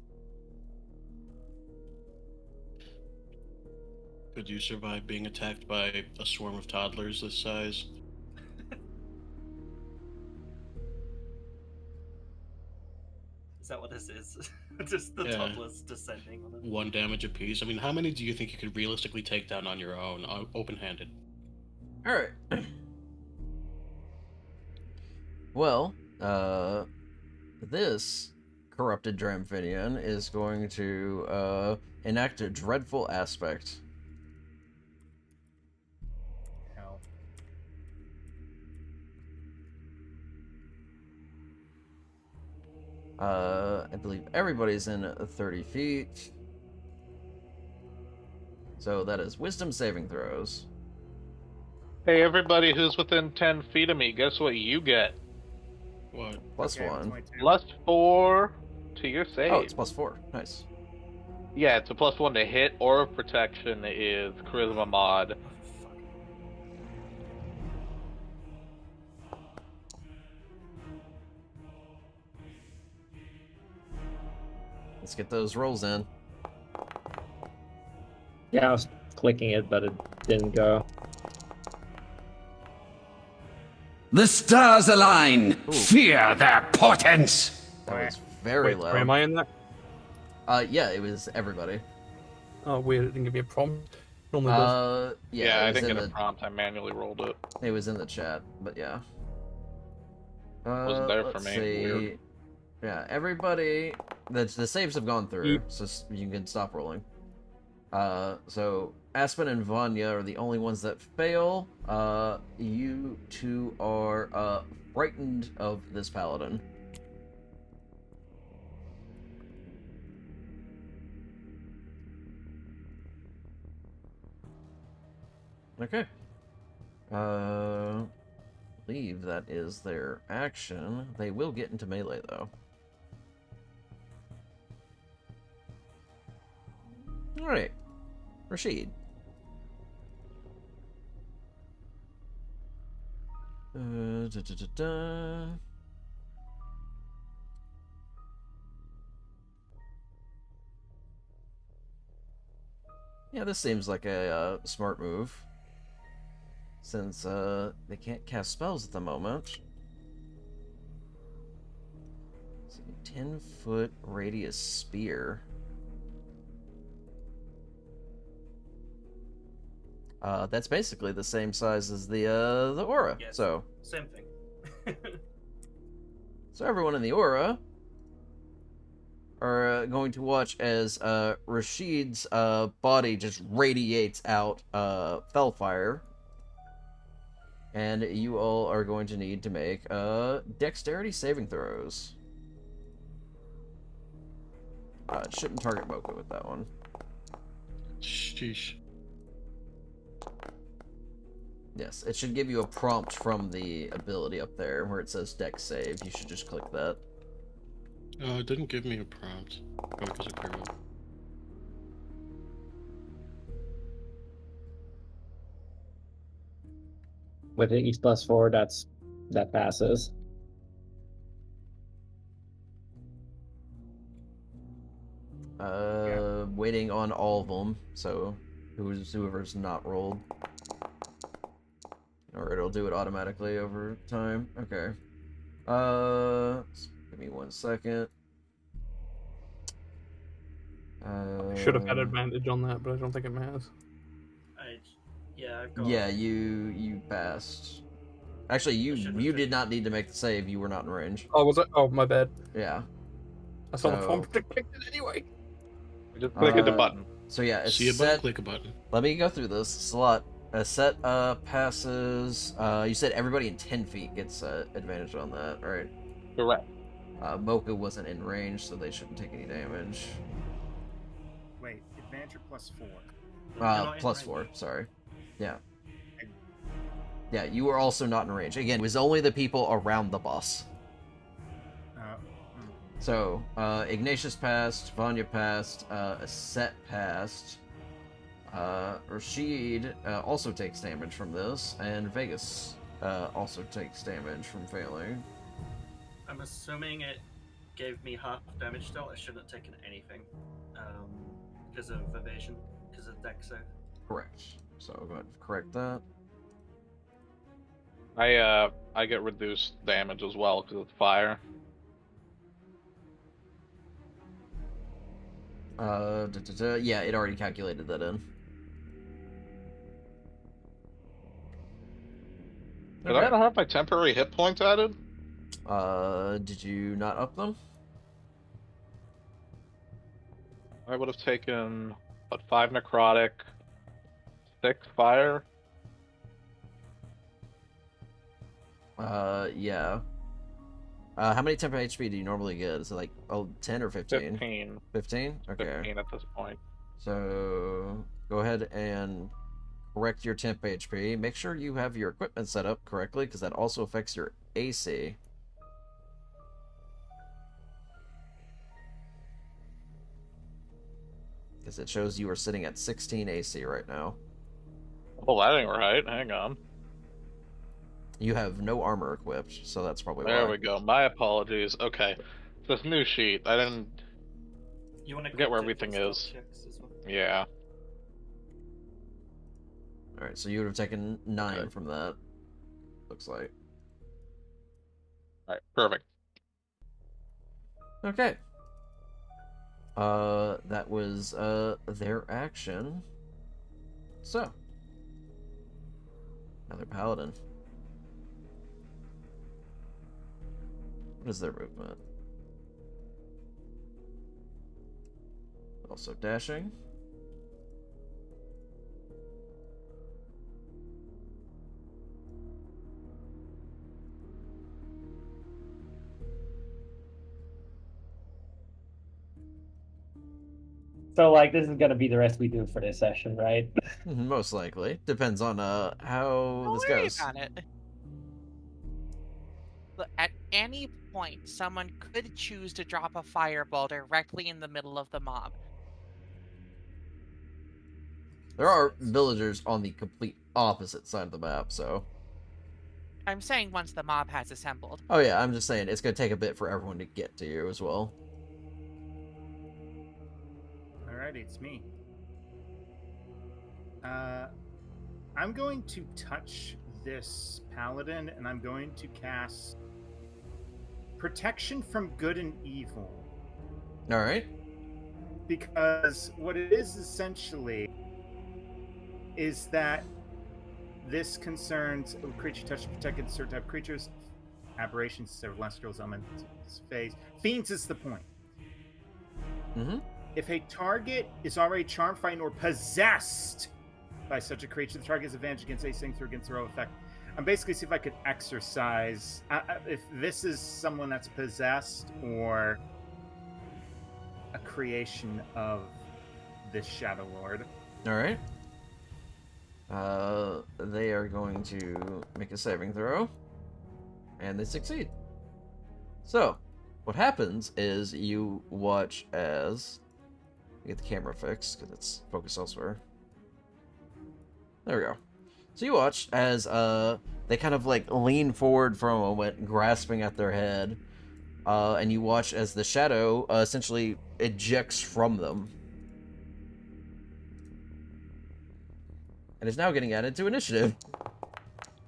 Could you survive being attacked by a swarm of toddlers this size?
Is that what this is? Just the
Yeah.
toddlers descending on it.
1 damage apiece. I mean, how many do you think you could realistically take down on your own, open-handed?
Alright. Well, this corrupted Dramphinian is going to, enact a dreadful aspect.
Hell.
I believe everybody's in 30 feet. So that is wisdom saving throws.
Hey, everybody who's within 10 feet of me, guess what you get?
What?
Plus
Okay, what's
1.
my town?
+4 to your save.
Oh, it's +4. Nice.
Yeah, it's a +1 to hit, or protection is charisma mod.
Let's get those rolls in.
Yeah, I was clicking it, but it didn't go.
The stars align.
Ooh.
Fear their portents.
That was very
Wait,
loud.
where am I in that?
Yeah, it was everybody.
Oh, weird. It didn't give me a prompt. Normally does.
Yeah,
I
it was
didn't
in
get a
the
prompt. I manually rolled it.
it was in the chat, but yeah.
Wasn't there for
Let's
me.
see.
Weird.
Yeah, everybody. The saves have gone through, so you can stop rolling. So Aspen and Vanya are the only ones that fail. You two are frightened of this paladin. Okay. Believe that is their action. They will get into melee though. Alright. Rashid. Da, da, da, da. Yeah, this seems like a smart move. Since they can't cast spells at the moment. It's a 10-foot radius spear. That's basically the same size as the aura.
Yes.
So
Same thing.
everyone in the aura are going to watch as Rashid's body just radiates out Fellfire. And you all are going to need to make dexterity saving throws. It shouldn't target Mocha with that one.
Sheesh.
Yes, it should give you a prompt from the ability up there where it says dex save. You should just click that.
It didn't give me a prompt. Probably because I cleared up.
With each +4, that passes.
Waiting on all of them, so whoever's not rolled. Or it'll do it automatically over time. Okay. Give me 1 second.
Should have had advantage on that, but I don't think it matters.
I've got.
Yeah, you passed. Actually, you did not need to make the save. You were not in range.
Oh, was it? Oh, my bad.
Yeah.
I saw the
So-
form predicted anyway.
Just click the
Uh,
button.
So yeah, it's
See a button,
set.
click a button.
Let me go through this. Slot. A set passes. You said everybody in 10 feet gets advantage on that, right?
Correct.
Mocha wasn't in range, so they shouldn't take any damage.
Wait, advantage or +4?
+4, sorry. Yeah. Yeah, you were also not in range. Again, it was only the people around the boss. So, Ignatius passed, Vanya passed, Aset passed, Rashid also takes damage from this, and Vegas also takes damage from failing.
I'm assuming it gave me half damage still. I shouldn't have taken anything because of evasion, because of dex save.
Correct. So, go ahead and correct that.
I get reduced damage as well because it's fire.
Yeah, it already calculated that in.
Did I not have my temporary hit points added?
Did you not up them?
I would have taken, what, 5 necrotic, 6 fire?
Yeah. How many temporary HP do you normally get? Is it like 10 or 15?
15.
15? Okay.
15 at this point.
So go ahead and correct your temp HP. Make sure you have your equipment set up correctly, because that also affects your AC. Because it shows you are sitting at 16 AC right now.
Well, that ain't right. Hang on.
You have no armor equipped, so that's probably why.
There we go. My apologies. Okay. This new sheet, I didn't
You want to
forget where everything is. Yeah.
Alright, so you would have taken 9
Okay.
from that. Looks like.
Alright, perfect.
Okay. That was, their action. So. Another paladin. What is their movement? Also dashing.
So, like, this is gonna be the rest we do for this session, right?
Most likely. Depends on, how
Don't
this
worry
goes.
about it. Look, at any point, someone could choose to drop a fireball directly in the middle of the mob.
There are villagers on the complete opposite side of the map, so.
I'm saying once the mob has assembled.
Oh yeah, I'm just saying it's gonna take a bit for everyone to get to you as well.
Alrighty, it's me. I'm going to touch this paladin, and I'm going to cast Protection from Good and Evil.
Alright.
Because what it is essentially is that this concerns a creature touched protected certain type of creatures, aberrations, celestials, elements, phase. Fiends is the point.
Mm-hmm.
If a target is already charmed, frightened, or possessed by such a creature, the target has advantage against a saving throw against throw effect. I'm basically see if I could exercise if this is someone that's possessed or a creation of this Shadow Lord.
Alright. They are going to make a saving throw. And they succeed. So, what happens is you watch as... Get the camera fixed, because it's focused elsewhere. There we go. So you watch as they kind of like lean forward for a moment, grasping at their head. And you watch as the shadow essentially ejects from them. And is now getting added to initiative.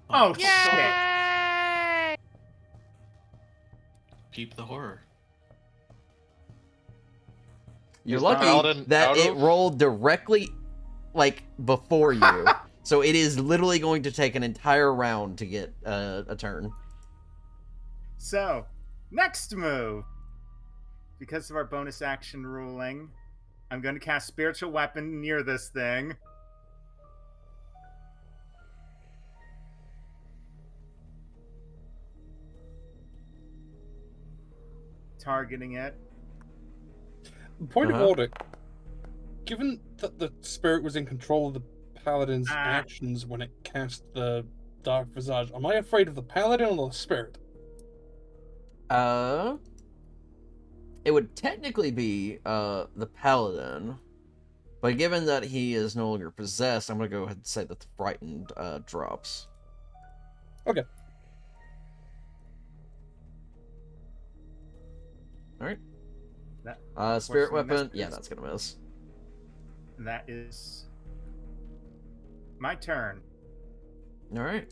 Oh, shit!
Yay!
Peep the horror.
You're
Is
lucky
Paladin
that
out
it
of-
rolled directly, like, before you. So it is literally going to take an entire round to get a turn.
So, next move. Because of our bonus action ruling, I'm going to cast Spiritual Weapon near this thing. Targeting it.
Point of
Uh-huh.
order. Given that the spirit was in control of the paladin's actions when it cast the dark visage, am I afraid of the paladin or the spirit?
It would technically be the paladin, but given that he is no longer possessed, I'm gonna go ahead and say that the frightened drops.
Okay.
All right.
That,
Spirit
unfortunately,
weapon. Yeah,
misses.
that's gonna miss.
That is my turn.
All right.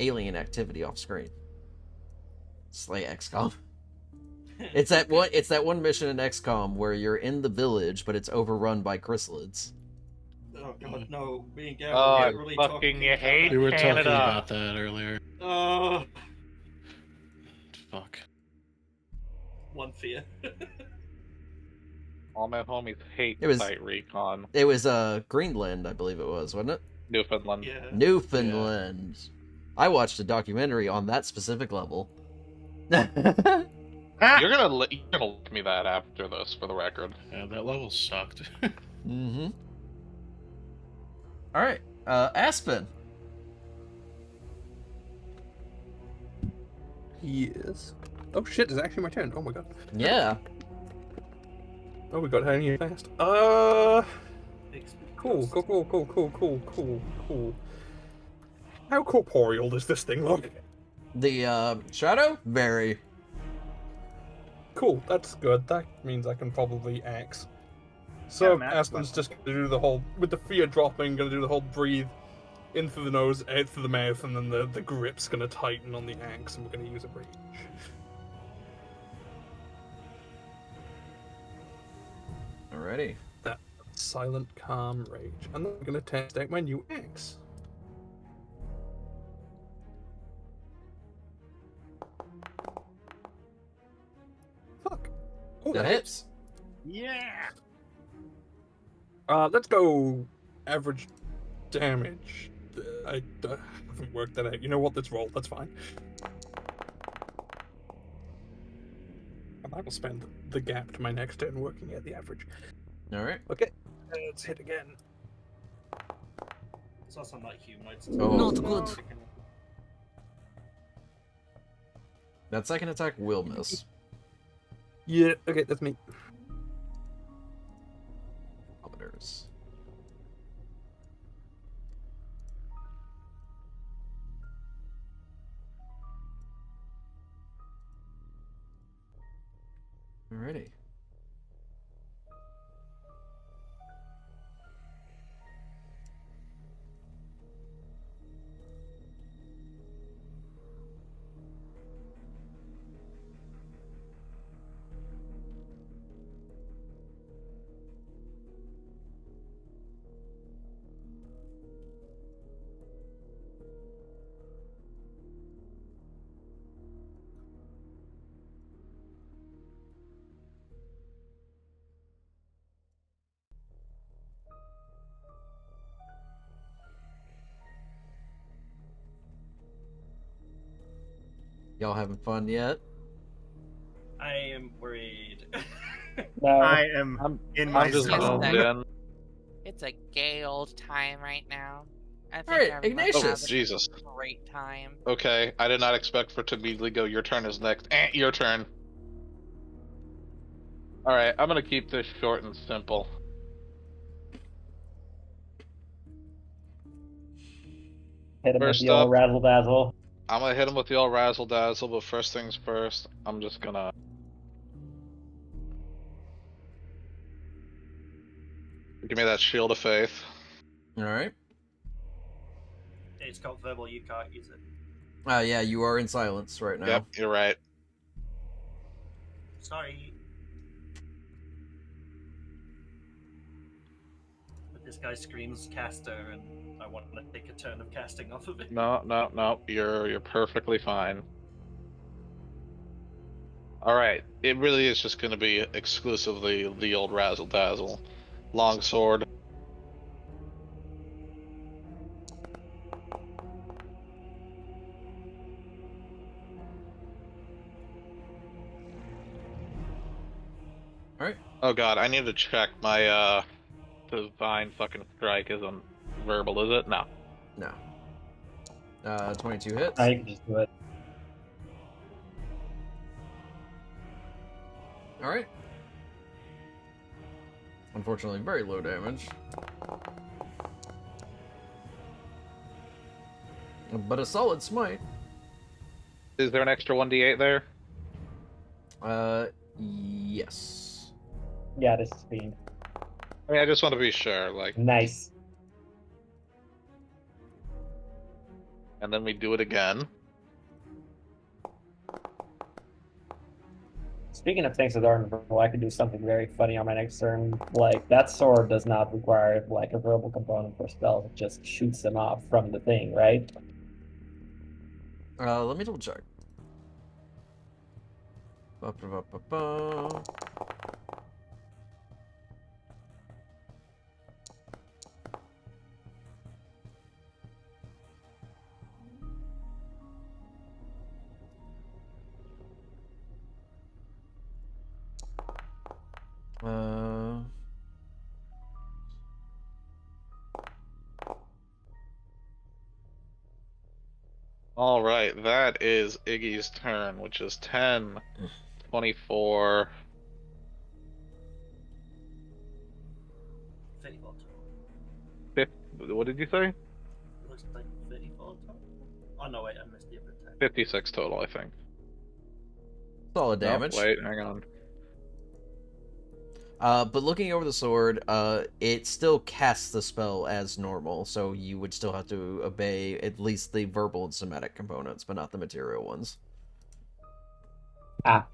Alien activity off screen. Slay XCOM. It's that one mission in XCOM where you're in the village, but it's overrun by chrysalids.
Oh god, no! Me and Gary
Oh,
were
I
really
fucking
talking
hate
We were talking
Canada.
about that earlier.
Oh,
Fuck.
one fear.
All my homies hate
It was-
Site Recon.
It was Greenland, I believe it was, wasn't it?
Newfoundland.
Yeah.
Newfoundland. I watched a documentary on that specific level.
You're gonna look me that after this, for the record.
Yeah, that level sucked.
Mm-hmm. All right, Aspen.
Yes. Oh shit! It's actually my turn. Oh my god.
Yeah.
Oh, we got here any fast. Cool. How corporeal does this thing look?
The shadow, very.
Cool. That's good. That means I can probably axe. So
Matt,
Aspen's just gonna do the whole, with the fear dropping, gonna do the whole breathe in through the nose, out through the mouth, and then the grip's gonna tighten on the axe, and we're gonna use a rage.
Alrighty.
That silent, calm rage. And then I'm gonna test out my new axe. Fuck. Oh,
That hits.
Yeah.
Let's go average damage. I haven't worked that out. You know what? Let's roll. That's fine. And I will spend the gap to my next turn working out the average.
Alright.
Okay, let's hit again.
It's also not humanoids.
Oh.
Not good.
That second attack will miss.
Yeah, okay, that's me.
Kilometers. Alrighty. Y'all having fun yet?
I am worried.
No,
I am
I'm
in my
I'm just
Yes,
zone.
zoned
that-
in.
It's a gay old time right now. I think
Alright,
everyone's
Ignatius.
Oh,
having
Jesus.
a great time.
Okay, I did not expect for it to immediately go, your turn is next. Your turn. Alright, I'm gonna keep this short and simple.
hit him with
First
the old
up-
razzle dazzle.
I'm gonna hit him with the old razzle dazzle, but first things first, I'm just gonna. Give me that shield of faith.
Alright.
It's got verbal, you can't use it.
Yeah, you are in silence right now.
Yep, you're right.
Sorry. But this guy screams caster, and I want to take a turn of casting off of it.
No, you're perfectly fine. Alright, it really is just gonna be exclusively the old razzle dazzle. Longsword.
Alright.
Oh god, I need to check my divine fucking strike isn't verbal, is it? No.
No. 22 hits.
I can just do it.
Alright. Unfortunately, very low damage. But a solid smite.
Is there an extra 1d8 there?
Yes.
Yeah, this is fiend.
I mean, I just want to be sure, like,
Nice.
and then we do it again.
Speaking of things that aren't verbal, I could do something very funny on my next turn. Like, that sword does not require, like, a verbal component for spells. It just shoots them off from the thing, right?
Let me double check. Ba-ba-ba-ba-ba.
All right, that is Iggy's turn, which is 10, 24.
34 total.
What did you say?
It looks like 34 total. Oh no, wait, I missed the other attack.
56 total, I think.
Solid
No,
damage.
wait, hang on.
But looking over the sword, it still casts the spell as normal, so you would still have to obey at least the verbal and somatic components, but not the material ones.
Ah.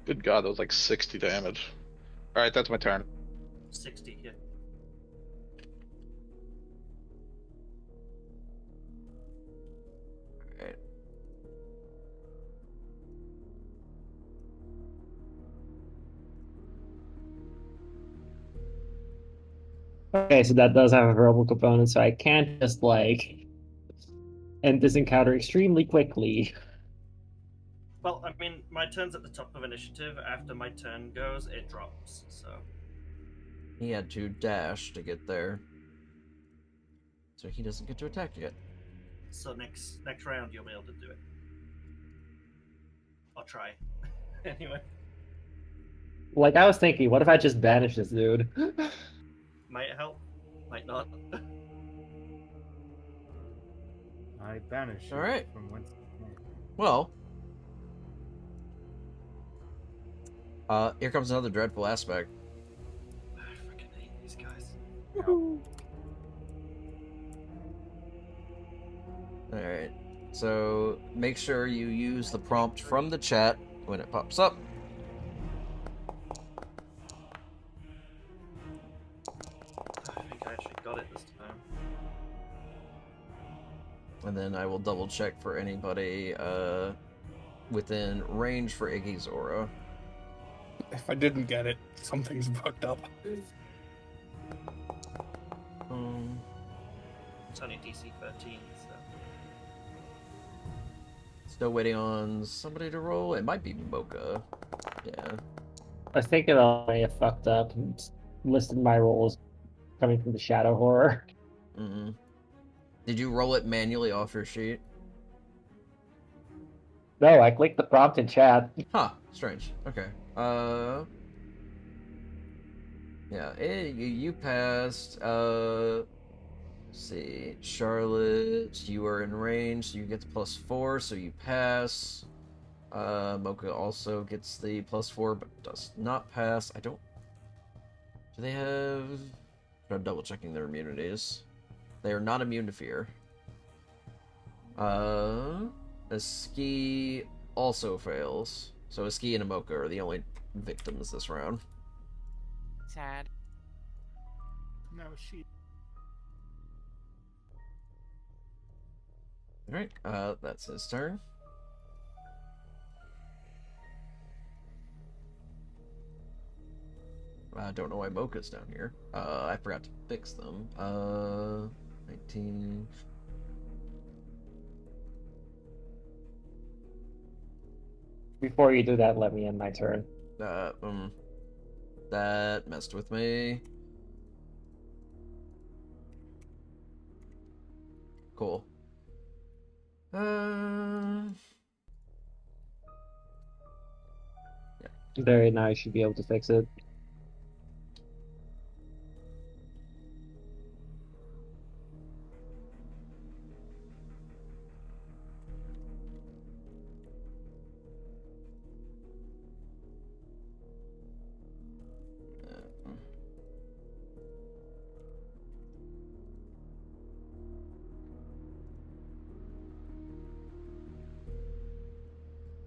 Good God, that was like 60 damage. All right, that's my turn.
60 here.
Alright.
Okay, so that does have a verbal component, so I can't just like end this encounter extremely quickly.
Well, I mean, my turn's at the top of initiative. After my turn goes, it drops. So
He had to dash to get there. So he doesn't get to attack yet.
so next round you'll be able to do it. I'll try. Anyway,
Like I was thinking, what if I just banish this dude?
might help, might not.
I banish
All
you
right.
from whence you came.
Well, here comes another dreadful aspect.
I freaking hate these guys.
Alright. So make sure you use the prompt from the chat when it pops up.
I think I actually got it this time.
And then I will double check for anybody within range for Iggy's aura.
If I didn't get it, something's fucked up.
It's only DC 13, so.
Still waiting on somebody to roll. It might be Mocha. Yeah.
I think it may have fucked up and listed my rolls coming from the shadow horror.
Mm-mm. Did you roll it manually off your sheet?
No, I clicked the prompt in chat.
Huh. Strange. Okay. Yeah, you passed. Let's see. Charlotte, you are in range, so you get the +4, so you pass. Mocha also gets the +4, but does not pass. I don't. Do they have. I'm double checking their immunities. They are not immune to fear. A ski also fails. So a ski and a Mocha are the only victims this round.
Sad.
No, she.
Alright, that's his turn. I don't know why Mocha's down here. I forgot to fix them. 19.
Before you do that, let me end my turn.
That messed with me. Cool.
Very nice, should be able to fix it.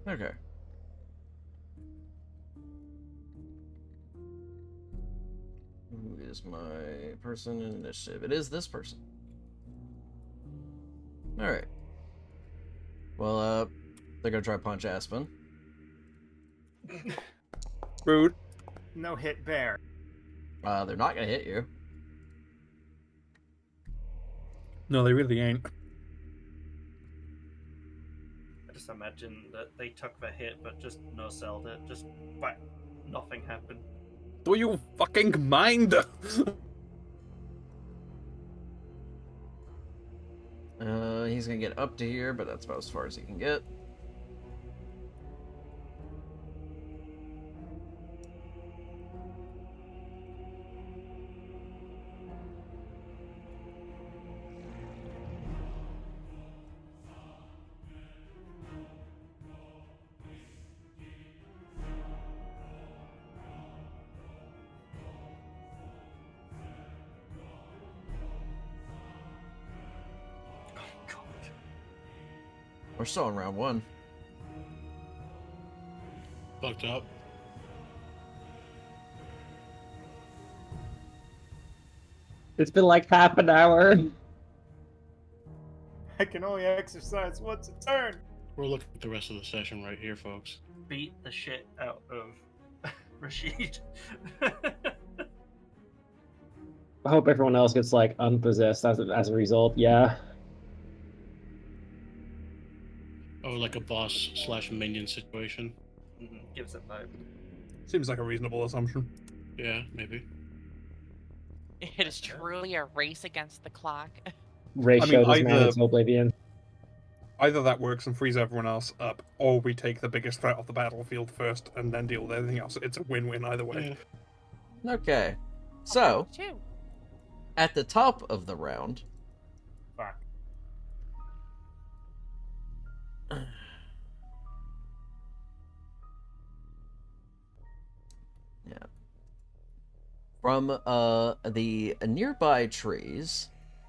Okay. Who is my person in initiative? It is this person. Alright. Well, they're gonna try to punch Aspen.
Rude.
No hit bear.
They're not gonna hit you.
No, they really ain't.
I just imagine that they took the hit, but just no-selled it. Just, but nothing happened.
Do you fucking mind?
He's gonna get up to here, but that's about as far as he can get. We're still in round 1.
Fucked up.
It's been like half an hour.
I can only exercise once a turn.
We're looking at the rest of the session right here, folks.
Beat the shit out of Rashid.
I hope everyone else gets like unpossessed as a result. Yeah.
Oh, like a boss/minion situation.
Gives it vibe.
Seems like a reasonable assumption.
Yeah, maybe.
It is truly a race against the clock.
Ray
I mean,
showed his
either-
man into oblivion.
Either that works and frees everyone else up, or we take the biggest threat off the battlefield first and then deal with everything else. It's a win-win either way.
Yeah.
Okay. So,
Two.
at the top of the round,
Fuck.
yeah. From the nearby trees,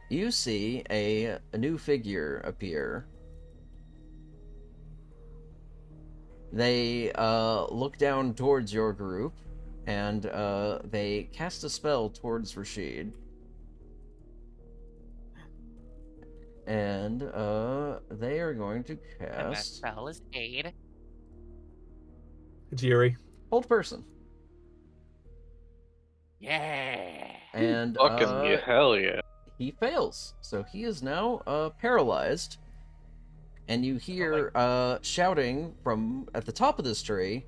you see a new figure appear. They look down towards your group, and they cast a spell towards Rashid. And they are going to
And that
cast
spell is aid.
It's Yuri.
Hold Person.
Yeah.
And
Fucking yeah, hell yeah.
he fails. So he is now paralyzed. And you hear shouting from at the top of this tree,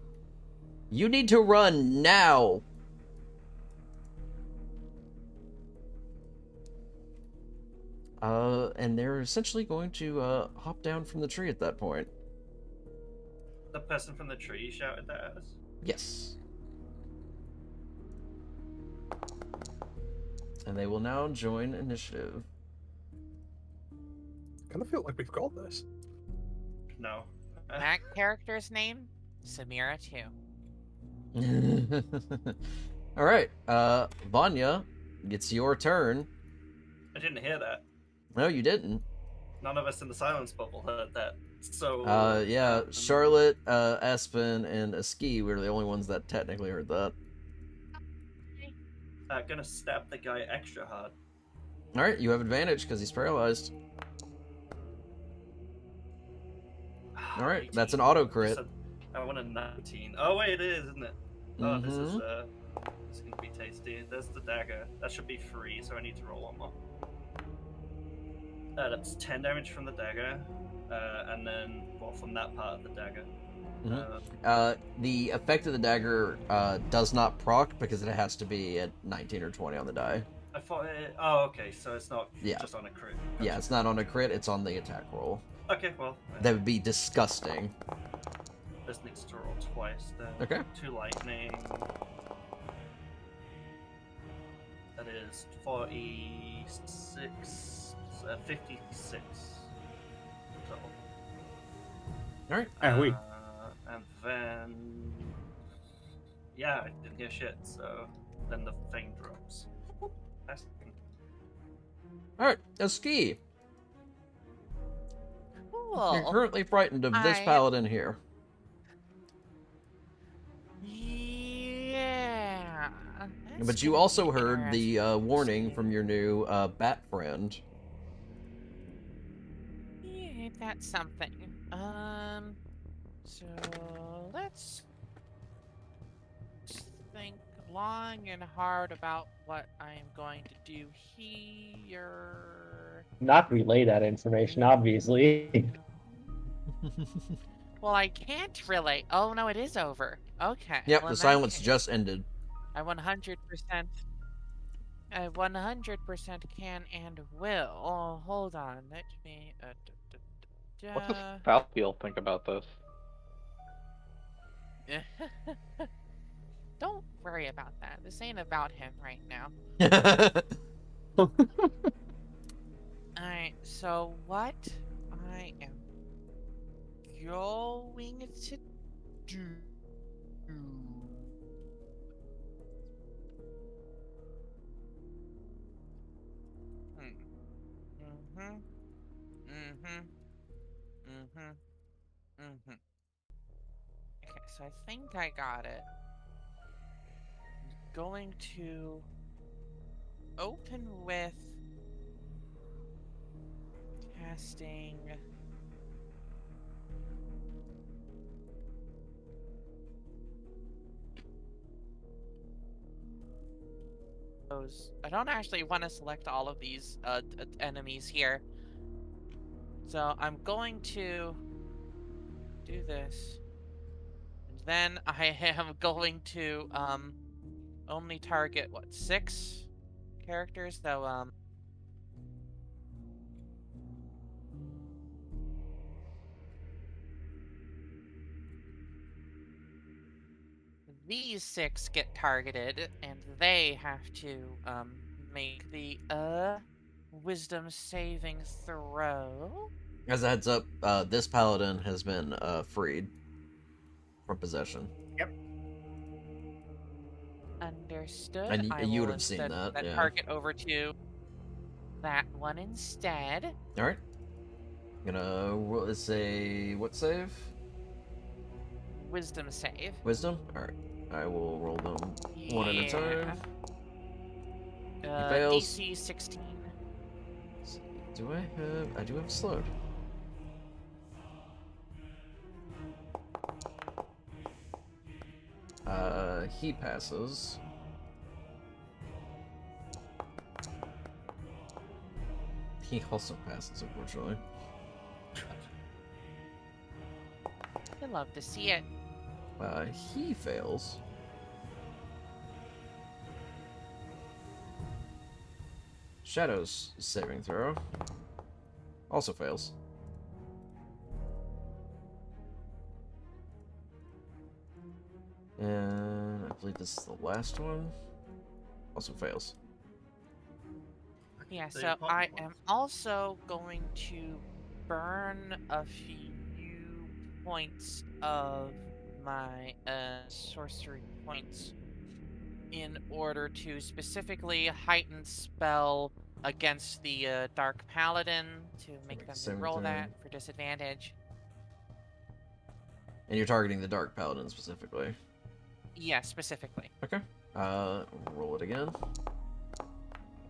"You need to run now!" And they're essentially going to hop down from the tree at that point.
The person from the tree shouted that at us.
Yes. And they will now join initiative.
Kind of feel like we've got this.
No.
That character's name? Samira 2.
All right, Vanya, it's your turn.
I didn't hear that.
No, you didn't.
None of us in the silence bubble heard that. So.
Yeah, Charlotte, Aspen, and Aski were the only ones that technically heard that.
Gonna stab the guy extra hard.
All right, you have advantage because he's paralyzed. All right, that's an auto crit.
I want a 19. Oh wait, it is, isn't it? Oh, this is gonna be tasty. There's the dagger. That should be free, so I need to roll one more. That's 10 damage from the dagger, and then from that part of the dagger.
The effect of the dagger does not proc because it has to be at 19 or 20 on the die.
I thought it. Oh, okay, so it's not
Yeah.
just on a crit.
Yeah, it's not on a crit, it's on the attack roll.
Okay, well.
That would be disgusting.
This needs to roll twice then.
Okay.
2 lightning. That is 46. 56. Total.
All right.
We.
And then. Yeah, I didn't hear shit, so then the thing drops. That's...
All right, Aski.
Cool.
You're currently frightened of this paladin here.
Yeah.
But you also heard the warning from your new bat friend.
Yeah, that's something. So let's think long and hard about what I am going to do here.
Not relay that information, obviously.
Well, I can't relate. Oh no, it is over. Okay.
Yep,
well,
the
in that
silence
case-
just ended.
I 100%. I 100% can and will. Oh, hold on. Let me.
What does Falfiel think about this?
Don't worry about that. This ain't about him right now. Alright, so what I am going to do. Mm-hmm. Mm-hmm. Mm-hmm. Mm-hmm. Okay, so I think I got it. I'm going to open with casting those. I don't actually want to select all of these enemies here. So I'm going to do this. And then I am going to only target what, 6 characters? So these 6 get targeted and they have to make the wisdom saving throw.
As a heads up, this paladin has been freed from possession.
Yep.
Understood.
And
I
you would
will
have seen
instead
that,
that
yeah.
target over to that one instead.
Alright. Let's say, what save?
Wisdom save.
Wisdom? Alright. I will roll them one at a time. He
Yeah.
fails.
DC 16.
Do I do have slowed. He passes. He also passes, unfortunately.
I love to see it.
He fails. Shadow's saving throw also fails. And I believe this is the last one. Also fails.
Yeah,
So
so
you pop
I
once.
am also going to burn a few points of my sorcery points in order to specifically heighten spell against the Dark Paladin to make them
Same
roll
thing.
that for disadvantage.
And you're targeting the Dark Paladin specifically.
Yeah, specifically.
Okay. Roll it again.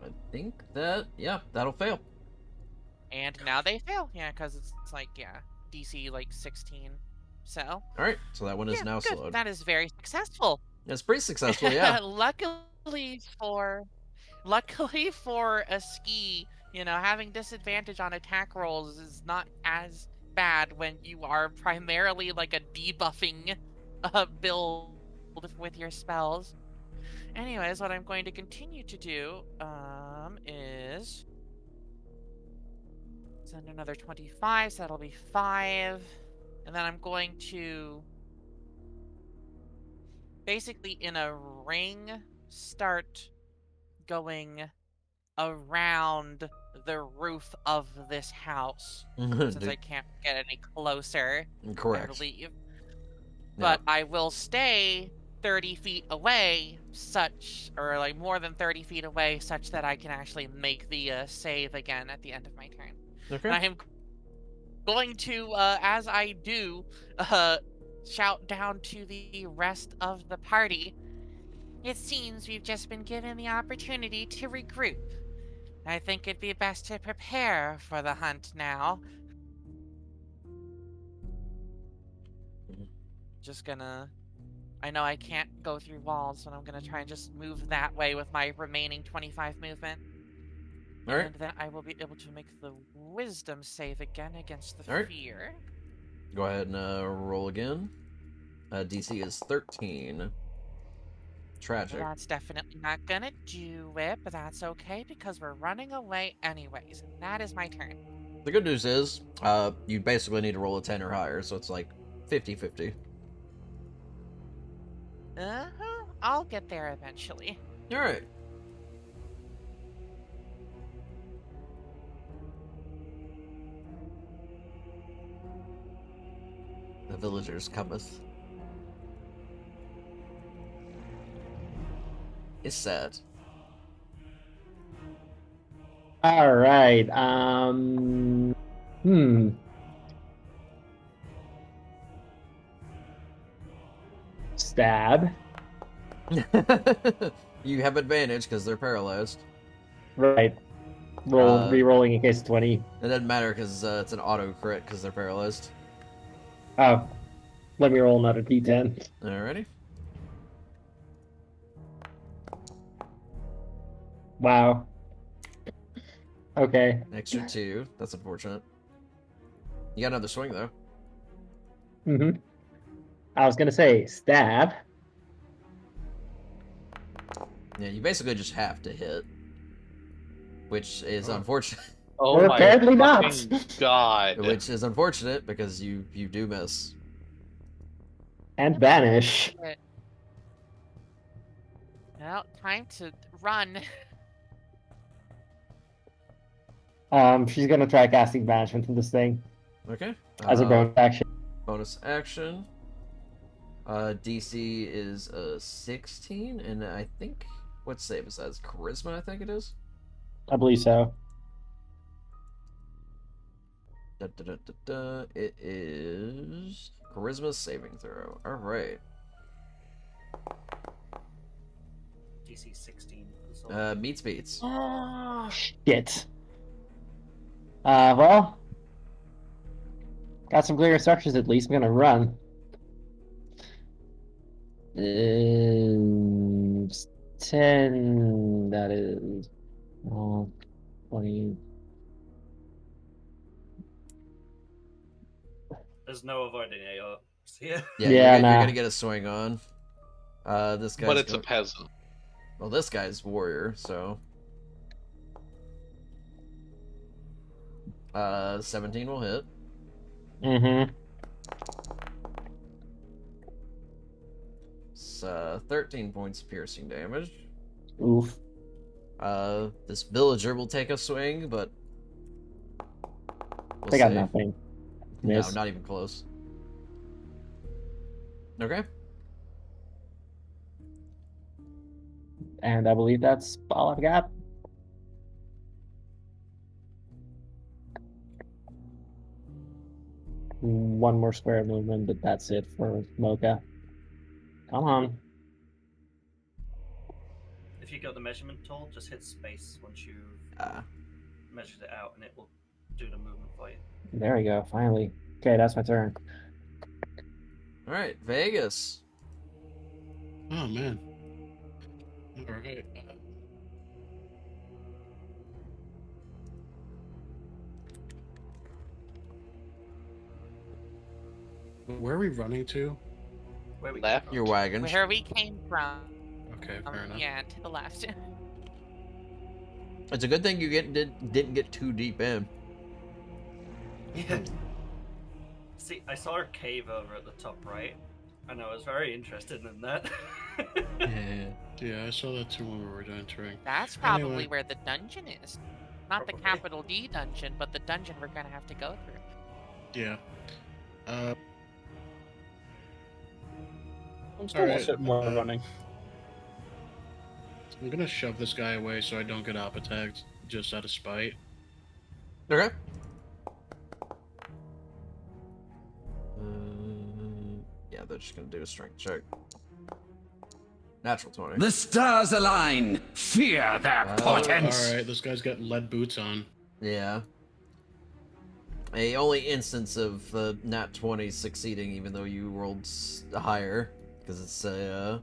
I think that, yeah, that'll fail.
And now they fail. Yeah, because it's like, yeah, DC like 16. So.
Alright, so that one is
Yeah,
now
good.
slowed.
That is very successful.
It's pretty successful, yeah.
Luckily for a ski, having disadvantage on attack rolls is not as bad when you are primarily like a debuffing build with your spells. Anyways, what I'm going to continue to do is send another 25, so that'll be 5. And then I'm going to basically in a ring start going around the roof of this house since I can't get any closer.
Correct.
I believe. But I will stay 30 feet away, or like more than 30 feet away, such that I can actually make the save again at the end of my turn.
Okay.
And I am going to, as I do, shout down to the rest of the party. It seems we've just been given the opportunity to regroup. I think it'd be best to prepare for the hunt now. Just gonna... I know I can't go through walls, but I'm gonna try and just move that way with my remaining 25 movement.
Alright.
And then I will be able to make the wisdom save again against the
Alright.
fear.
Go ahead and roll again. DC is 13. Tragic.
That's definitely not gonna do it, but that's okay because we're running away anyways. And that is my turn.
The good news is, you basically need to roll a 10 or higher, so it's like 50-50.
Uh-huh. I'll get there eventually.
Alright. The villagers cometh. It's sad.
All right. Stab.
You have advantage because they're paralyzed.
Right. Re-rolling in case of 20.
It doesn't matter because it's an auto crit because they're paralyzed.
Oh, let me roll another d10.
Alrighty.
Wow. Okay.
Extra 2. That's unfortunate. You got another swing though.
Mm-hmm. I was gonna say stab.
Yeah, you basically just have to hit, which is unfortunate.
Oh
Or
my
apparently not.
fucking god.
Which is unfortunate because you do miss.
And banish.
Well, time to run.
She's gonna try casting banishment from this thing
Okay.
as a bonus action.
Bonus action. DC is a 16, and I think what save is that? It's charisma, I think it is.
I believe so.
It is charisma saving throw. All right.
DC 16. as well.
Meets beats.
Oh, shit. Well, got some clear instructions at least. I'm gonna run. 10, that is 20.
There's no avoiding AO. Yeah.
Yeah, you're gonna get a swing on. This guy's
But it's a peasant.
Well, this guy's warrior, so 17 will hit.
Mm-hmm.
It's 13 points of piercing damage.
Oof.
This villager will take a swing, but
They got nothing.
No,
Miss.
not even close. Okay.
And I believe that's all I've got. One more square of movement, but that's it for Mocha. Come on.
If you got the measurement tool, just hit space once you've measured it out, and it will do the movement for you.
There we go, finally. Okay, that's my turn.
Alright, Vegas.
Oh man. All right. Where are we running to?
Where we
Left.
Your wagon.
Where we came from.
Okay, fair enough.
Yeah, to the left.
It's a good thing you didn't get too deep in.
Yeah. See, I saw a cave over at the top right, and I was very interested in that.
Yeah, I saw that too when we were entering.
That's probably
Anyway.
where the dungeon is. Not the capital D dungeon, but the dungeon we're gonna have to go through.
Yeah.
I'm still
Alright,
a bit more running.
I'm gonna shove this guy away so I don't get op attacked, just out of spite.
Okay. Yeah, they're just gonna do a strength check. Natural 20.
The stars align. Fear their portents.
Alright, this guy's got lead boots on.
Yeah. A only instance of nat 20 succeeding, even though you rolled higher, because it's the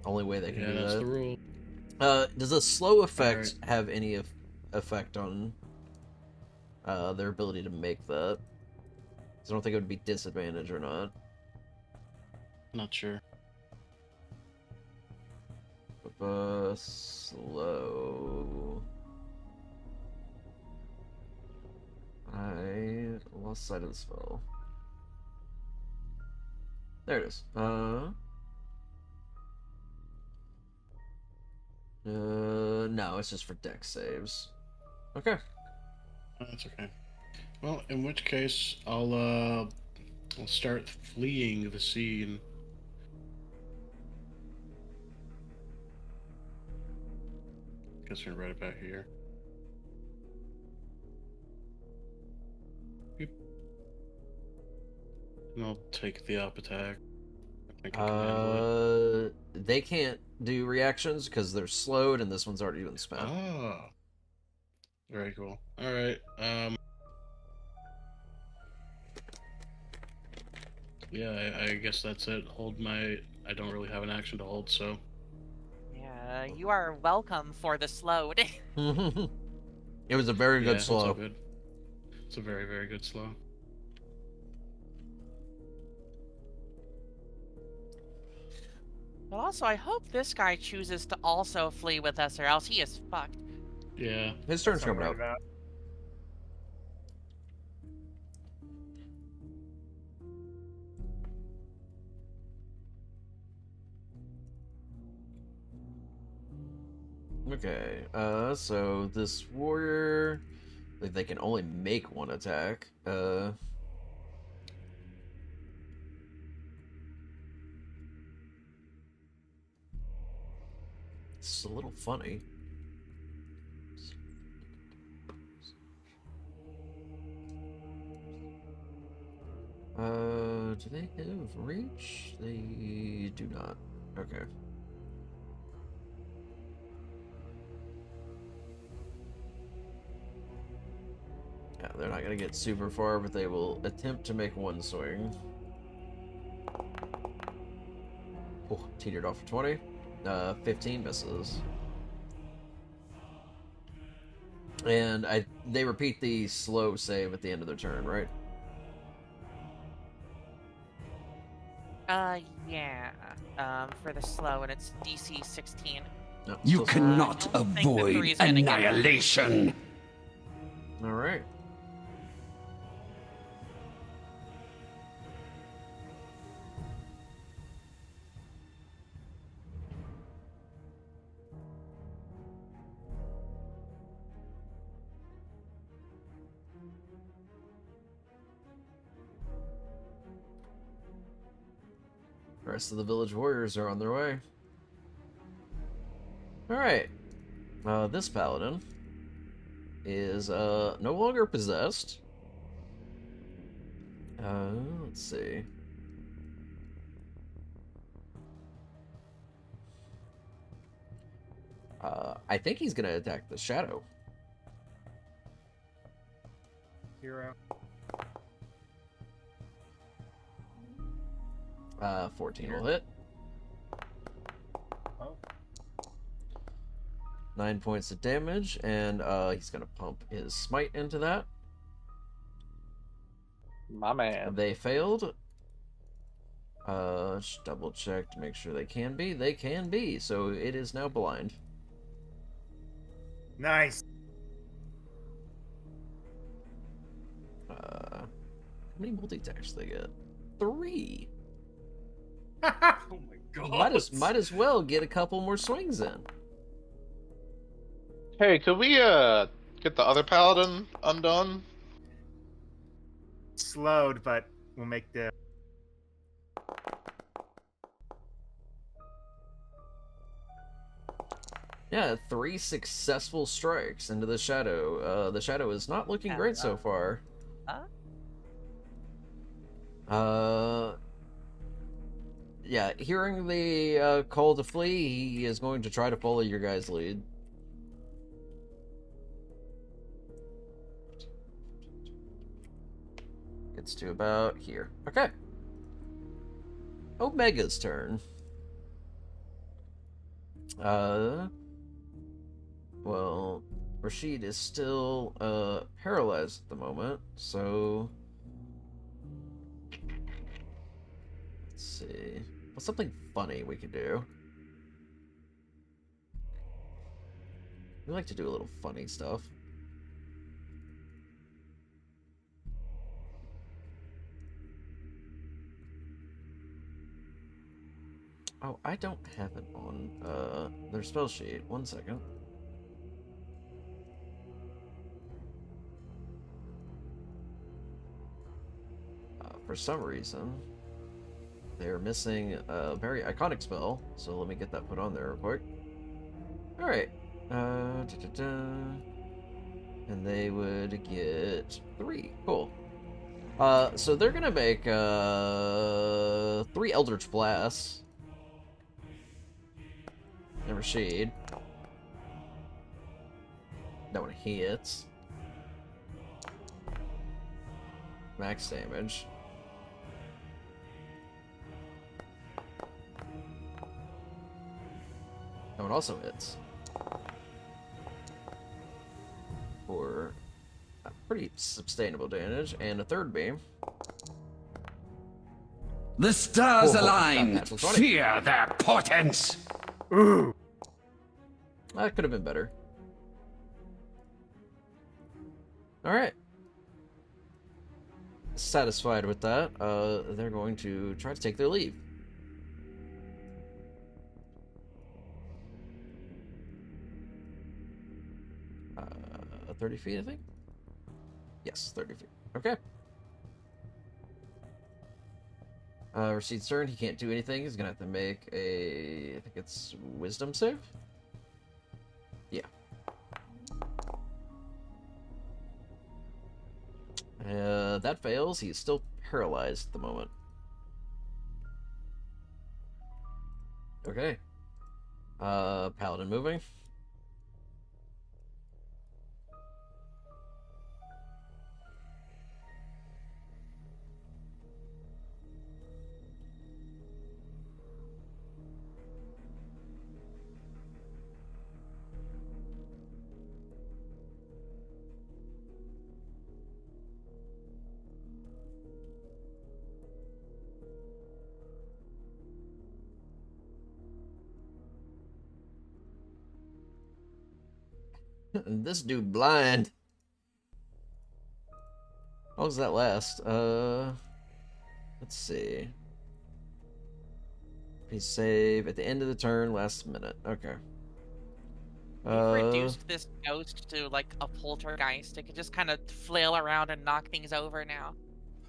only way they can
Yeah,
do
that's
that.
the rule.
Does a slow effect have any effect on their ability to make that? 'Cause I don't think it would be disadvantage or not.
Not sure.
slow. I lost sight of the spell. There it is. No, it's just for dex saves. Okay.
That's okay. Well, in which case, I'll start fleeing the scene. Guess we're right about here. Beep. And I'll take the up attack. I think I can handle it.
They can't do reactions because they're slowed, and this one's already been spent.
Ah. Very cool. Alright, yeah, I guess that's it. I don't really have an action to hold, so...
Yeah, you are welcome for the slowed.
It was a very good
It's all
slow.
good. It's a very, very good slow.
But also, I hope this guy chooses to also flee with us, or else he is fucked.
Yeah.
His turn's
That's what I'm
coming up.
worried about.
Okay, so this warrior, like, they can only make one attack. It's a little funny. Do they have reach? They do not. Okay. Yeah, they're not gonna get super far, but they will attempt to make one swing. Oh, teetered off for 20. 15 misses. And they repeat the slow save at the end of their turn, right?
Yeah. For the slow, and it's DC 16.
No,
You
still
cannot
I don't think the
avoid
three's gonna get it.
annihilation.
All right. The rest of the village warriors are on their way. Alright. This paladin is no longer possessed. Let's see. I think he's gonna attack the shadow.
0.
14 will hit.
Oh.
9 points of damage, and he's gonna pump his smite into that.
My man.
They failed. Just double check to make sure they can be. They can be, so it is now blind.
Nice.
How many multi-attacks do they get? 3.
Oh my god.
Might as well get a couple more swings in.
Hey, could we get the other paladin undone?
Slowed, but we'll make the.
Yeah, 3 successful strikes into the shadow. The shadow is not looking great so far. Yeah, hearing the call to flee, he is going to try to follow your guys' lead. Gets to about here. Okay. Omega's turn. Well, Rashid is still paralyzed at the moment, so let's see. What's something funny we could do? We like to do a little funny stuff. Oh, I don't have it on their spell sheet. 1 second. For some reason, they're missing a very iconic spell, so let me get that put on there real quick. Alright. And they would get 3. Cool. So they're gonna make 3 Eldritch Blasts. Never shade. That one hits. Max damage. That one also hits. For a pretty sustainable damage. And a third beam.
The stars
Oh,
align.
natural 20.
Fear their portents.
Ooh.
That could have been better. Alright. Satisfied with that, they're going to try to take their leave. 30 feet, I think? Yes, 30 feet. Okay. Recede's turn. He can't do anything. He's gonna have to make a... I think it's Wisdom save? Yeah. That fails. He's still paralyzed at the moment. Okay. Paladin moving. This dude blind. How long does that last? Let's see. Please save at the end of the turn, last minute. Okay.
We've reduced this ghost to like a poltergeist. It can just kind of flail around and knock things over now.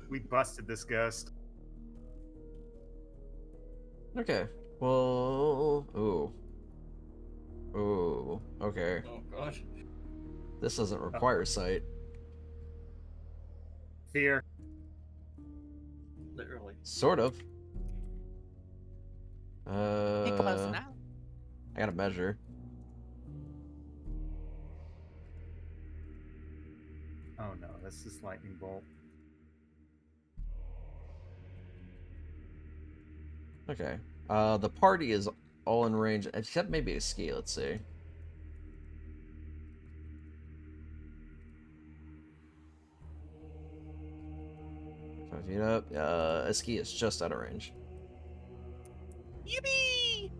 We busted this ghost.
Okay. Well. Ooh. Ooh. Okay.
Oh gosh.
This doesn't require sight.
Fear.
Literally.
Sort of.
Get close enough.
I gotta measure.
Oh no, this is lightning bolt.
Okay. The party is all in range, except maybe a ski. Let's see. 5 feet up. A ski is just out of range.
Yippee!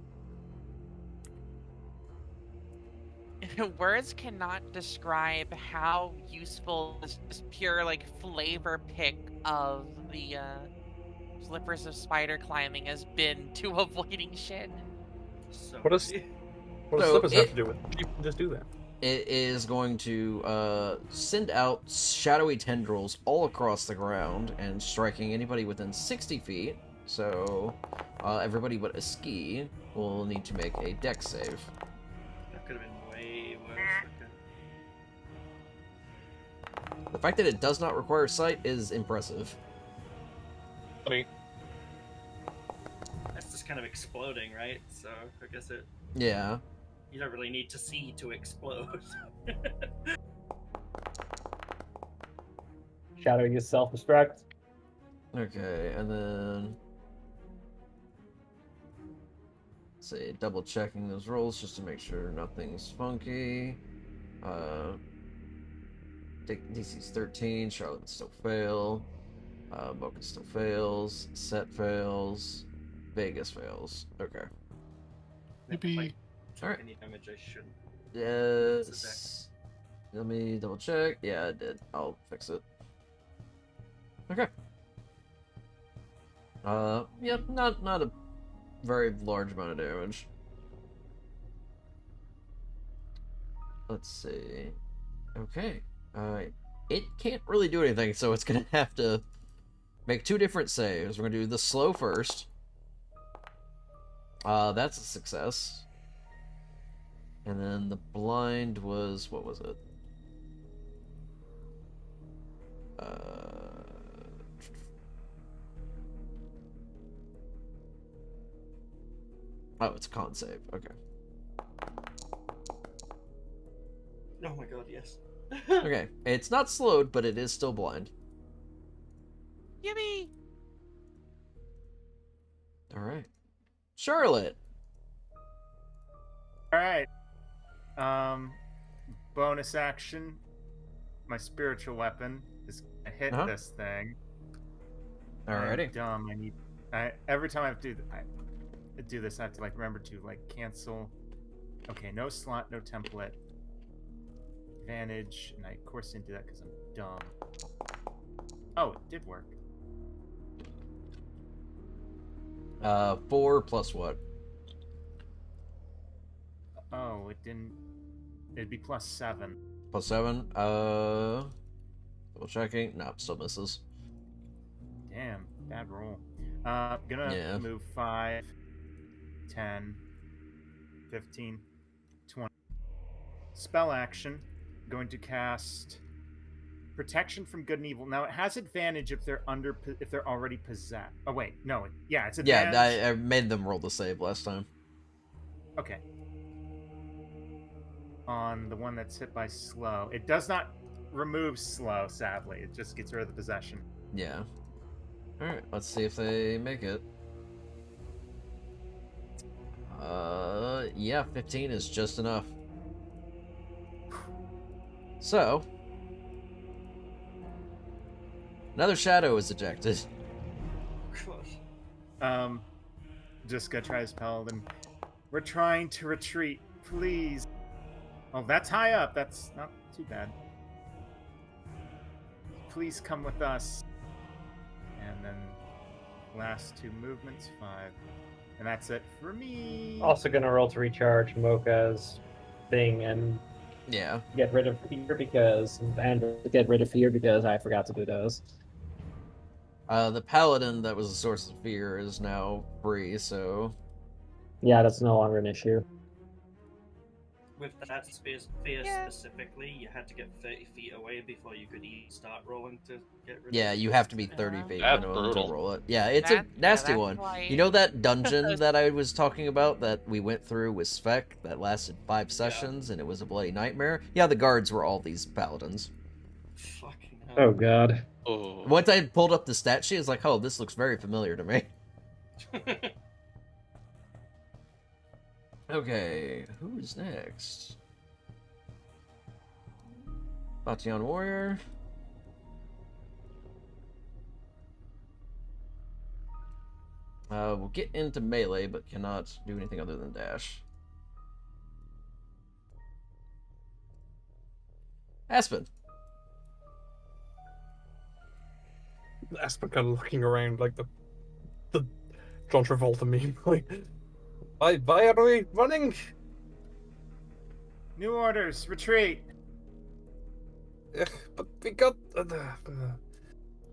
Words cannot describe how useful this pure like flavor pick of the slippers of spider climbing has been to avoiding shit.
So
What does
easy.
what does
So
slippers have
it-
to do with it? You can just do that.
It is going to send out shadowy tendrils all across the ground and striking anybody within 60 feet. So everybody but a ski will need to make a dex save.
That could have been way worse. Okay.
The fact that it does not require sight is impressive.
Funny.
That's just kind of exploding, right? So I guess it.
Yeah.
You don't really need to see to explode.
Shadow use self-destruct.
Okay, and then... let's see, double checking those rolls just to make sure nothing's funky. DC's 13, Charlotte would still fail. Mocha still fails. Set fails. Vegas fails. Okay.
Never,
Yippee.
like, took
Alright.
any damage I shouldn't.
Yes. Let me double check. Yeah, I did. I'll fix it. Okay. Yep, not a very large amount of damage. Let's see. Okay. It can't really do anything, so it's gonna have to make 2 different saves. We're gonna do the slow first. That's a success. And then the blind was, what was it? Oh, it's a con save. Okay.
Oh my god, yes.
Okay. It's not slowed, but it is still blind.
Yippee!
Alright. Charlotte!
All right. Bonus action. My spiritual weapon is gonna hit
Uh-huh.
this thing.
Alrighty.
I'm dumb. Every time I do this, I have to like remember to like cancel. Okay, no slot, no template. Advantage, and I of course didn't do that because I'm dumb. Oh, it did work.
4 plus what?
Oh, it didn't. It'd be +7.
Plus 7? Double checking. No, still misses.
Damn, bad roll. Gonna
Yeah.
move 5, 10, 15, 20. Spell action. Going to cast Protection from Good and Evil. Now it has advantage if they're already possessed. Oh wait, no. Yeah, it's advantage.
Yeah, I made them roll the save last time.
Okay. On the one that's hit by slow. It does not remove slow, sadly. It just gets rid of the possession.
Yeah. Alright, let's see if they make it. Yeah, 15 is just enough. So, another shadow is ejected.
Just gonna try his paladin. We're trying to retreat, please. Oh, that's high up. That's not too bad. Please come with us. And then last 2 movements, 5. And that's it for me.
Also gonna roll to recharge Mocha's thing and
Yeah.
get rid of fear because I forgot to do those.
The paladin that was a source of fear is now free, so...
Yeah, that's no longer an issue.
With that fear
Yeah.
specifically, you had to get 30 feet away before you could even start rolling to get rid
Yeah,
of it.
you have to be 30 feet
That's
minimum
brutal.
to roll it. Yeah, it's a nasty
that's
one.
why-
You know that dungeon that I was talking about that we went through with Spec that lasted 5 sessions and it was a bloody nightmare? Yeah, the guards were all these paladins.
Fucking hell.
Oh god.
Oh.
Once I pulled up the stat sheet, I was like, oh, this looks very familiar to me. Okay, who's next? Bation Warrior. We'll get into melee, but cannot do anything other than dash. Aspen.
Aspen kind of looking around like the John Travolta meme. Like, why are we running?
New orders, retreat.
Ugh, but we got.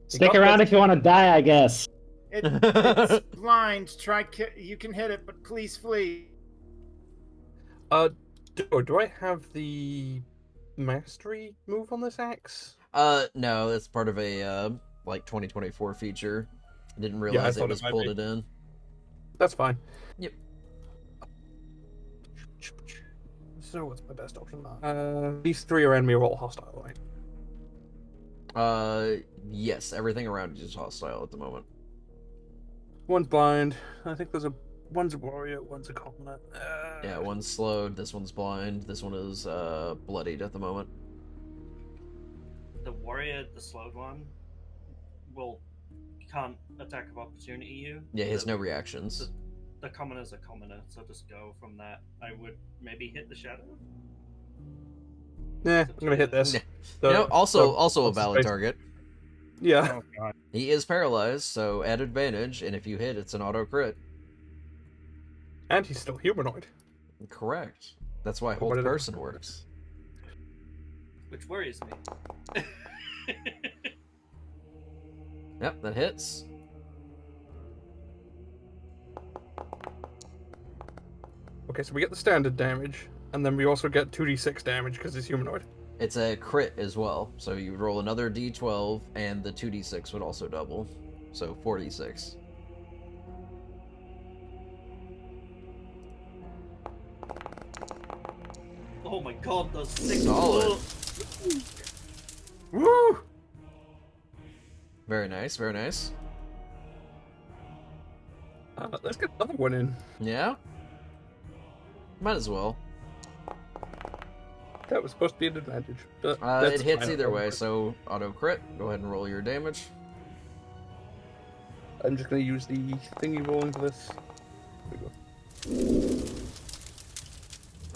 Stick around if you want to die, I guess.
It's blind. You can hit it, but please flee.
Do I have the mastery move on this axe?
No, it's part of a, like, 2024 feature. I didn't
I
realize
thought
it was
it might
pulled
be.
it in.
That's fine.
Yep.
So what's my best option now? These 3 around me are all hostile, right?
Yes, everything around you is hostile at the moment.
One's blind. I think one's a warrior, one's a commoner.
Yeah, one's slowed, this one's blind, this one is, bloodied at the moment.
The warrior, the slowed one, can't attack of opportunity you.
Yeah, he has no reactions.
The commoner's a commoner, so just go from that. I would maybe hit the shadow.
I'm gonna hit this.
Also a valid target.
Yeah.
Oh god.
He is paralyzed, so at advantage, and if you hit, it's an auto crit.
And he's still humanoid.
Correct. That's why
What
hold
did I-
person works.
Which worries me.
Yep, that hits.
Okay, so we get the standard damage, and then we also get 2d6 damage because he's humanoid.
It's a crit as well, so you roll another d12, and the 2d6 would also double. So 4d6.
Oh my god, those 6
Solid.
bullets.
Woo!
Very nice, very nice.
Let's get another one in.
Yeah? Might as well.
That was supposed to be an advantage. But
It
that's
hits
fine.
either way, so auto crit. Go ahead and roll your damage.
I'm just going to use the thingy rolling for this. There we go.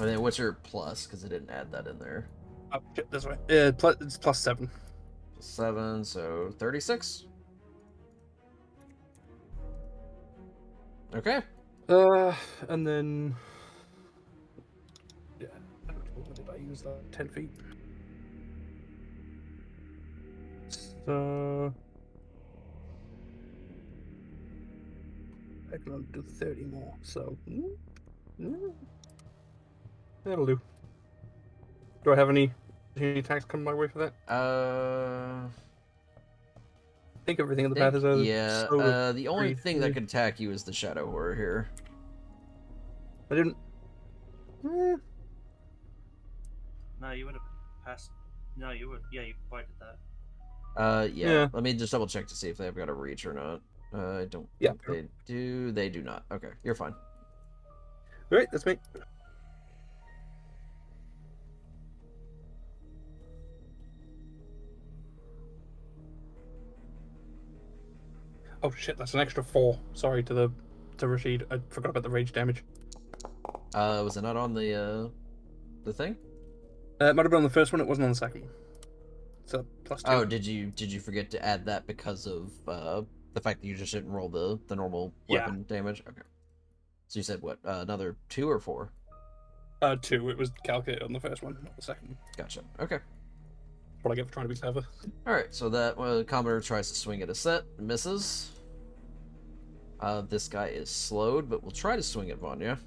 And then what's your plus? Because I didn't add that in there.
Oh, shit, this way. It's plus 7.
7, so 36. Okay.
And then... Yeah, what did I use that? 10 feet. So... I can only do 30 more, so... That'll do. Do I have any attacks coming my way for that? I think everything in the path is out.
Yeah, the only
breathe,
thing that
breathe.
could attack you is the Shadow Horror here.
I didn't...
No, you would have passed. No, you would. Yeah, you pointed that.
Yeah. Let me just double check to see if they've got a reach or not. I don't
Yeah.
think they do. They do not. Okay, you're fine.
Alright, that's me. Oh shit, that's an extra 4. Sorry to Rashid. I forgot about the rage damage.
Was it not on the thing?
It might have been on the first one, it wasn't on the second. So plus 2.
Oh, did you forget to add that because of the fact that you just didn't roll the normal weapon damage? Okay. So you said what? Another 2 or 4?
2. It was calculated on the first one, not the second.
Gotcha. Okay.
What I get for trying to be clever.
Alright, so that Commodore tries to swing at a set, misses. This guy is slowed, but we'll try to swing at Vanya.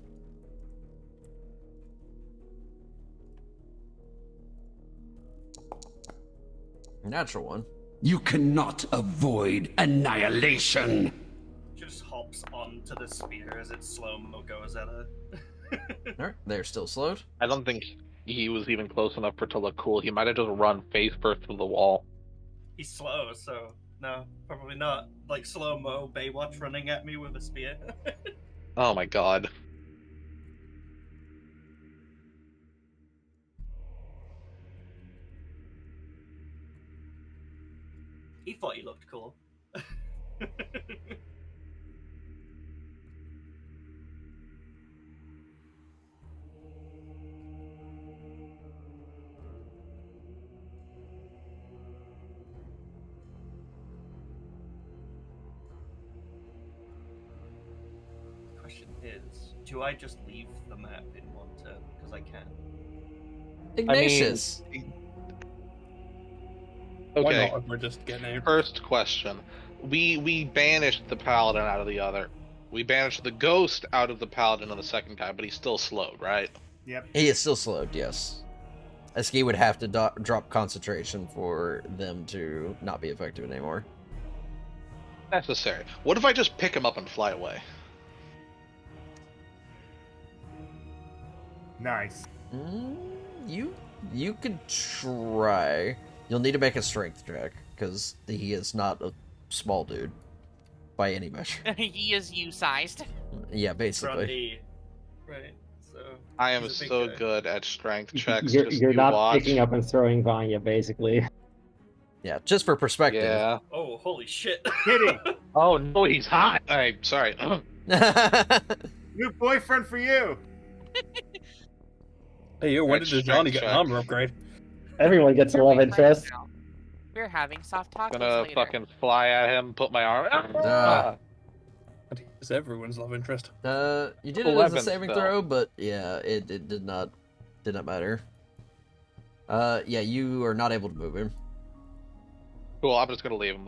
Natural one.
You cannot avoid annihilation.
Just hops onto the spear as it slow-mo goes at her.
Alright, they're still slowed.
I don't think he was even close enough for it to look cool. He might have just run face first through the wall.
He's slow, so no, probably not. Like slow-mo Baywatch running at me with a spear.
Oh my god.
He thought he looked cool. Question is, do I just leave the map in one turn? Because I can.
Ignatius!
Why
Okay,
not if we're just getting out?
first question. We banished the paladin out of the other. We banished the ghost out of the paladin on the second guy, but he's still slowed, right?
Yep.
He is still slowed, yes. Eski would have to drop concentration for them to not be effective anymore.
Necessary. What if I just pick him up and fly away?
Nice.
You could try. You'll need to make a strength check, because he is not a small dude. By any measure.
He is you-sized.
Yeah, basically.
Grundy. Right. So
I am
he's a big
so
guy.
good at strength checks.
You're,
just
you're
you
not
watch.
picking up and throwing Vanya, basically.
Yeah, just for perspective.
Yeah.
Oh, holy shit.
Kitty,
Oh no, he's hot. I'm sorry.
new boyfriend for you.
Hey, yo, when
Right,
did the Johnny
strength
get an
check.
armor upgrade?
Everyone gets a love
Right
interest.
now. We're having soft tacos
Gonna
later.
fucking fly at him, put my arm.
Ah.
That is everyone's love interest.
You did it as a
11
saving
still.
throw, but yeah, it did not matter. Yeah, you are not able to move him.
Cool, I'm just gonna leave him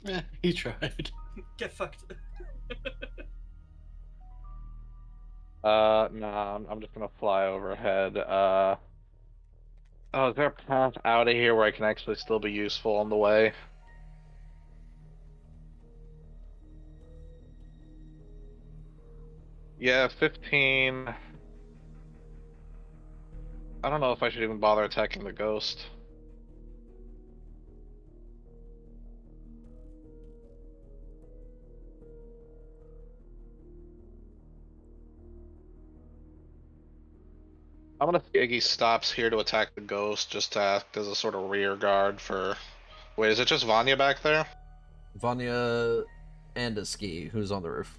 then.
He tried.
Get fucked.
Nah, I'm just gonna fly overhead. Oh, is there a path out of here where I can actually still be useful on the way? Yeah, 15. I don't know if I should even bother attacking the ghost. I'm gonna see Iggy stops here to attack the ghost, just to act as a sort of rear guard for... Wait, is it just Vanya back there?
Vanya and a ski, who's on the roof.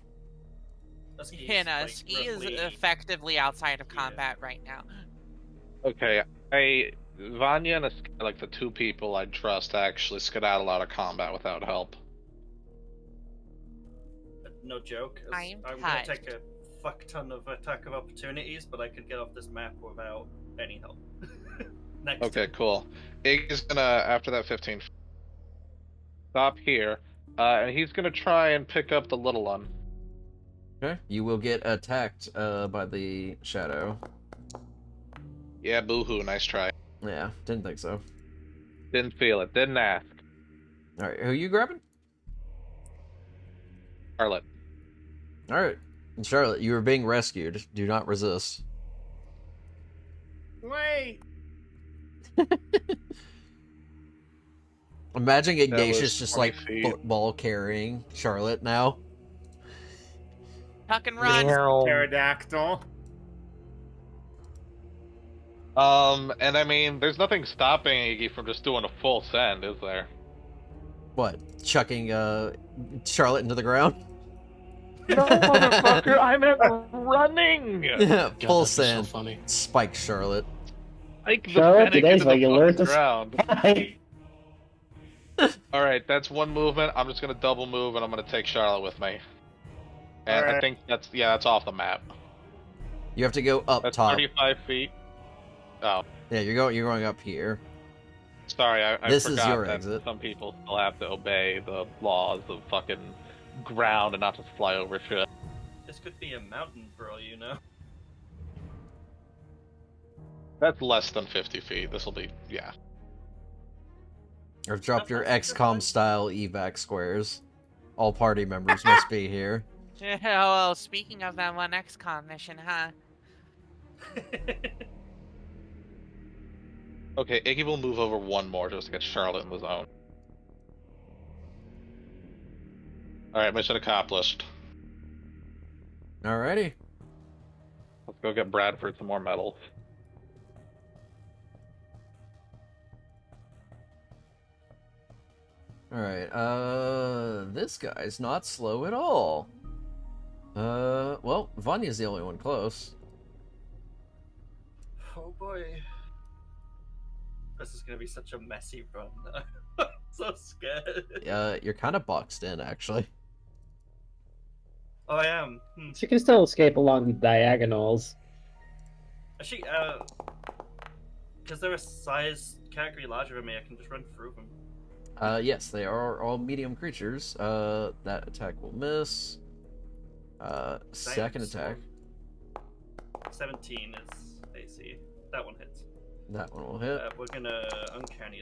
Ski is effectively outside of combat right now.
Okay, Vanya and Aski are like the two people I'd trust to actually skedaddle out of combat without help.
No joke.
I'm
gonna
touched.
take a fuck ton of attack of opportunities, but I could get off this map without any help. Next.
Okay, cool. Iggy's gonna, after that 15, stop here, and he's gonna try and pick up the little one.
Okay. You will get attacked by the shadow.
Yeah, boohoo, nice try.
Yeah, didn't think so.
Didn't feel it, didn't ask.
Alright, who are you grabbing?
Charlotte.
Alright. Charlotte, you are being rescued. Do not resist.
Wait.
Imagine Ignatius
was
just
20
like
feet.
football carrying Charlotte now.
Tuck and run.
Pterodactyl.
And I mean, there's nothing stopping Iggy from just doing a full send, is there?
What? Chucking Charlotte into the ground?
No, motherfucker, I meant running!
Yeah,
God,
full
that'd be so
send.
funny.
Spike Charlotte.
Like the
Charlotte,
panic
today's
into the
where you learn
fucking
to
ground.
fly.
Alright, that's one movement. I'm just gonna double move and I'm gonna take Charlotte with me. And I
Alright.
think that's off the map.
You have to go up
That's
top.
35 feet. Oh,
Yeah, you're going up here.
sorry, I
This is
forgot
your
that
exit.
some people still have to obey the laws of fucking ground and not just fly over shit.
This could be a mountain for all you know.
That's less than 50 feet. This'll be, yeah.
I've dropped your XCOM style evac squares. All party members must be here.
Oh, speaking of that one XCOM mission, huh?
Okay, Iggy will move over one more just to get Charlotte in the zone. Alright, mission accomplished.
Alrighty.
Let's go get Bradford some more medals.
Alright, this guy's not slow at all. Well, Vanya's the only one close.
Oh boy. This is gonna be such a messy run. I'm so scared.
You're kind of boxed in, actually.
Oh, I am.
You can still escape along the diagonals.
Actually, because they're a size category larger than me, I can just run through them.
Yes, they are all medium creatures. That attack will miss. Second attack.
17 is AC. That one hits.
That one will hit.
We're gonna uncanny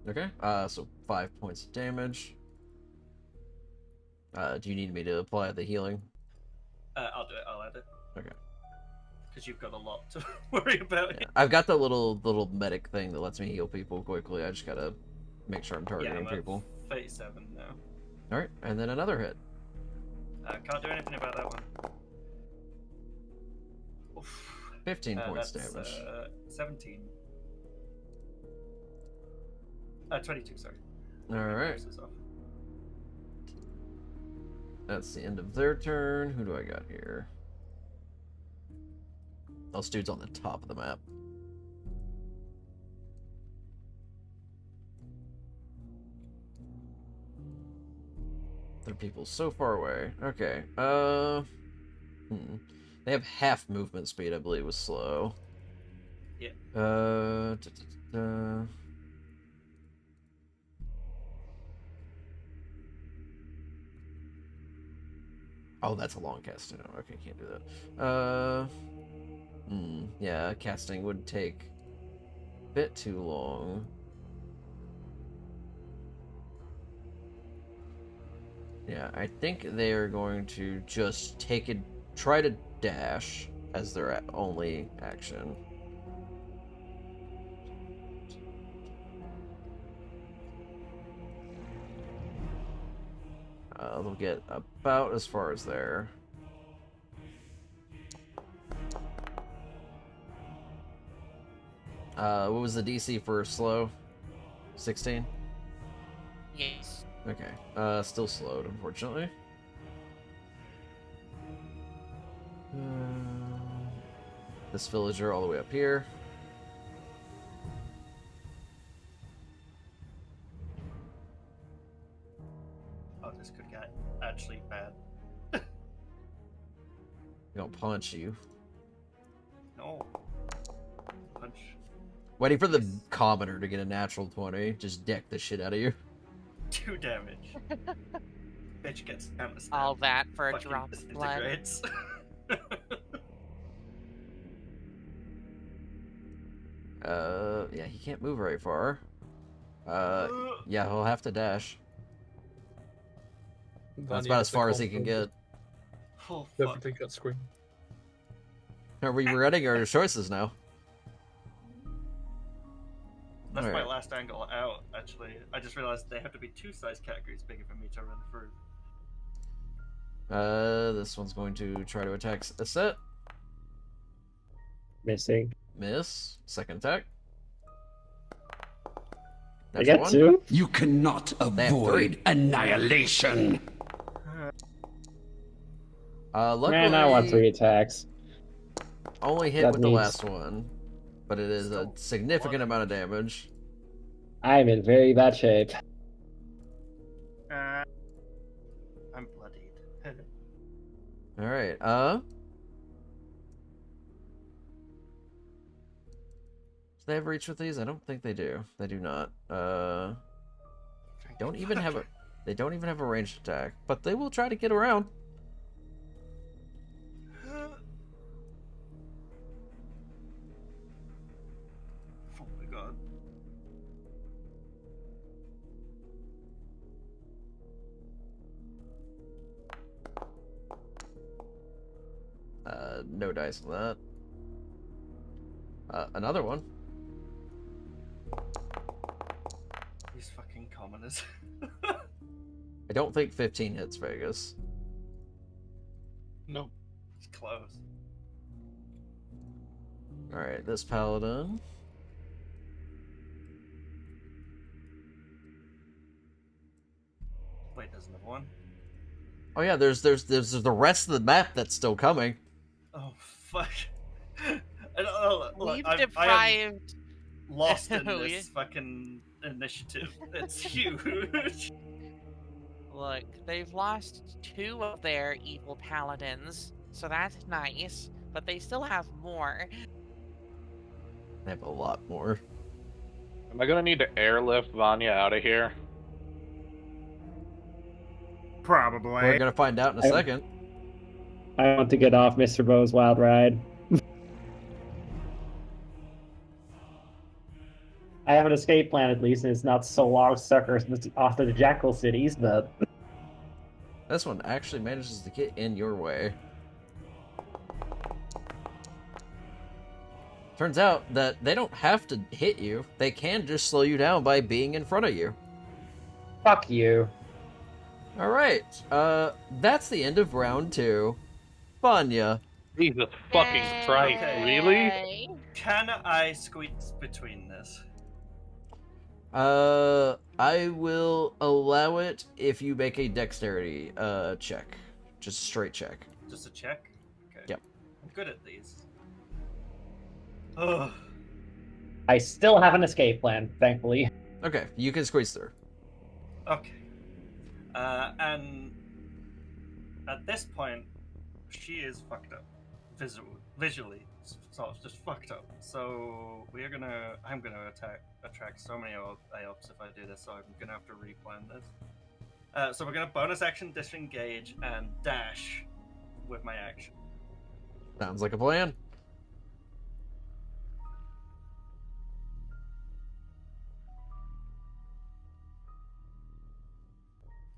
that.
Okay, so 5 points of damage. Do you need me to apply the healing?
I'll do it. I'll add it.
Okay.
Because you've got a lot to worry about.
Yeah, I've got the little medic thing that lets me heal people quickly. I just gotta make sure I'm targeting
I'm at
people.
37 now.
Alright, and then another hit.
Can't do anything about that one. Oof.
15 points
That's,
damage.
17. 22, sorry.
Alright,
Versus off.
that's the end of their turn. Who do I got here? Those dudes on the top of the map. They're people so far away. Okay. They have half movement speed, I believe, was slow.
Yeah.
Oh, that's a long casting. Okay, can't do that. Yeah, casting would take a bit too long. Yeah, I think they are going to just try to dash as their only action. They'll get about as far as there. What was the DC for slow? 16?
Yes.
Okay. Still slowed, unfortunately. This villager all the way up here.
Oh, this could get actually bad.
Gonna punch you.
No. Punch.
Waiting for the commoner to get a natural 20. Just deck the shit out of you.
2 damage. Bitch gets counter stab.
All that for a
Fucking
drop of blood.
disintegrates.
Yeah, he can't move very far. Yeah, he'll have to dash. That's about as far as he can get.
Oh, fuck.
Definitely got screamed.
Are we regretting our choices now?
That's my
Alright.
last angle out, actually. I just realized they have to be 2 size categories bigger for me to run through.
This one's going to try to attack a set.
Missing.
Miss. Second attack.
I get 2.
You cannot avoid annihilation.
Luckily,
Man, I want 3 attacks.
only hit
That
with the
means-
last one, but it is a significant amount of damage.
I'm in very bad shape.
I'm bloodied.
All right. Do they have reach with these? I don't think they do. They do not. Don't even have a. They don't even have a ranged attack, but they will try to get around.
Oh my god.
No dice on that. Another one.
These fucking commoners.
I don't think 15 hits Vegas.
Nope.
It's close.
All right, this paladin.
Wait, there's another one?
Oh yeah, there's the rest of the map that's still coming.
Oh, fuck. Look,
We've
I am
deprived.
lost in
Oh,
this
yeah.
fucking initiative. It's huge.
Look, they've lost 2 of their evil paladins, so that's nice. But they still have more.
They have a lot more.
Am I gonna need to airlift Vanya out of here?
Probably.
We're gonna find out in a second.
I want to get off Mr. Bo's wild ride. I have an escape plan at least, and it's not so long suckers off to the Jackal cities, but
This one actually manages to get in your way. Turns out that they don't have to hit you. They can just slow you down by being in front of you.
fuck you.
All right. That's the end of round 2. Vanya.
Jesus fucking Christ, really?
Yay.
Can I squeeze between this?
I will allow it if you make a dexterity check. Just a straight check.
Just a check? Okay.
Yep.
I'm good at these. Ugh.
I still have an escape plan, thankfully.
Okay, you can squeeze through.
Okay. And at this point, she is fucked up. Visually, sort of just fucked up. So I'm gonna attract so many AOPs if I do this. So I'm gonna have to replan this. So we're gonna bonus action disengage and dash with my action.
Sounds like a plan.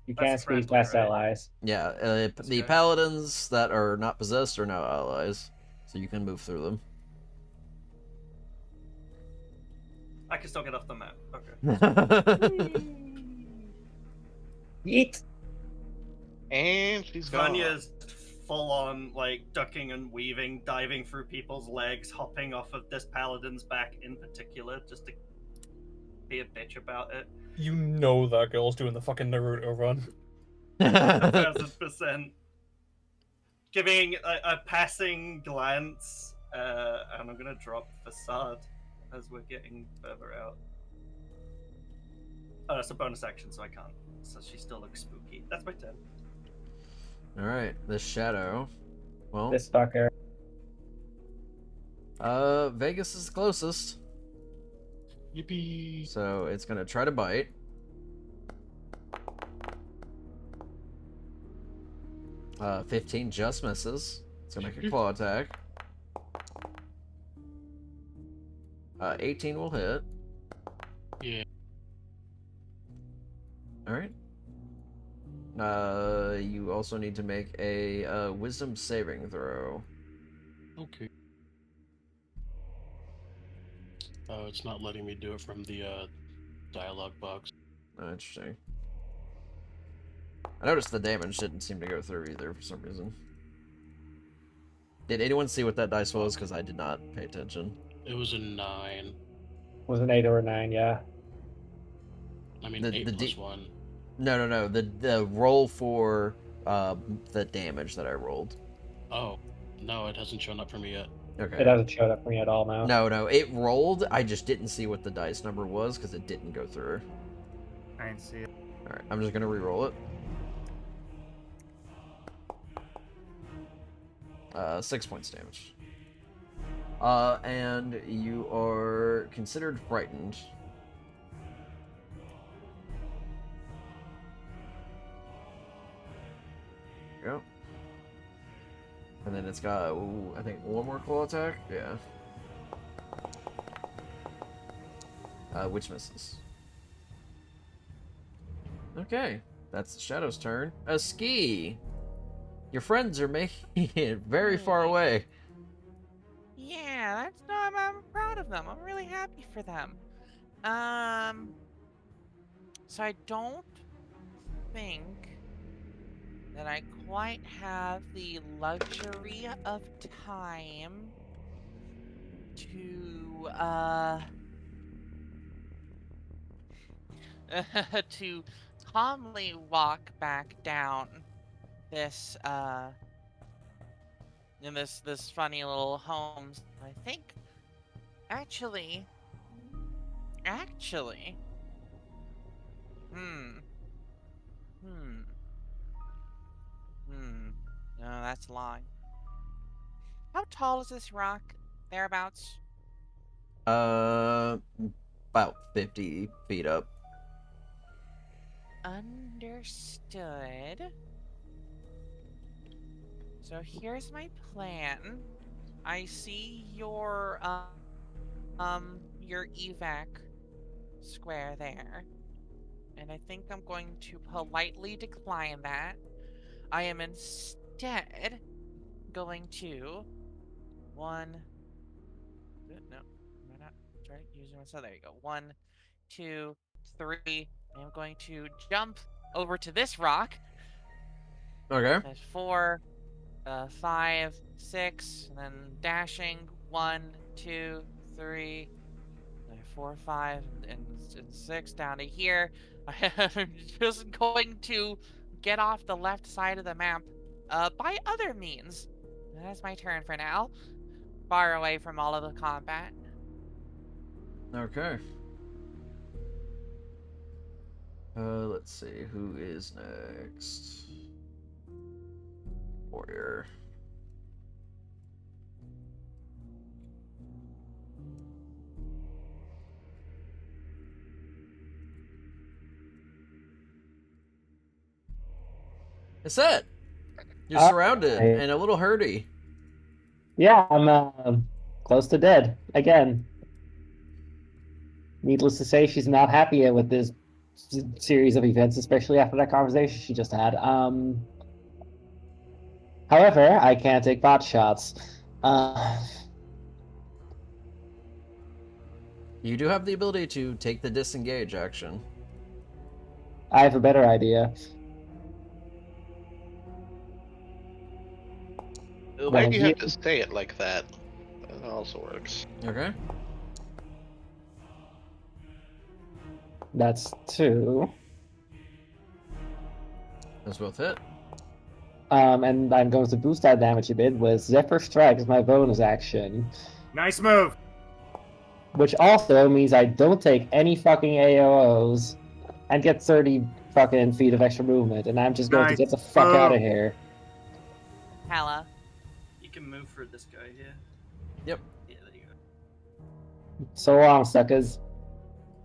You
That's
can't squeeze
friendly,
past
right?
allies.
Yeah, the
Okay.
paladins that are not possessed are now allies, so you can move through them.
I can still get off the map. Okay.
Yeet!
And she's gone.
Vanya's full on like ducking and weaving, diving through people's legs, hopping off of this paladin's back in particular, just to be a bitch about it.
You know that girl's doing the fucking Naruto run.
1000%. Giving a passing glance, and I'm gonna drop facade as we're getting further out. Oh, that's a bonus action, so I can't. So she still looks spooky. That's my turn.
Alright, this shadow. Well,
This fucker.
Vegas is the closest,
Yippee!
so it's gonna try to bite. Uh, 15 just misses. It's gonna make a claw attack. 18 will hit.
Yeah.
Alright. You also need to make a wisdom saving throw.
Okay. Oh, it's not letting me do it from the dialogue box.
Oh, interesting. I noticed the damage didn't seem to go through either for some reason. Did anyone see what that dice was? Because I did not pay attention.
It was a 9.
Was an 8 or a 9, yeah.
I mean,
The-
8
the
plus
D-
1.
No. The roll for the damage that I rolled.
Oh, no, it hasn't shown up for me yet.
Okay.
It hasn't showed up for me at all now.
No, it rolled. I just didn't see what the dice number was because it didn't go through.
I didn't see it.
All right, I'm just gonna re-roll it. 6 points damage. And you are considered frightened. There you go. And then it's got, ooh, I think, one more claw attack? Yeah. Which misses. Okay, that's the Shadow's turn. A ski! Your friends are making it very far away.
Yeah, that's no, I'm proud of them. I'm really happy for them. So I don't think that I quite have the luxury of time to to calmly walk back down this in this funny little home. I think actually no, that's long. How tall is this rock thereabouts?
About 50 feet up.
Understood. So here's my plan. I see your evac square there. And I think I'm going to politely decline that. I am instead going to no, am I not trying to use one? So there you go. 1, 2, 3. I'm going to jump over to this rock.
Okay.
That's 4, 5, 6, and then dashing 1, 2, 3, 4, 5, and 6 down to here. I'm just going to get off the left side of the map by other means. That's my turn for now. far away from all of the combat.
Okay. Let's see, who is next? Warrior. It's it. You're surrounded and a little hurty.
Yeah, I'm close to dead again. Needless to say, she's not happy with this series of events, especially after that conversation she just had. However, I can't take pot shots.
You do have the ability to take the disengage action.
I have a better idea.
Why do you have to say it like that? That also works.
Okay.
That's 2.
Those both hit.
And I'm going to boost that damage a bit with Zephyr Strike as my bonus action.
Nice move.
Which also means I don't take any fucking AOs and get 30 fucking feet of extra movement, and I'm just going to get the fuck out of here.
Hella.
You can move through this guy here.
Yep.
Yeah, there you go.
So long, suckers.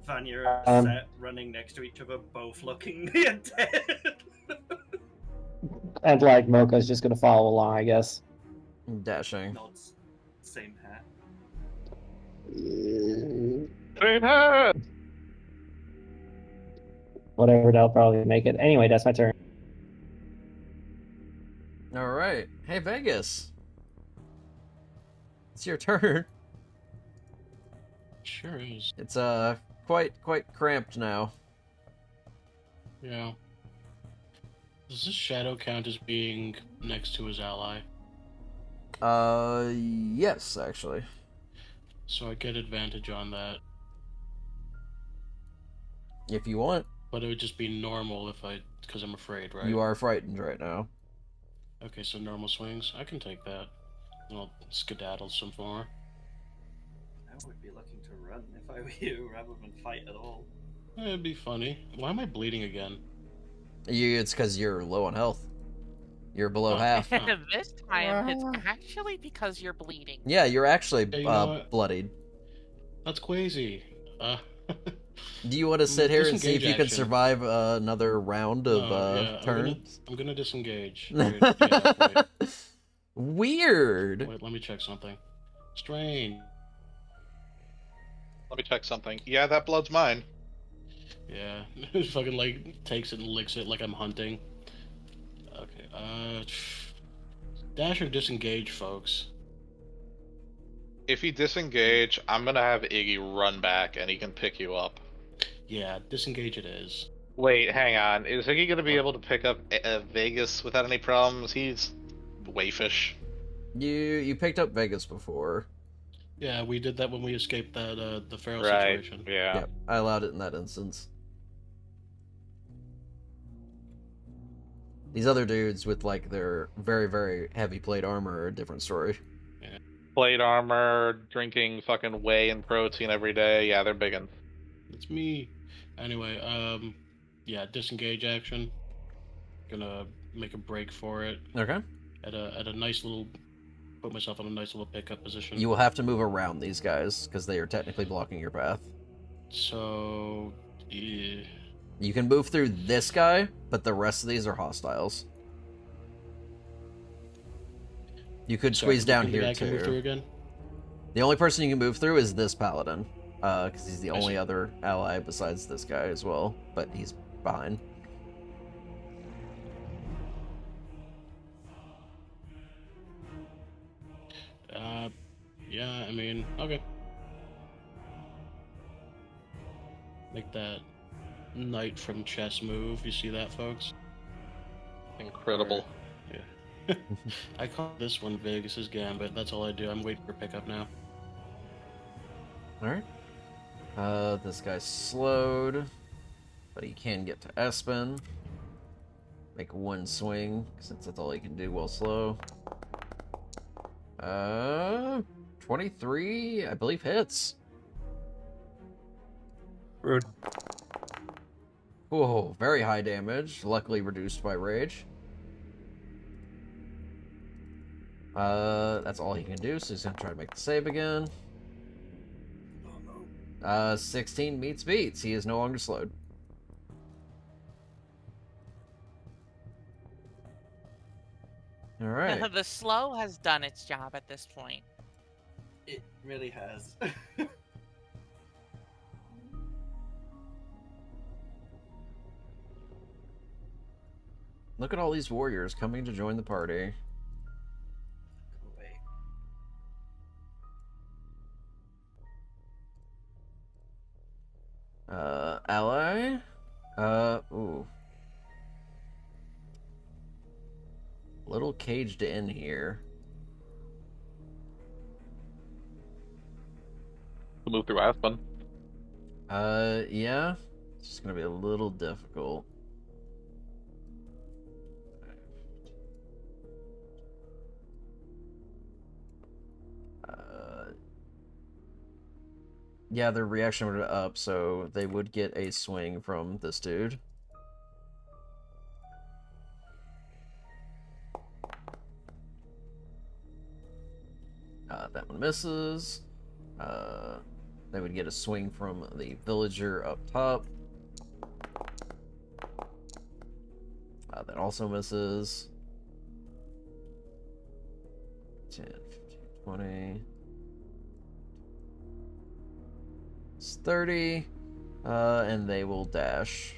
Vanya are set, running next to each other, both looking near dead.
And like Mocha's just gonna follow along, I guess.
Dashing.
Nods. Same hat.
Same hat!
Whatever, they'll probably make it. Anyway, that's my turn.
Alright. Hey, Vegas. It's your turn.
Sure is.
It's quite cramped now.
Yeah. Does this shadow count as being next to his ally?
Yes, actually.
So I get advantage on that.
If you want.
But it would just be normal if because I'm afraid, right?
You are frightened right now.
Okay, so normal swings. I can take that. I'll skedaddle some more.
I would be looking to run if I were you, rather than fight at all.
It'd be funny. Why am I bleeding again?
It's because you're low on health. You're below half.
This time, it's actually because you're bleeding.
Yeah, you're actually
Hey, you know what?
bloodied.
That's crazy.
Do you want to sit here and see if you can
Disengage
survive another round of
yeah,
turns?
I'm gonna disengage. Wait, yeah, wait.
Weird.
Wait, let me check something. Strange.
Let me check something. Yeah, that blood's mine.
Yeah, it fucking like takes it and licks it like I'm hunting. Okay, dash or disengage, folks.
If you disengage, I'm gonna have Iggy run back and he can pick you up.
Yeah, disengage it is.
Wait, hang on. Is Iggy gonna be able to pick up Vegas without any problems? He's wayfish.
You picked up Vegas before.
Yeah, we did that when we escaped that the feral
Right.
situation.
Yeah.
Yep, I allowed it in that instance. These other dudes with like their very heavy plate armor are a different story.
Plate armor, drinking fucking whey and protein every day. Yeah, they're big.
It's me. Anyway, yeah, disengage action. Gonna make a break for it.
Okay.
At a nice little, put myself in a nice little pickup position.
You will have to move around these guys because they are technically blocking your path.
So, yeah.
You can move through this guy, but the rest of these are hostiles. You could squeeze down here
I can move through
too.
again?
The only person you can move through is this paladin, because he's the only other ally besides this guy as well, but he's behind.
Yeah, I mean, okay. Make that knight from chess move. You see that, folks?
Incredible.
Yeah. I call this one Vegas's Gambit. That's all I do. I'm waiting for pickup now.
Alright. This guy's slowed, but he can get to Espen. Make one swing, since that's all he can do while slow. 23, I believe, hits.
Rude.
Whoa, very high damage, luckily reduced by rage. That's all he can do, so he's gonna try to make the save again. 16 beats. He is no longer slowed. Alright.
The slow has done its job at this point.
It really has.
Look at all these warriors coming to join the party.
Wait.
Ally? Ooh. Little caged in here.
Move through Aspen.
Yeah. It's just gonna be a little difficult. Yeah, their reaction would up, so they would get a swing from this dude. That one misses. They would get a swing from the villager up top. That also misses. 10, 15, 20. It's 30. And they will dash.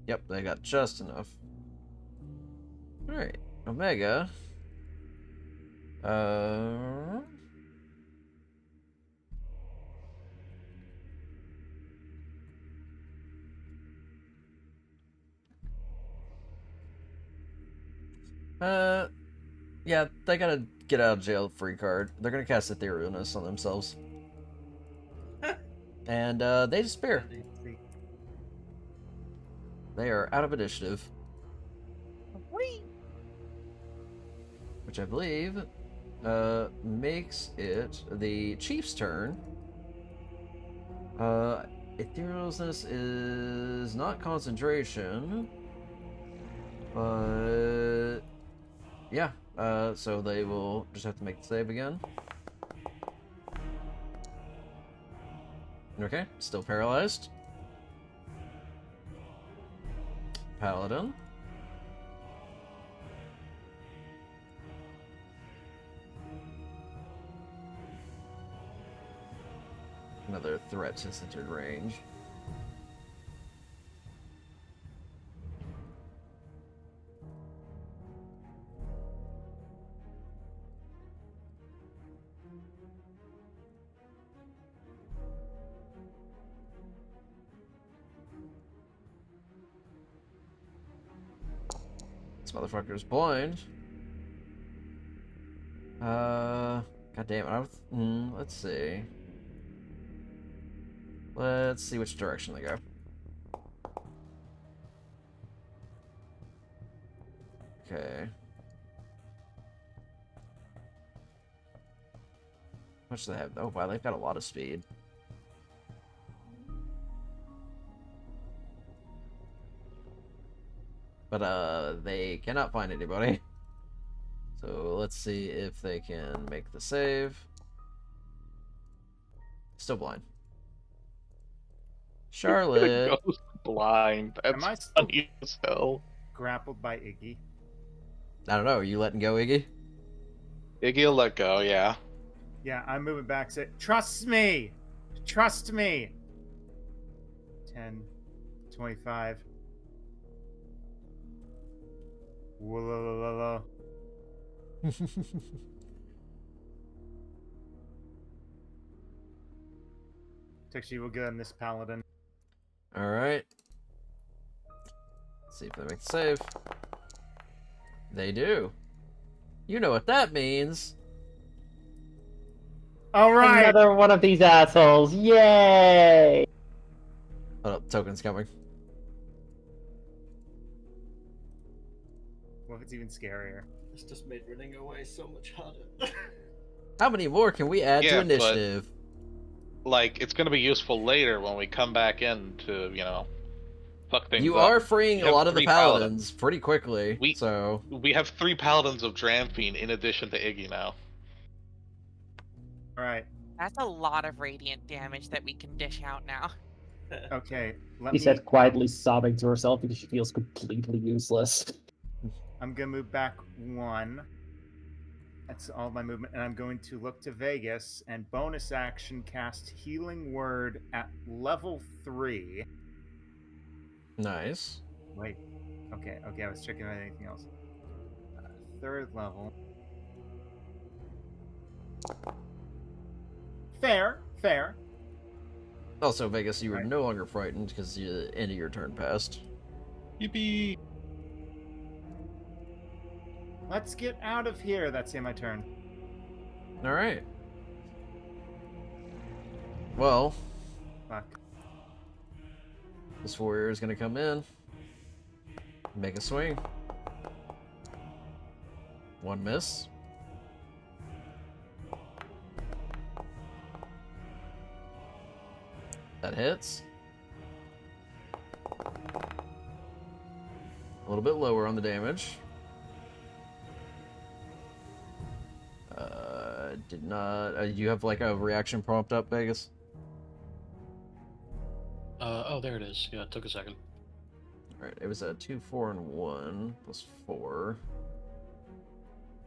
Yep, they got just enough. Alright, Omega. Yeah, they got a get out of jail free card. They're gonna cast Etherealness on themselves. And, they despair. They are out of initiative.
Whee!
Which I believe, makes it the chief's turn. Etherealness is not concentration. But... yeah, so they will just have to make the save again. Okay, still paralyzed. Paladin. Another threat since entered range. This motherfucker's blind. God damn it. Let's see. Let's see which direction they go. Okay. How much do they have? Oh, wow, they've got a lot of speed. But, they cannot find anybody. So, let's see if they can make the save. Still blind. Charlotte.
Goes blind.
Am I
That's
still
funny as hell.
grappled by Iggy?
I don't know. Are you letting go, Iggy?
Iggy will let go, yeah.
Yeah, I'm moving back. Say, trust me! Trust me! 10, 25. Whoa. Tixie will get on this paladin.
Alright. Let's see if they make the save. They do. You know what that means.
Alright!
Another one of these assholes. Yay!
Oh, no, token's coming.
What if it's even scarier?
This just made running away so much harder.
How many more can we add to
Yeah, but-
initiative?
Like, it's gonna be useful later when we come back in to, fuck things
You
up.
are freeing
We
a
have
lot of the
3
paladins pretty quickly,
We-
so...
We have 3 paladins of Dramphine in addition to Iggy now.
Alright,
That's a lot of radiant damage that we can dish out now.
okay. Let
She
me.
said quietly sobbing to herself because she feels completely useless.
I'm gonna move back 1. That's all my movement, and I'm going to look to Vegas and bonus action cast Healing Word at level 3.
Nice.
Wait. Okay, I was checking out anything else. 3rd level. Fair.
Also, Vegas, you were
Right.
no longer frightened because the end of your turn passed.
Yippee!
Let's get out of here. That's my turn.
Alright. Well,
Fuck.
this warrior is going to come in, make a swing. 1 miss. That hits. A little bit lower on the damage. Did not... you have like a reaction prompt up, Vegas?
Oh, there it is. Yeah, it took a second.
Alright, it was a 2, 4, and 1 plus 4.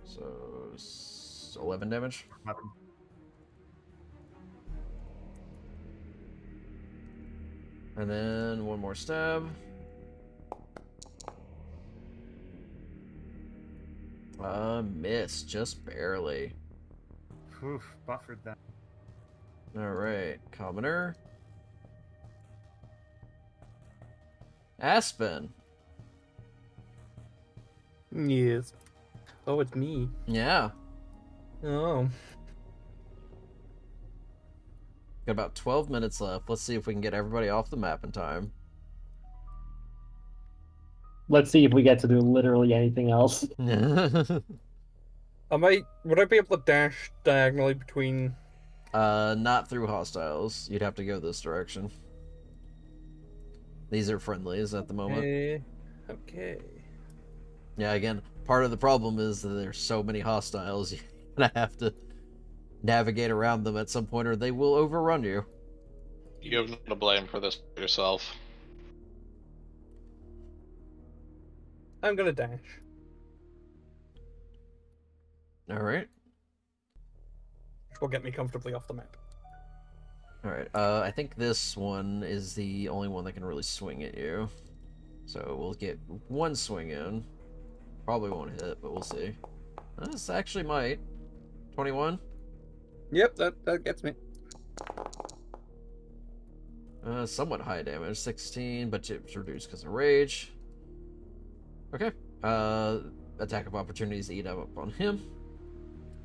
So 11 damage. And then 1 more stab. Miss, just barely.
Oof, buffered that.
Alright, commoner. Aspen.
Yes. Oh, it's me.
Yeah.
Oh.
Got about 12 minutes left. Let's see if we can get everybody off the map in time.
Let's see if we get to do literally anything else.
Would I be able to dash diagonally between?
Not through hostiles. You'd have to go this direction. These are friendlies at the moment.
Okay.
Yeah, again, part of the problem is that there's so many hostiles, you're gonna have to navigate around them at some point or they will overrun you.
You have no to blame for this yourself.
I'm gonna dash.
Alright.
Which will get me comfortably off the map.
Alright, I think this one is the only one that can really swing at you. So we'll get 1 swing in. Probably won't hit, but we'll see. This actually might. 21?
Yep, that gets me.
Somewhat high damage. 16, but it's reduced because of rage. Okay. Attack of opportunities eat up on him.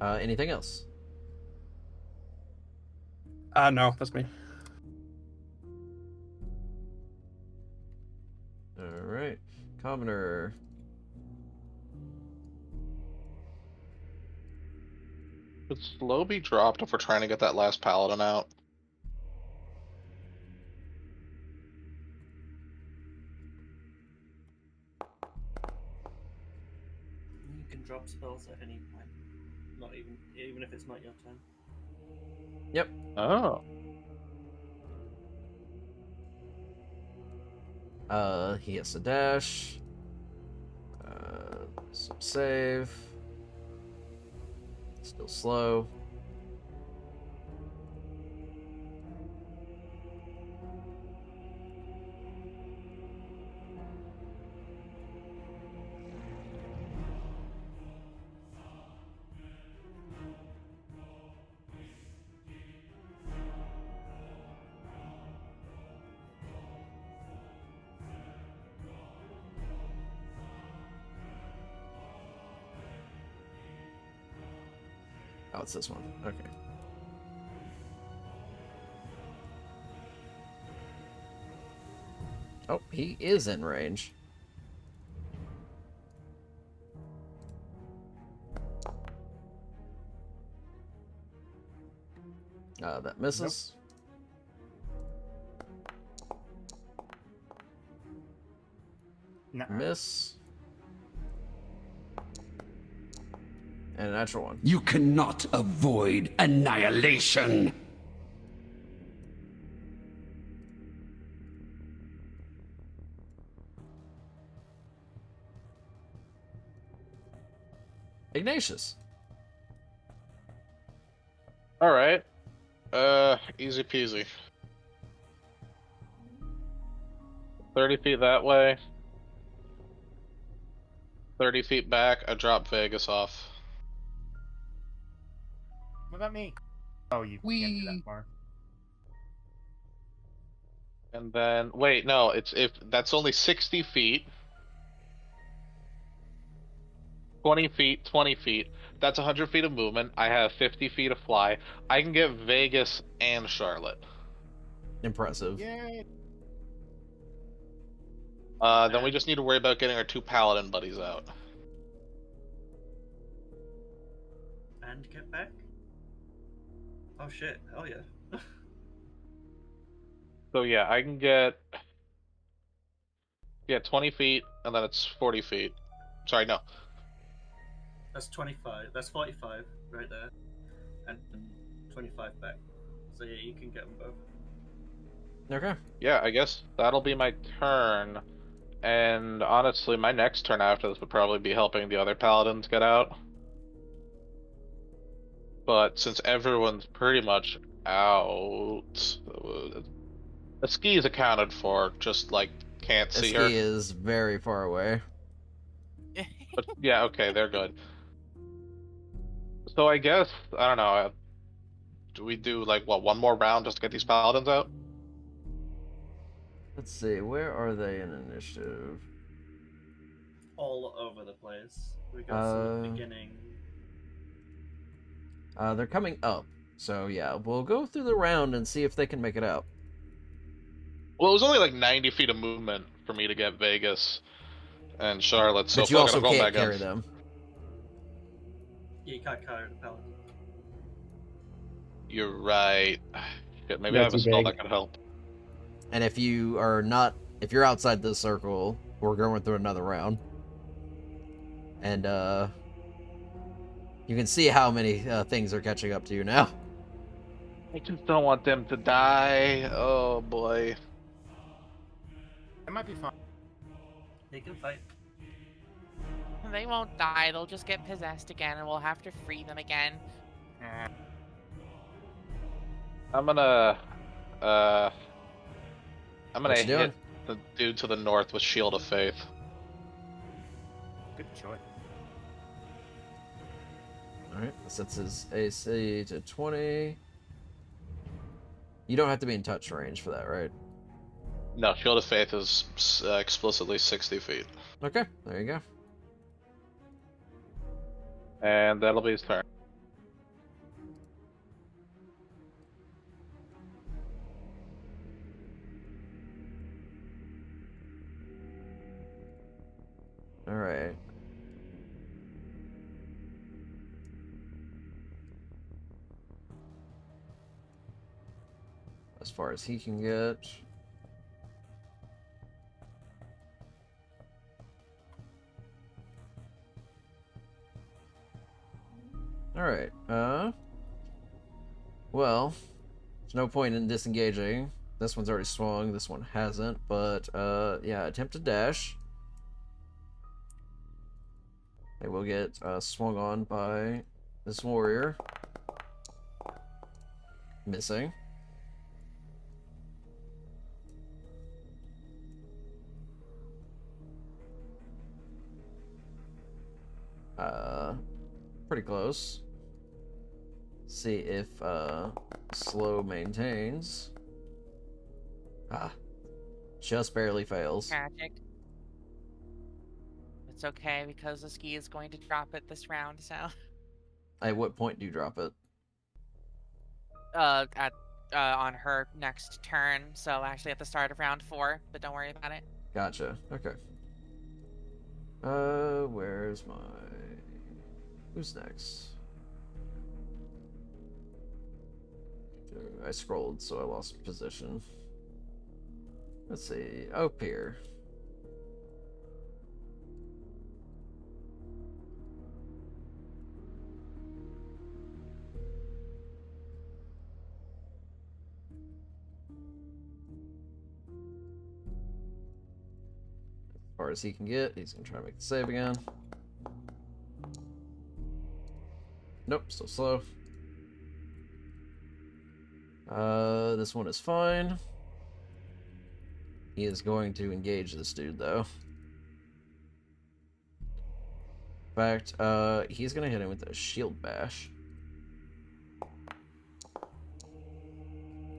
Anything else?
No, that's me.
Alright. Commoner.
Could slow be dropped if we're trying to get that last paladin out?
You can drop spells at any point. Not even if it's not your turn.
Yep.
Oh.
He has to dash. Some save. Still slow. Oh, it's this one. Okay. Oh, he is in range. That misses.
Nuh-uh.
Miss. And a natural one.
You cannot avoid annihilation.
Ignatius.
All right. Easy peasy. 30 feet that way. 30 feet back, I drop Vegas off.
What about me? Oh, you can't do that far.
And then, wait, no, if that's only 60 feet. 20 feet, 20 feet. That's 100 feet of movement. I have 50 feet of fly. I can get Vegas and Charlotte.
Impressive.
Yay!
Then we just need to worry about getting our 2 paladin buddies out.
And get back? Oh shit, hell yeah.
So yeah, I can get 20 feet, and then it's 40 feet. Sorry, no.
That's 25. That's 45 right there. And 25 back. So yeah, you can get them both.
Okay.
Yeah, I guess that'll be my turn. And honestly, my next turn after this would probably be helping the other paladins get out. But since everyone's pretty much out, the ski is accounted for, just like can't see her.
Eski is very far away.
But yeah, okay, they're good. So I guess, I don't know, do we do like, what, one more round just to get these paladins out?
Let's see, where are they in initiative?
All over the place. We got some at the beginning.
They're coming up. So yeah, we'll go through the round and see if they can make it out.
Well, it was only like 90 feet of movement for me to get Vegas and Charlotte, so
But you
fuck it,
also
I'm going
can't
back in.
carry them.
Yeah, you can't carry the paladin.
You're right. Shit, maybe I
Not
have a
too
spell
big.
that could help.
And if you are not, if you're outside this circle, we're going through another round. And you can see how many things are catching up to you now.
I just don't want them to die. Oh boy.
That might be fun.
He can fight.
They won't die, they'll just get possessed again and we'll have to free them again.
Eh,
I'm gonna
What you doing?
hit the dude to the north with Shield of Faith.
good choice.
Alright, sets his AC to 20. You don't have to be in touch range for that, right?
No, Shield of Faith is explicitly 60 feet.
Okay, there you go.
And that'll be his turn.
Alright. As far as he can get. Alright, well, there's no point in disengaging. This one's already swung, this one hasn't, but, yeah, attempt to dash. They will get, swung on by this warrior. Missing. Pretty close. See if slow maintains. Just barely fails.
Tragic. It's okay because the ski is going to drop it this round, so
At what point do you drop it?
at on her next turn, so actually at the start of round 4, but don't worry about it.
Gotcha. Okay. Where's my... Who's next? I scrolled, so I lost position. Let's see. Up here. As far as he can get, he's gonna try to make the save again. Nope, still slow. This one is fine. He is going to engage this dude, though. In fact, he's gonna hit him with a shield bash.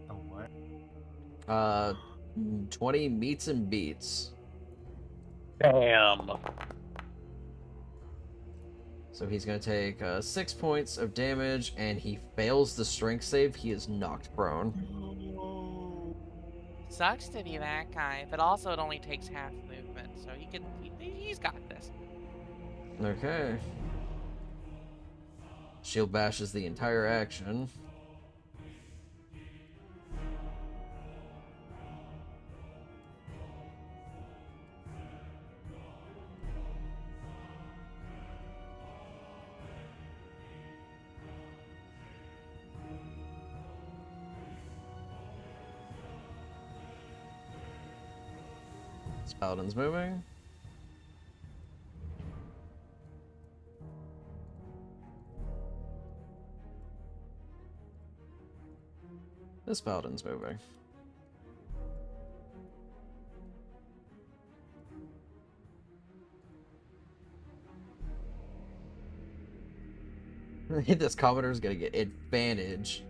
A what?
20 meets and beats.
Damn.
So he's gonna take 6 points of damage, and he fails the strength save. He is knocked prone.
Sucks to be that guy, but also it only takes half movement, so he's got this.
Okay. Shield bashes the entire action. This paladin's moving. This paladin's moving. This commoner's gonna get advantage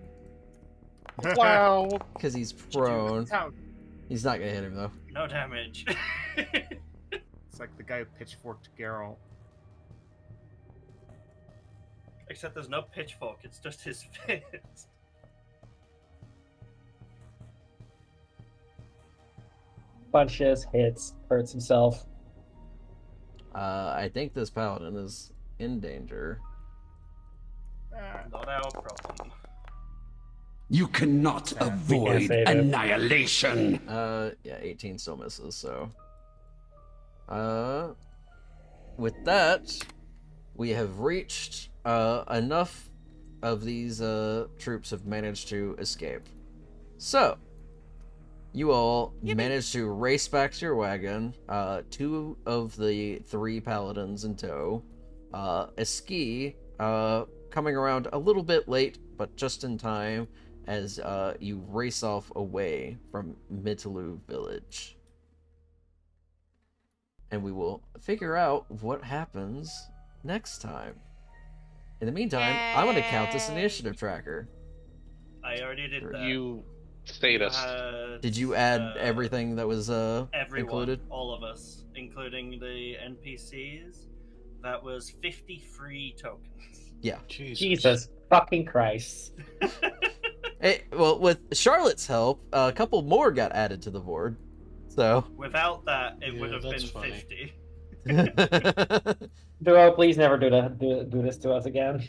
Wow.
because he's prone. He's not gonna hit him though.
No damage.
It's like the guy who pitchforked Geralt.
Except there's no pitchfork, it's just his fist.
Punches, hits, hurts himself.
I think this paladin is in danger.
Not our problem.
You cannot
we can't
avoid
save it.
annihilation.
Yeah, 18 still misses, so. With that, we have reached, enough of these, troops have managed to escape. So, you all managed to race back to your wagon, 2 of the 3 paladins in tow, a ski, coming around a little bit late, but just in time, as you race off away from Mitalu village. And we will figure out what happens next time. In the meantime, I'm going to count this initiative tracker.
I already did that.
You status.
Did you add everything that was
Everyone,
included?
all of us, including the NPCs. That was 53 tokens.
Yeah.
Jesus fucking Christ.
Hey, well, with Charlotte's help, a couple more got added to the board. So.
Without that, it would have been
that's funny.
50.
Duo, please never do this to us again.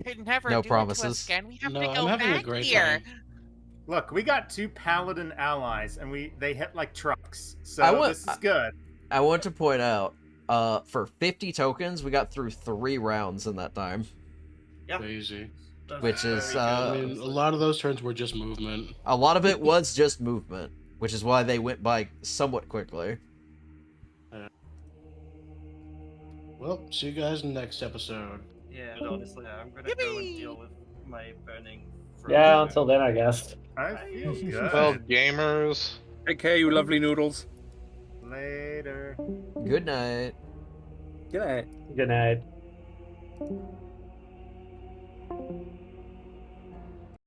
Could never
No
do it to
promises.
us again. We have
No,
to
I'm
go
having a
back
great
here.
time.
Look, we got 2 paladin allies, and they hit like trucks. So this is good.
I want to point out, for 50 tokens, we got through 3 rounds in that time.
Yeah.
Crazy.
That's
Which is,
very
I
good.
mean, a lot of those turns were just movement.
A lot of it was just movement, which is why they went by somewhat quickly.
Well, see you guys in the next episode.
Yeah, but honestly, I'm gonna go and deal with my burning throat.
Yeah, until then, I guess.
I feel good.
Well, gamers.
Take care, you lovely noodles.
Later.
Good night.
Good night.
Good night.